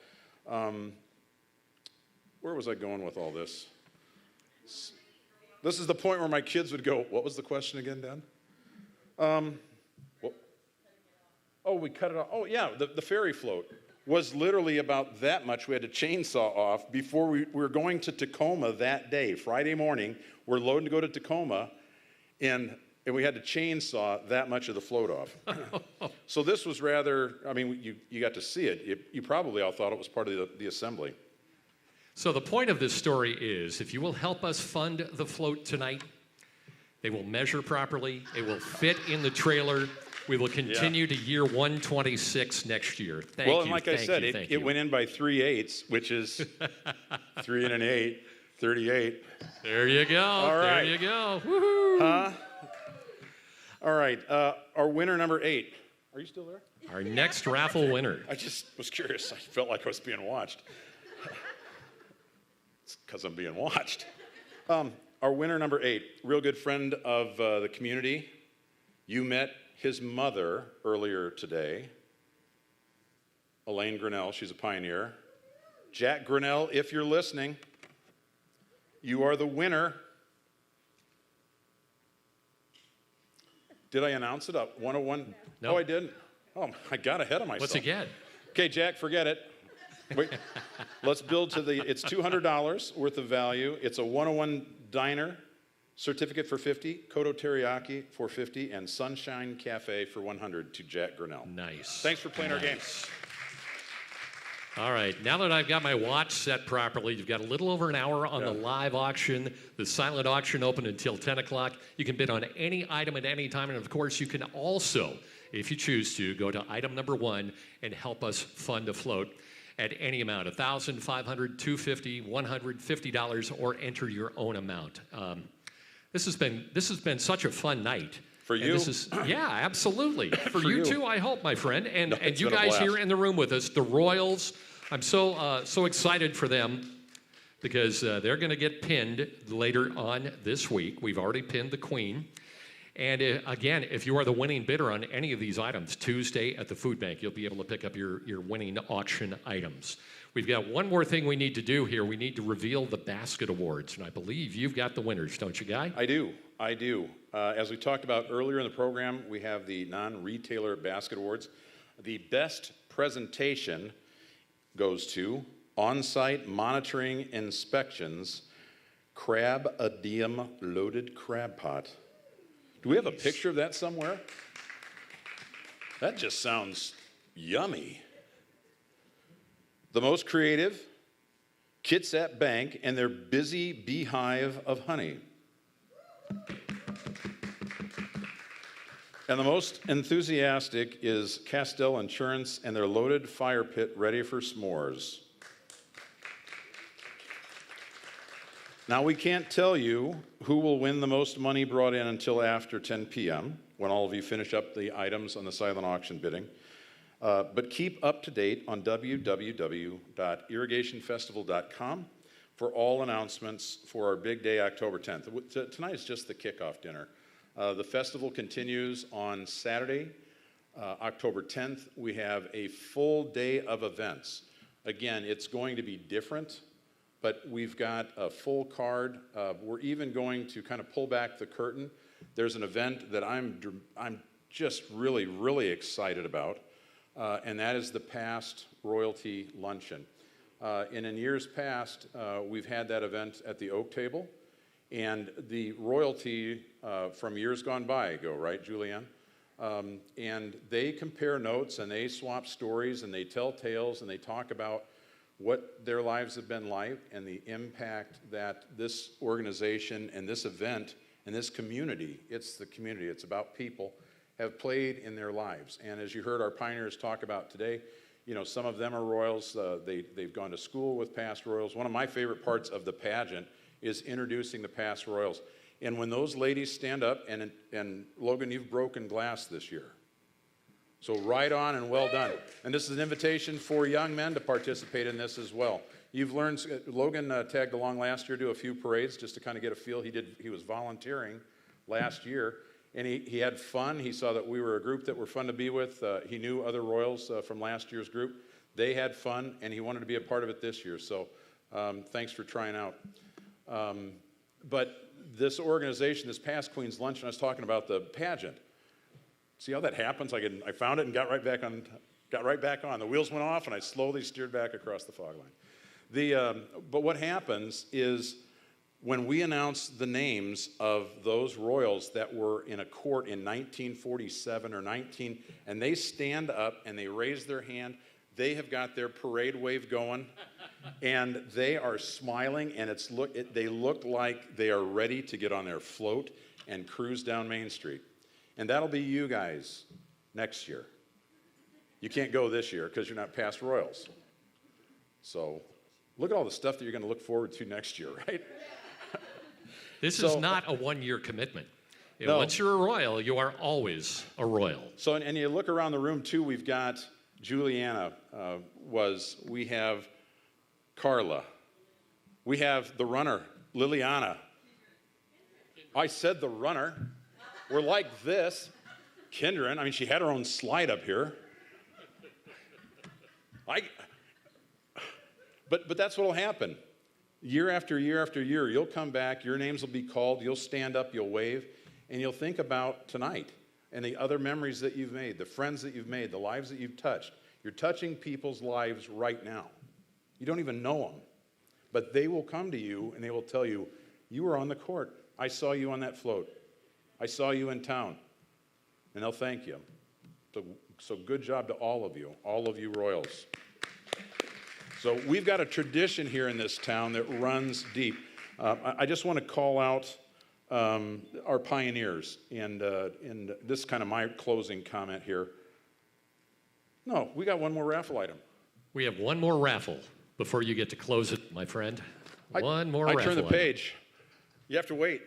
Where was I going with all this? This is the point where my kids would go, what was the question again, Dan? We cut it off. Oh, yeah, the ferry float was literally about that much. We had to chainsaw off before we were going to Tacoma that day. Friday morning, we're loading to go to Tacoma, and we had to chainsaw that much of the float off. So this was rather, I mean, you got to see it. You probably all thought it was part of the assembly. So the point of this story is, if you will help us fund the float tonight, they will measure properly, it will fit in the trailer. We will continue to year 126 next year. Thank you. Well, and like I said, it went in by 3/8, which is 3 and an 8, 38. There you go. All right. There you go. Woohoo. Huh? All right. Our winner number 8. Are you still there? Our next raffle winner. I just was curious. I felt like I was being watched. It's because I'm being watched. Our winner number 8, real good friend of the community. You met his mother earlier today, Elaine Grinnell. She's a pioneer. Jack Grinnell, if you're listening, you are the winner Did I announce it up? 101? No. Oh, I didn't. Oh, I got ahead of myself. What's it get? Okay, Jack, forget it. Wait, let's build to it's $200 worth of value. It's a 101 diner certificate for 50, Kodo Teriyaki for 50, and Sunshine Cafe for 100 to Jack Grinnell. Nice. Thanks for playing our game. All right, now that I've got my watch set properly, you've got a little over an hour on the live auction. The silent auction open until 10 o'clock. You can bid on any item at any time, and of course, you can also, if you choose to, go to item number 1 and help us fund a float at any amount, $1,000, $500, $250, $150, or enter your own amount. This has been such a fun night. For you? Yeah, absolutely. For you too, I hope, my friend. And you been a guys blast. here in the room with us, the Royals, I'm so excited for them because they're going to get pinned later on this week. We've already pinned the Queen. And again, if you are the winning bidder on any of these items, Tuesday at the food bank, you'll be able to pick up your winning auction items. We've got one more thing we need to do here. We need to reveal the basket awards. And I believe you've got the winners, don't you, Guy? I do. As we talked about earlier in the program, we have the non-retailer basket awards. The best presentation goes to on-site monitoring inspections, crab a diem loaded crab pot. Do we have a picture of that somewhere? That just sounds yummy. The most creative, Kitsap Bank and their busy beehive of honey. And the most enthusiastic is Castell Insurance and their loaded fire pit ready for s'mores. Now, we can't tell you who will win the most money brought in until after 10 p.m., when all of you finish up the items on the silent auction bidding. But keep up to date on www.irrigationfestival.com for all announcements for our big day, October 10th. Tonight is just the kickoff dinner. The festival continues on Saturday, October 10th. We have a full day of events. Again, it's going to be different, but we've got a full card. We're even going to kind of pull back the curtain. There's an event that I'm just really, really excited about, and that is the Past Royalty Luncheon. And in years past, we've had that event at the Oak Table, and the royalty from years gone by go, right, Julianne? And they compare notes, and they swap stories, and they tell tales, and they talk about what their lives have been like and the impact that this organization and this event and this community, it's the community, it's about people, have played in their lives. And as you heard our pioneers talk about today, you know, some of them are Royals. They've gone to school with past Royals. One of my favorite parts of the pageant is introducing the past Royals. And when those ladies stand up, and Logan, you've broken glass this year. So right on and well done. And this is an invitation for young men to participate in this as well. You've learned, Logan tagged along last year to a few parades just to kind of get a feel. He was volunteering last year, and he had fun. He saw that we were a group that were fun to be with. He knew other Royals from last year's group. They had fun, and he wanted to be a part of it this year. So thanks for trying out. But this organization, this past Queen's Luncheon, I was talking about the pageant. See how that happens? I found it and got right back on. The wheels went off, and I slowly steered back across the fog line. But what happens is when we announce the names of those royals that were in a court in 1947 or 19, and they stand up and they raise their hand, they have got their parade wave going, and they are smiling, and they look like they are ready to get on their float and cruise down Main Street. And that'll be you guys next year. You can't go this year because you're not past Royals. So look at all the stuff that you're going to look forward to next year, right? This is not a one-year commitment. No. Once you're a Royal, you are always a Royal. So, and you look around the room, too, we've got Juliana, we have Carla, we have the runner, Liliana. I said the runner. We're like this. Kindren, I mean, she had her own slide up here. But that's what will happen. Year after year after year, you'll come back, your names will be called, you'll stand up, you'll wave, and you'll think about tonight. and the other memories that you've made, the friends that you've made, the lives that you've touched. You're touching people's lives right now. You don't even know them, but they will come to you and they will tell you, you were on the court. I saw you on that float. I saw you in town. And they'll thank you. So good job to all of you Royals. So we've got a tradition here in this town that runs deep. I just want to call out our pioneers, and this is kind of my closing comment here. No, we got one more raffle item. We have one more raffle before you get to close it, my friend. One more raffle I turn the item. page. You have to wait.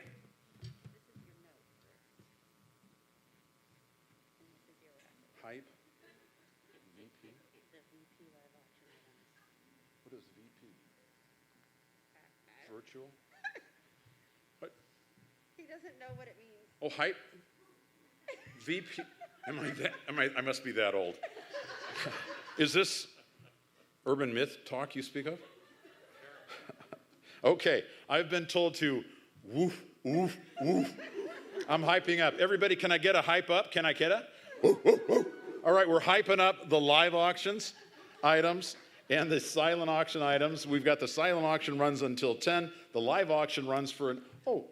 Hype. VP. What is VP? Virtual? What? He doesn't know what it means. Oh, hype? VP? I must be that old. Is this urban myth talk you speak of? Okay, I've been told to woof, woof, woof. I'm hyping up. Everybody, can I get a hype up? Can I get a? Woof, woof, woof. All right, we're hyping up the live auctions items and the silent auction items. We've got the silent auction runs until 10. The live auction runs for,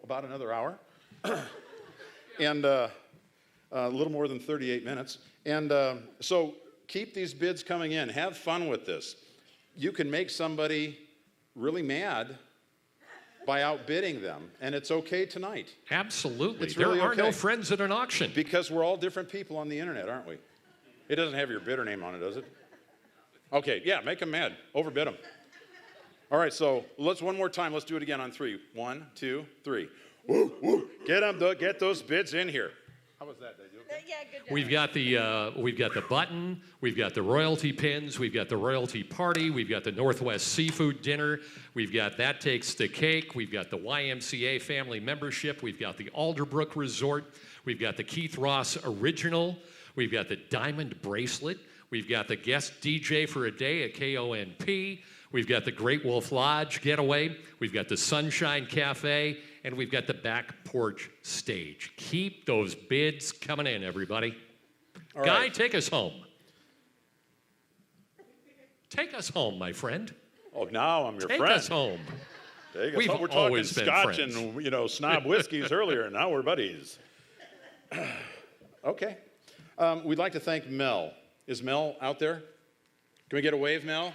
about another hour. And a little more than 38 minutes. And so keep these bids coming in. Have fun with this. You can make somebody really mad by outbidding them, and it's okay tonight. Absolutely. It's really there are okay. no friends at an auction. Because we're all different people on the internet, aren't we? It doesn't have your bidder name on it, does it? Okay, yeah, make them mad. Overbid them. All right, so let's one more time. Let's do it again on 3. 1, 2, 3. Woo, woo. Get those bids in here. How was that? Did you okay? Yeah, good job. We've got the button, we've got the royalty pins, we've got the royalty party, we've got the Northwest Seafood Dinner, we've got That Takes the Cake, we've got the YMCA family membership, we've got the Alderbrook Resort, we've got the Keith Ross Original, we've got the Diamond Bracelet, we've got the guest DJ for a day at KONP, we've got the Great Wolf Lodge Getaway, we've got the Sunshine Cafe, and we've got the Back Porch Stage. Keep those bids coming in, everybody. All Guy, right. take us home. Take us home, my friend. Oh, now I'm your Take friend. us home. Take us We've home. We're talking always been scotch friends. and snob whiskeys earlier, and now we're buddies. Okay. We'd like to thank Mel. Is Mel out there? Can we get a wave, Mel?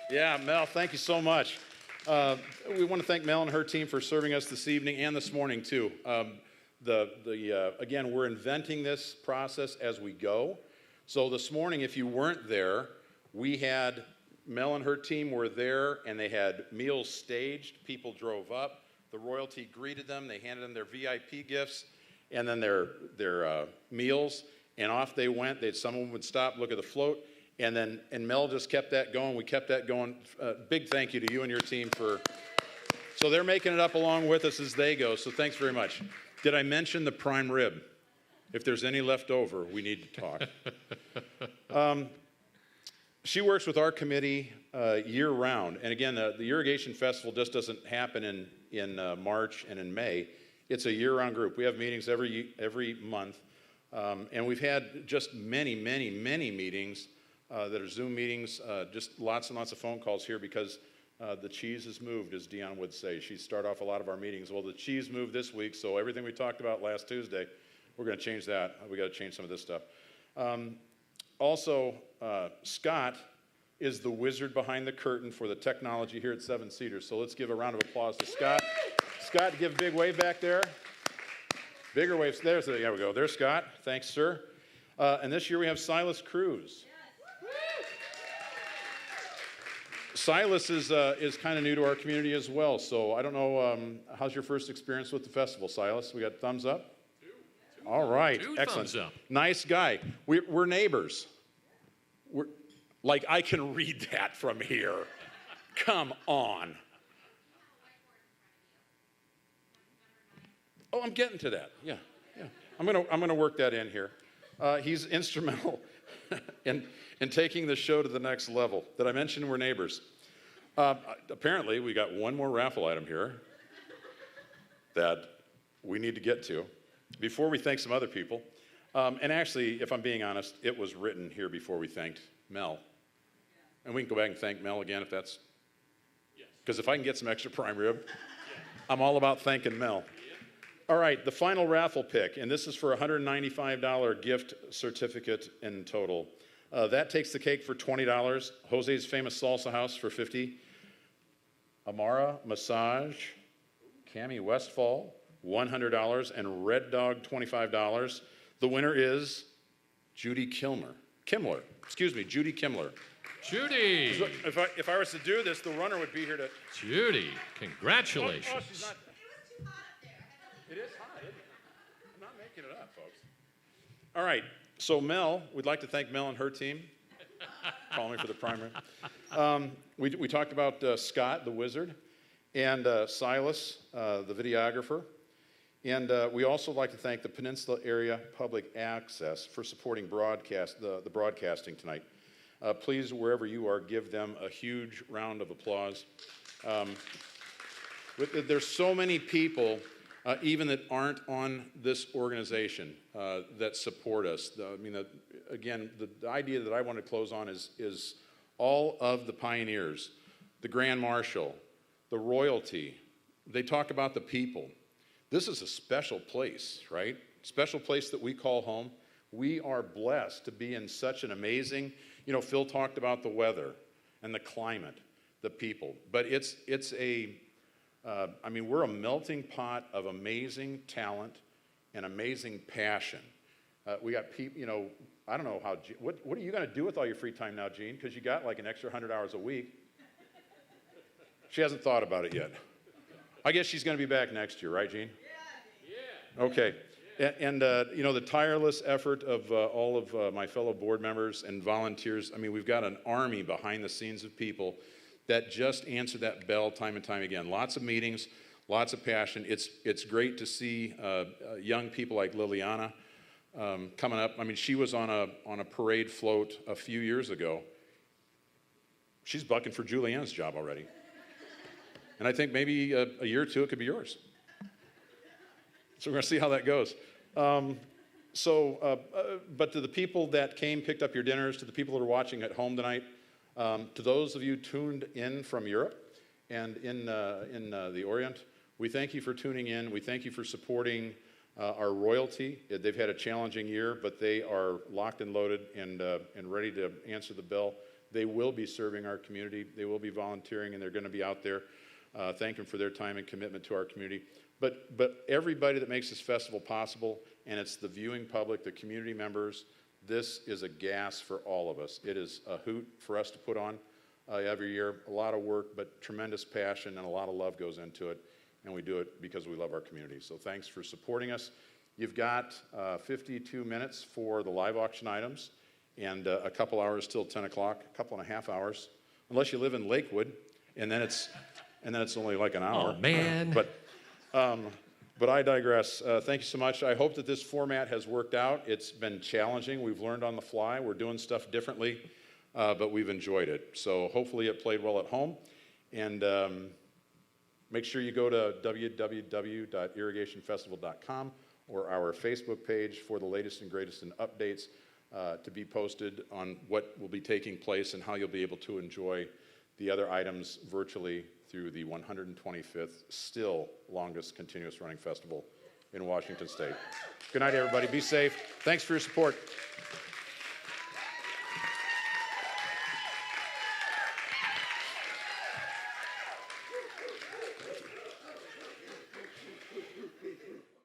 Yeah, Mel, thank you so much. We want to thank Mel and her team for serving us this evening and this morning, too. Again, we're inventing this process as we go. So this morning, if you weren't there, we had Mel and her team were there, and they had meals staged. People drove up. The royalty greeted them. They handed them their VIP gifts and then their meals, and off they went. Someone would stop, look at the float, and Mel just kept that going. We kept that going. Big thank you to you and your team so they're making it up along with us as they go, so thanks very much. Did I mention the prime rib? If there's any left over, we need to talk. She works with our committee year-round, and again, the Irrigation Festival just doesn't happen in March and in May. It's a year-round group. We have meetings every month, and we've had just many meetings that are Zoom meetings, just lots and lots of phone calls here because the cheese has moved, as Dion would say. She'd start off a lot of our meetings. Well, the cheese moved this week, so everything we talked about last Tuesday, we're going to change that. We got to change some of this stuff. Also, Scott is the wizard behind the curtain for the technology here at Seven Cedars. So let's give a round of applause to Scott. Scott, give a big wave back there. Bigger waves. There we go. There's Scott. Thanks, sir. And this year we have Silas Cruz. Silas is kind of new to our community as well. So I don't know, how's your first experience with the festival, Silas? We got thumbs up? All right, excellent. Thumbs up. Nice guy. We're neighbors. I can read that from here. Come on. Oh, I'm getting to that. Yeah. I'm gonna work that in here. He's instrumental in taking the show to the next level. Did I mention we're neighbors? Apparently, we got one more raffle item here that we need to get to. before we thank some other people, and actually, if I'm being honest, it was written here before we thanked Mel. And we can go back and thank Mel again if that's, because if I can get some extra prime rib, I'm all about thanking Mel. All right, the final raffle pick, and this is for a $195 gift certificate in total. That takes the cake for $20, Jose's Famous Salsa House for $50, Amara Massage, Cami Westfall, $100, and Red Dog, $25. The winner is Judy Kimler. Judy Kimler. Judy! So if I was to do this, the runner would be here to... Judy, congratulations. Oh, she's not... It is hot, isn't it? I'm not making it up, folks. All right, so Mel, we'd like to thank Mel and her team. Call me for the primary. We talked about Scott, the wizard, and Silas, the videographer. And we also like to thank the Peninsula Area Public Access for supporting the broadcasting tonight. Please, wherever you are, give them a huge round of applause. There's so many people, even that aren't on this organization, that support us. Again, the idea that I want to close on is all of the pioneers, the Grand Marshal, the royalty. They talk about the people. This is a special place, right? Special place that we call home. We are blessed to be in such an amazing, Phil talked about the weather and the climate, the people, but we're a melting pot of amazing talent and amazing passion. We got people, I don't know how, what are you going to do with all your free time now, Jean? Because you got like an extra 100 hours a week. She hasn't thought about it yet. I guess she's going to be back next year, right, Jean? Yeah. Okay. And the tireless effort of all of my fellow board members and volunteers, we've got an army behind the scenes of people that just answer that bell time and time again. Lots of meetings, lots of passion. It's great to see young people like Liliana coming up. She was on a parade float a few years ago. She's bucking for Julianne's job already. And I think maybe a year or two it could be yours. So we're going to see how that goes. But to the people that came, picked up your dinners, to the people that are watching at home tonight, to those of you tuned in from Europe and in the Orient, we thank you for tuning in. We thank you for supporting our royalty. They've had a challenging year, but they are locked and loaded and ready to answer the bell. They will be serving our community. They will be volunteering, and they're going to be out there. Thank them for their time and commitment to our community. But everybody that makes this festival possible, and it's the viewing public, the community members, this is a gas for all of us. It is a hoot for us to put on every year. A lot of work, but tremendous passion and a lot of love goes into it, and we do it because we love our community. So thanks for supporting us. You've got 52 minutes for the live auction items and a couple hours till 10 o'clock, a couple and a half hours, unless you live in Lakewood, and then it's only like an hour. Oh, man. But I digress. Thank you so much. I hope that this format has worked out. It's been challenging. We've learned on the fly. We're doing stuff differently, but we've enjoyed it. So hopefully it played well at home. And make sure you go to www.irrigationfestival.com or our Facebook page for the latest and greatest in updates to be posted on what will be taking place and how you'll be able to enjoy the other items virtually through the 125th, still longest continuous running festival in Washington State. Good night, everybody. Be safe. Thanks for your support.